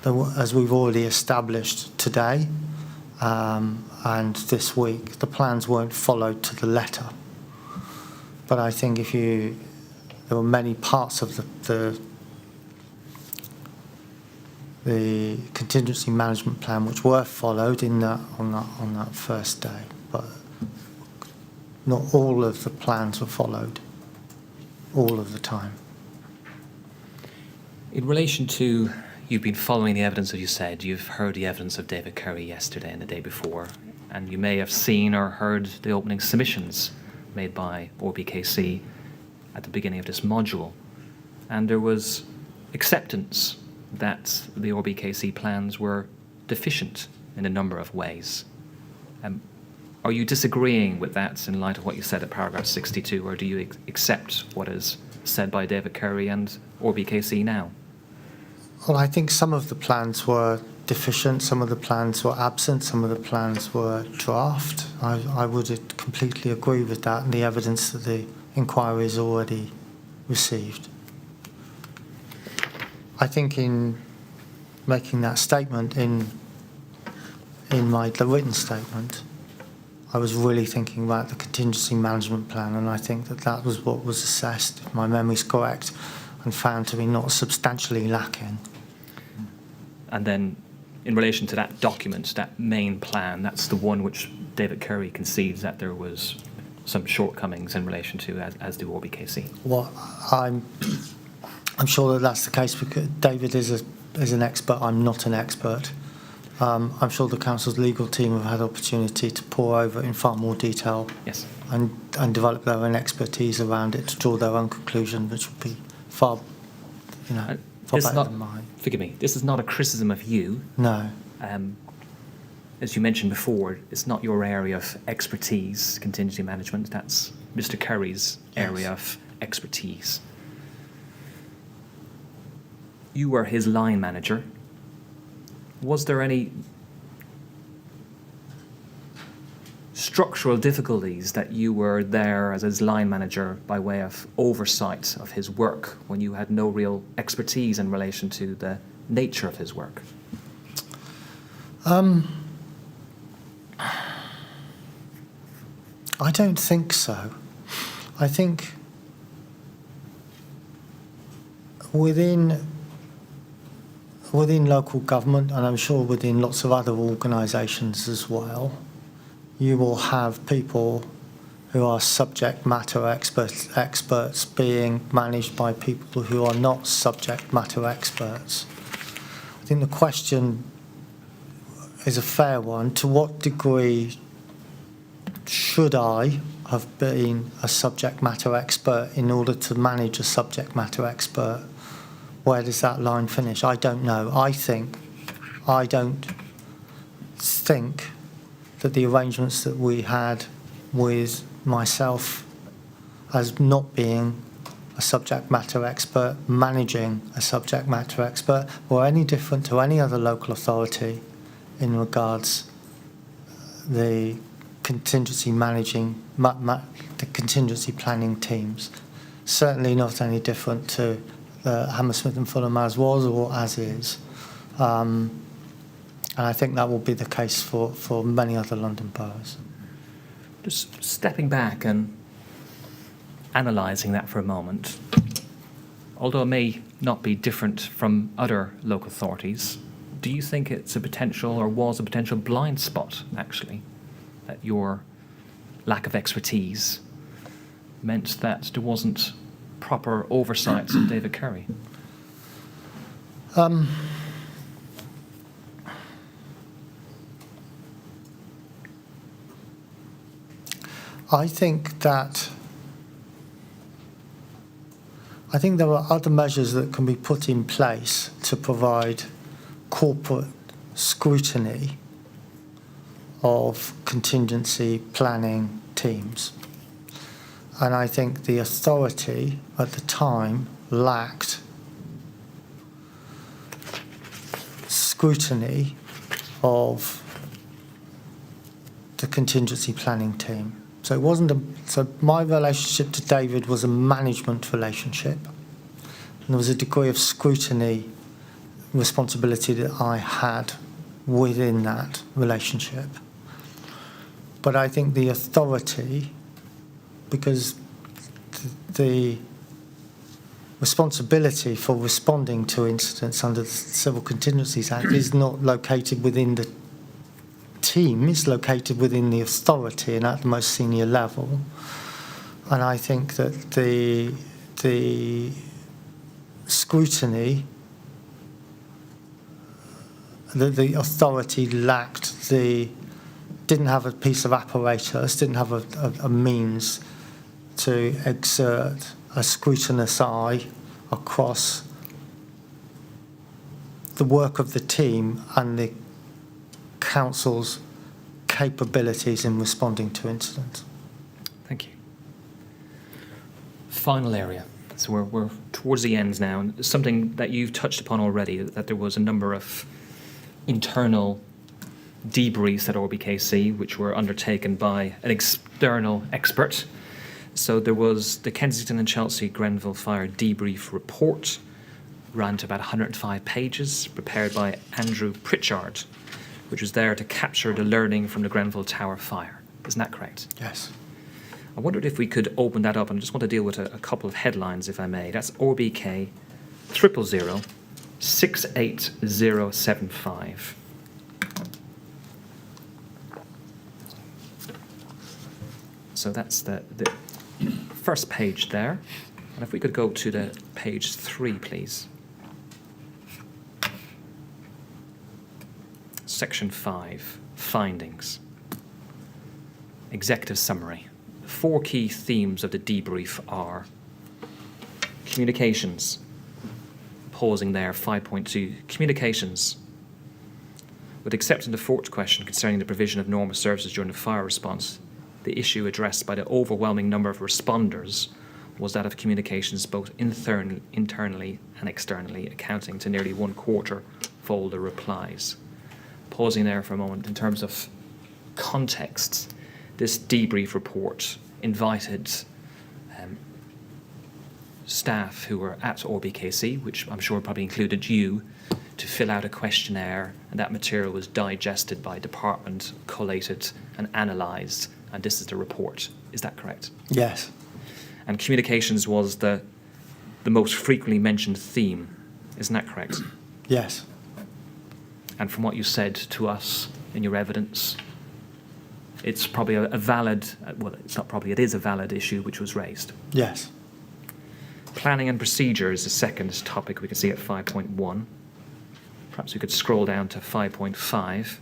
as we've already established today and this week, the plans weren't followed to the letter. But I think there were many parts of the contingency management plan which were followed on that first day, but not all of the plans were followed all of the time. In relation to, you've been following the evidence, as you said, you've heard the evidence of David Curry yesterday and the day before, and you may have seen or heard the opening submissions made by ORBKC at the beginning of this module, and there was acceptance that the ORBKC plans were deficient in a number of ways. Are you disagreeing with that in light of what you said at paragraph 62, or do you accept what is said by David Curry and ORBKC now? Well, I think some of the plans were deficient, some of the plans were absent, some of the plans were draft. I would completely agree with that and the evidence that the inquiry has already received. I think in making that statement in the written statement, I was really thinking about the contingency management plan, and I think that was what was assessed, if my memory's correct, and found to be not substantially lacking. And then in relation to that document, that main plan, that's the one which David Curry concedes that there was some shortcomings in relation to, as do ORBKC. Well, I'm sure that that's the case because David is an expert. I'm not an expert. I'm sure the council's legal team have had opportunity to pore over it in far more detail. Yes. And develop their own expertise around it to draw their own conclusion, which would be far better than mine. Forgive me, this is not a criticism of you. No. As you mentioned before, it's not your area of expertise, contingency management. That's Mr. Curry's area of expertise. You were his line manager. Was there any structural difficulties that you were there as his line manager by way of oversight of his work when you had no real expertise in relation to the nature of his work? I don't think so. I think within local government, and I'm sure within lots of other organisations as well, you will have people who are subject matter experts being managed by people who are not subject matter experts. I think the question is a fair one. To what degree should I have been a subject matter expert in order to manage a subject matter expert? Where does that line finish? I don't know. I don't think that the arrangements that we had with myself as not being a subject matter expert, managing a subject matter expert, were any different to any other local authority in regards the contingency managing, the contingency planning teams. Certainly not any different to Hammersmith and Fulham as was or as is. And I think that will be the case for many other London boroughs. Just stepping back and analysing that for a moment, although it may not be different from other local authorities, do you think it's a potential or was a potential blind spot, actually, that your lack of expertise meant that there wasn't proper oversight of David Curry? I think there are other measures that can be put in place to provide corporate scrutiny of contingency planning teams. And I think the authority at the time lacked scrutiny of the contingency planning team. So it wasn't so my relationship to David was a management relationship, and there was a degree of scrutiny, responsibility that I had within that relationship. But I think the authority, because the responsibility for responding to incidents under the Civil Contingencies Act is not located within the team, is located within the authority and at the most senior level. And I think that the scrutiny, the authority lacked didn't have a piece of apparatus, didn't have a means to exert a scrutinous eye across the work of the team and the council's capabilities in responding to incidents. Thank you. Final area. So we're towards the end now, and something that you've touched upon already, that there was a number of internal debriefs at RBKC which were undertaken by an external expert. So there was the Kensington and Chelsea Grenfell Fire Debrief Report, ran to about 105 pages, prepared by Andrew Pritchard, which was there to capture the learning from the Grenfell Tower fire. Isn't that correct? Yes. I wondered if we could open that up, and I just want to deal with a couple of headlines, if I may. That's RBK 000 68075. So that's the first page there. And if we could go to the page 3, please. Section 5, findings. Executive summary. The 4 key themes of the debrief are communications. Pausing there, 5.2. Communications. With excepting the 4th question concerning the provision of normal services during the fire response, the issue addressed by the overwhelming number of responders was that of communications both internally and externally, accounting to nearly 1/4 of all the replies. Pausing there for a moment, in terms of context, this debrief report invited staff who were at RBKC, which I'm sure probably included you, to fill out a questionnaire, and that material was digested by department, collated and analysed, and this is the report. Is that correct? Yes. And communications was the most frequently mentioned theme. Isn't that correct? Yes. And from what you said to us in your evidence, it's probably a valid, well, it's not probably, it is a valid issue which was raised. Yes. Planning and procedure is the second topic we can see at 5.1. Perhaps we could scroll down to 5.5,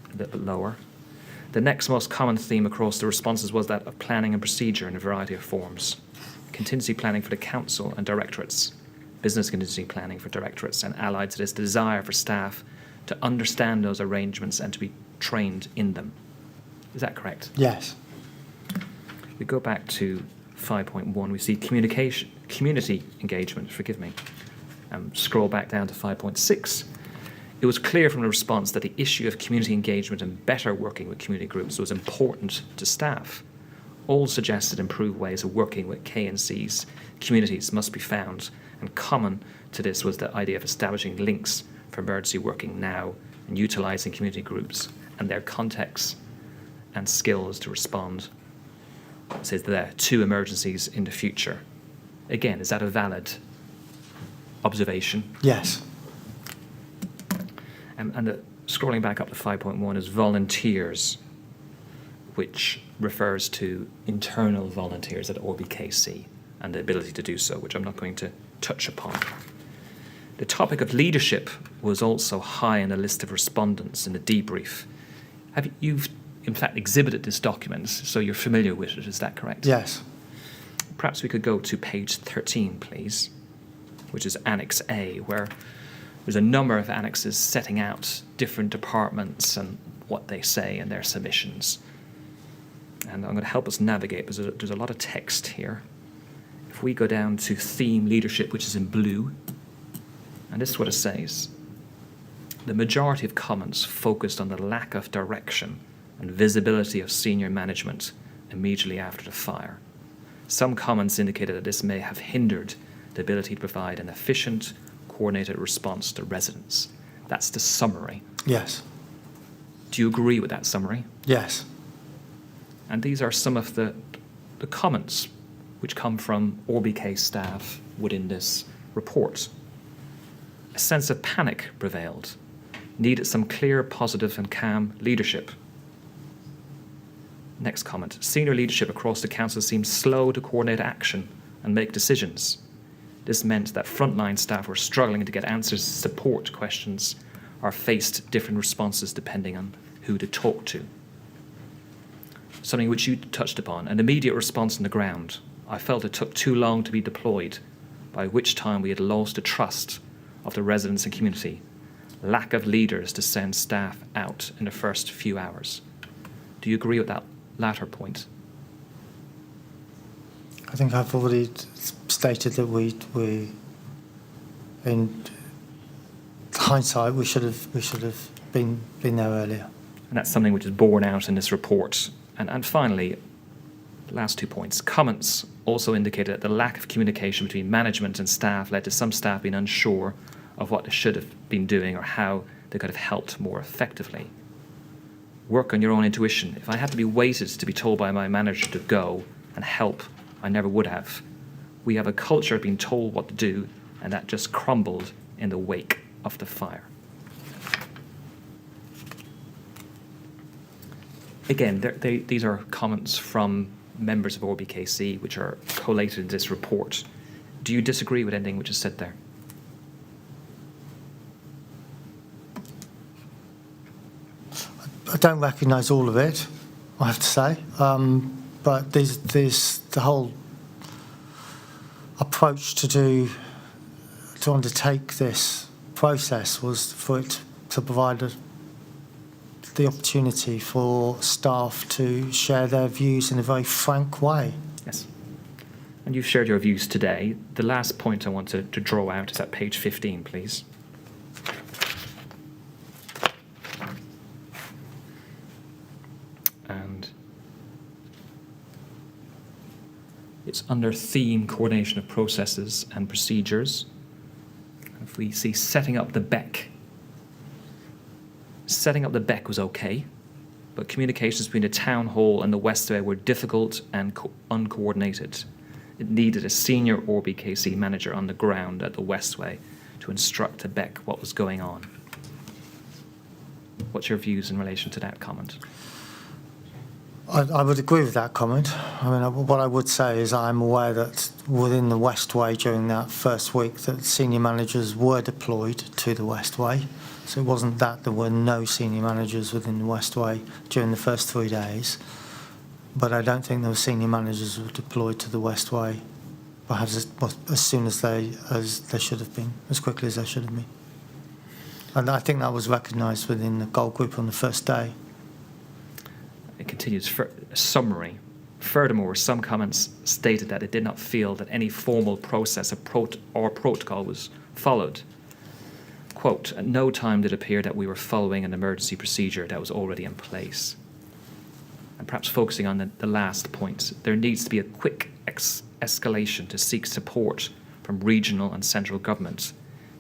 a little bit lower. The next most common theme across the responses was that of planning and procedure in a variety of forms. Contingency planning for the council and directorates, business contingency planning for directorates, and allied to this, the desire for staff to understand those arrangements and to be trained in them. Is that correct? Yes. We go back to 5.1, we see community engagement, scroll back down to 5.6. It was clear from the response that the issue of community engagement and better working with community groups was important to staff. All suggested improved ways of working with K&C's communities must be found, and common to this was the idea of establishing links for emergency working now and utilising community groups and their contexts and skills to respond, it says there, to emergencies in the future. Again, is that a valid observation? Yes. And scrolling back up to 5.1 is volunteers, which refers to internal volunteers at ORBKC and the ability to do so, which I'm not going to touch upon. The topic of leadership was also high on the list of respondents in the debrief. You've in fact exhibited this document, so you're familiar with it, is that correct? Yes. Perhaps we could go to page 13, please, which is Annex A, where there's a number of annexes setting out different departments and what they say in their submissions. And I'm going to help us navigate because there's a lot of text here. If we go down to theme leadership, which is in blue, and this is what it says. The majority of comments focused on the lack of direction and visibility of senior management immediately after the fire. Some comments indicated that this may have hindered the ability to provide an efficient, coordinated response to residents. That's the summary. Yes. Do you agree with that summary? Yes. And these are some of the comments which come from ORBK staff within this report. A sense of panic prevailed. Needed some clear, positive and calm leadership. Next comment. Senior leadership across the council seemed slow to coordinate action and make decisions. This meant that frontline staff were struggling to get answers to support questions or faced different responses depending on who to talk to. Something which you touched upon, an immediate response on the ground. I felt it took too long to be deployed, by which time we had lost the trust of the residents and community. Lack of leaders to send staff out in the first few hours. Do you agree with that latter point? I think I've already stated that we in hindsight, we should have been there earlier. And that's something which is borne out in this report. And finally, last 2 points. Comments also indicated that the lack of communication between management and staff led to some staff being unsure of what they should have been doing or how they could have helped more effectively. Work on your own intuition. If I had to be waited to be told by my manager to go and help, I never would have. We have a culture of being told what to do, and that just crumbled in the wake of the fire. Again, these are comments from members of ORBKC which are collated in this report. Do you disagree with anything which is said there? I don't recognise all of it, I have to say, but the whole approach to undertake this process was for it to provide the opportunity for staff to share their views in a very frank way. Yes. And you've shared your views today. The last point I want to draw out is at page 15, please. And it's under theme coordination of processes and procedures. And if we see setting up the BEC, setting up the BEC was okay, but communications between the town hall and the Westway were difficult and uncoordinated. It needed a senior ORBKC manager on the ground at the Westway to instruct the BEC what was going on. What's your views in relation to that comment? I would agree with that comment. I mean, what I would say is I'm aware that within the Westway during that first week that senior managers were deployed to the Westway. So it wasn't that there were no senior managers within the Westway during the first 3 days. But I don't think there were senior managers who were deployed to the Westway perhaps as soon as they should have been, as quickly as they should have been. And I think that was recognised within the goal group on the first day. It continues, a summary. Furthermore, some comments stated that it did not feel that any formal process or protocol was followed. Quote, at no time did it appear that we were following an emergency procedure that was already in place. And perhaps focusing on the last point, there needs to be a quick escalation to seek support from regional and central government.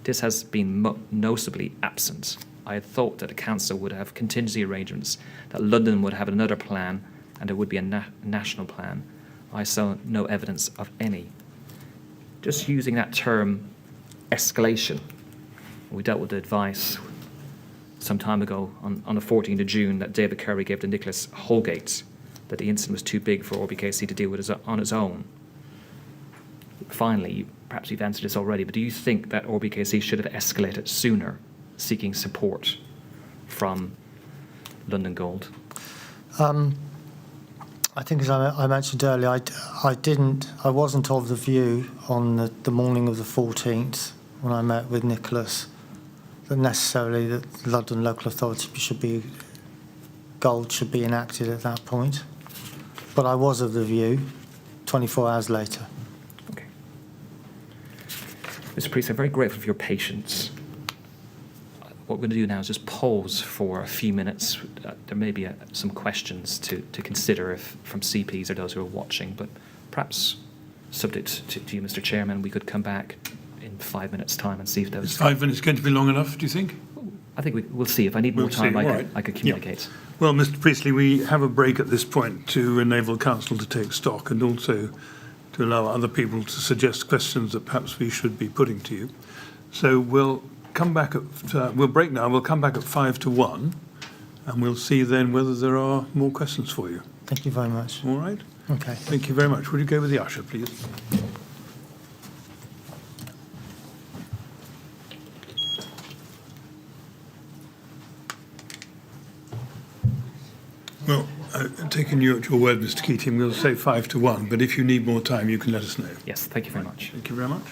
This has been noticeably absent I had thought that the council would have contingency arrangements, that London would have another plan, and there would be a national plan. I saw no evidence of any. Just using that term, escalation. We dealt with the advice some time ago on the 14th of June that David Curry gave to Nicholas Holgate, that the incident was too big for RBKC to deal with on its own. Finally, perhaps you've answered this already, but do you think that RBKC should have escalated sooner, seeking support from London Gold? I think, as I mentioned earlier, I wasn't of the view on the morning of the 14th when I met with Nicholas that necessarily that London local authority Gold should be enacted at that point. But I was of the view 24 hours later. Okay. Mr. Priest, I'm very grateful for your patience. What we're going to do now is just pause for a few minutes. There may be some questions to consider from CPs or those who are watching, but perhaps subject to you, Mr. Chairman, we could come back in 5 minutes' time and see if those... Is 5 minutes going to be long enough, do you think? I think we'll see. If I need more time, I could communicate. Yeah. Well, Mr. Priestley, we have a break at this point to enable Council to take stock and also to allow other people to suggest questions that perhaps we should be putting to you. So we'll come back we'll break now. We'll come back at 5 to 1, and we'll see then whether there are more questions for you. Thank you very much. All right? Okay. Thank you very much. Would you go with the usher, please? Well, taking you at your word, Mr. Keating, we'll say 5 to 1, but if you need more time, you can let us know. Yes, thank you very much. Thank you very much.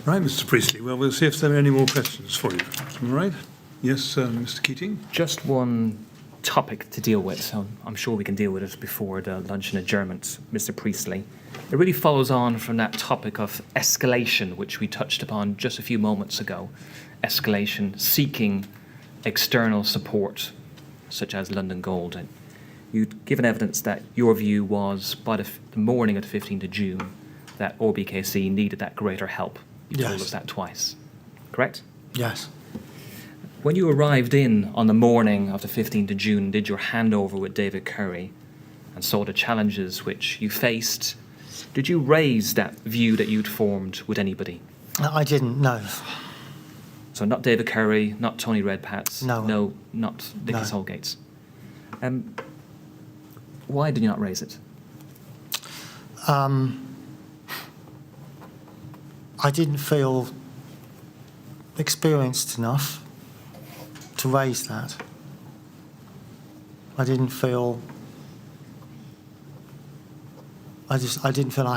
Right, Mr. Priestley. Well, we'll see if there are any more questions for you. All right? Yes, Mr. Keating? Just one topic to deal with. So I'm sure we can deal with it before the luncheon adjournment, Mr. Priestley. It really follows on from that topic of escalation, which we touched upon just a few moments ago. Escalation, seeking external support, such as London Gold. And you'd given evidence that your view was, by the morning of the 15th of June, that OBKC needed that greater help. You told us that twice, correct? Yes. When you arrived in on the morning of the 15th of June, did your handover with David Curry and saw the challenges which you faced, did you raise that view that you'd formed with anybody? I didn't, no. So not David Curry, not Tony Redpats, No. not Nicholas Holgates. Why did you not raise it? I didn't feel experienced enough to raise that. I didn't feel I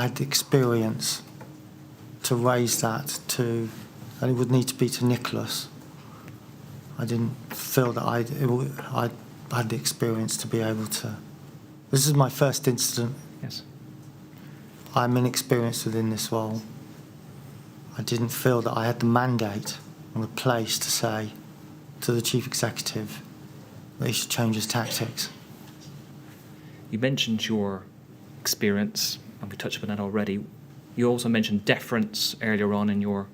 had the experience to raise that to, and it would need to be to Nicholas. I didn't feel that I had the experience to be able to. This is my first incident. Yes. I'm inexperienced within this role. I didn't feel that I had the mandate or the place to say to the chief executive that he should change his tactics. You mentioned your experience, and we touched upon that already. You also mentioned deference earlier on in your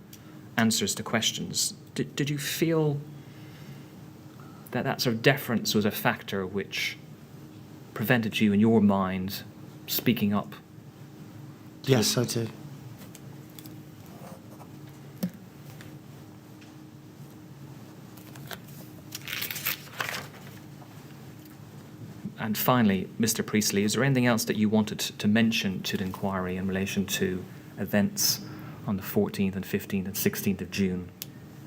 answers to questions. Did you feel that that sort of deference was a factor which prevented you, in your mind, speaking up? Yes, I do. And finally, Mr. Priestley, is there anything else that you wanted to mention to the inquiry in relation to events on the 14th and 15th and 16th of June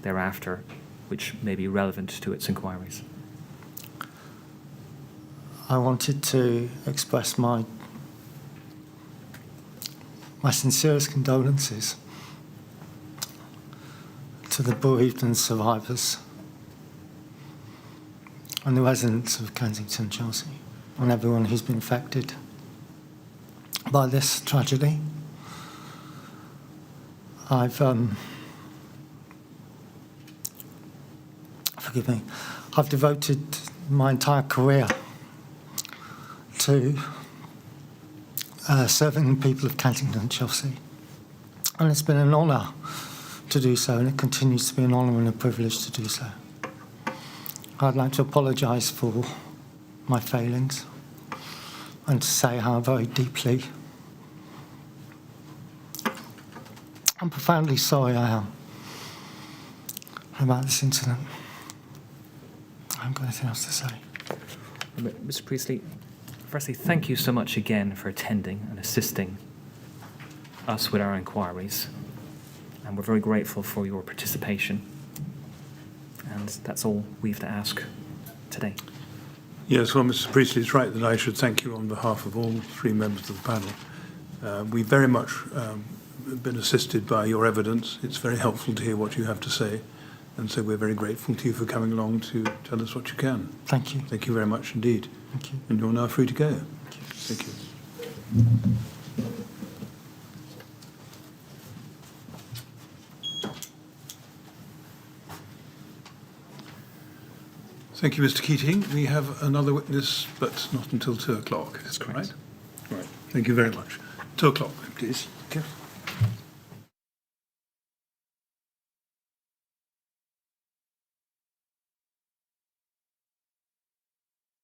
thereafter, which may be relevant to its inquiries? I wanted to express my sincerest condolences to the bereaved and survivors and the residents of Kensington, Chelsea, and everyone who's been affected by this tragedy. I've devoted my entire career to serving the people of Kensington and Chelsea, and it's been an honour to do so, and it continues to be an honour and a privilege to do so. I'd like to apologise for my failings and to say how very deeply and profoundly sorry I am about this incident. I haven't got anything else to say. Mr. Priestley, firstly, thank you so much again for attending and assisting us with our inquiries. And we're very grateful for your participation. And that's all we have to ask today. Yes, well, Mr. Priestley is right that I should thank you on behalf of all three members of the panel. We've very much been assisted by your evidence. It's very helpful to hear what you have to say. And so we're very grateful to you for coming along to tell us what you can. Thank you. Thank you very much indeed. Thank you. And you're now free to go. Thank you. Thank you, Mr. Keating. We have another witness, but not until 2 o'clock. That's correct. Right? Right. Thank you very much. 2 o'clock, please.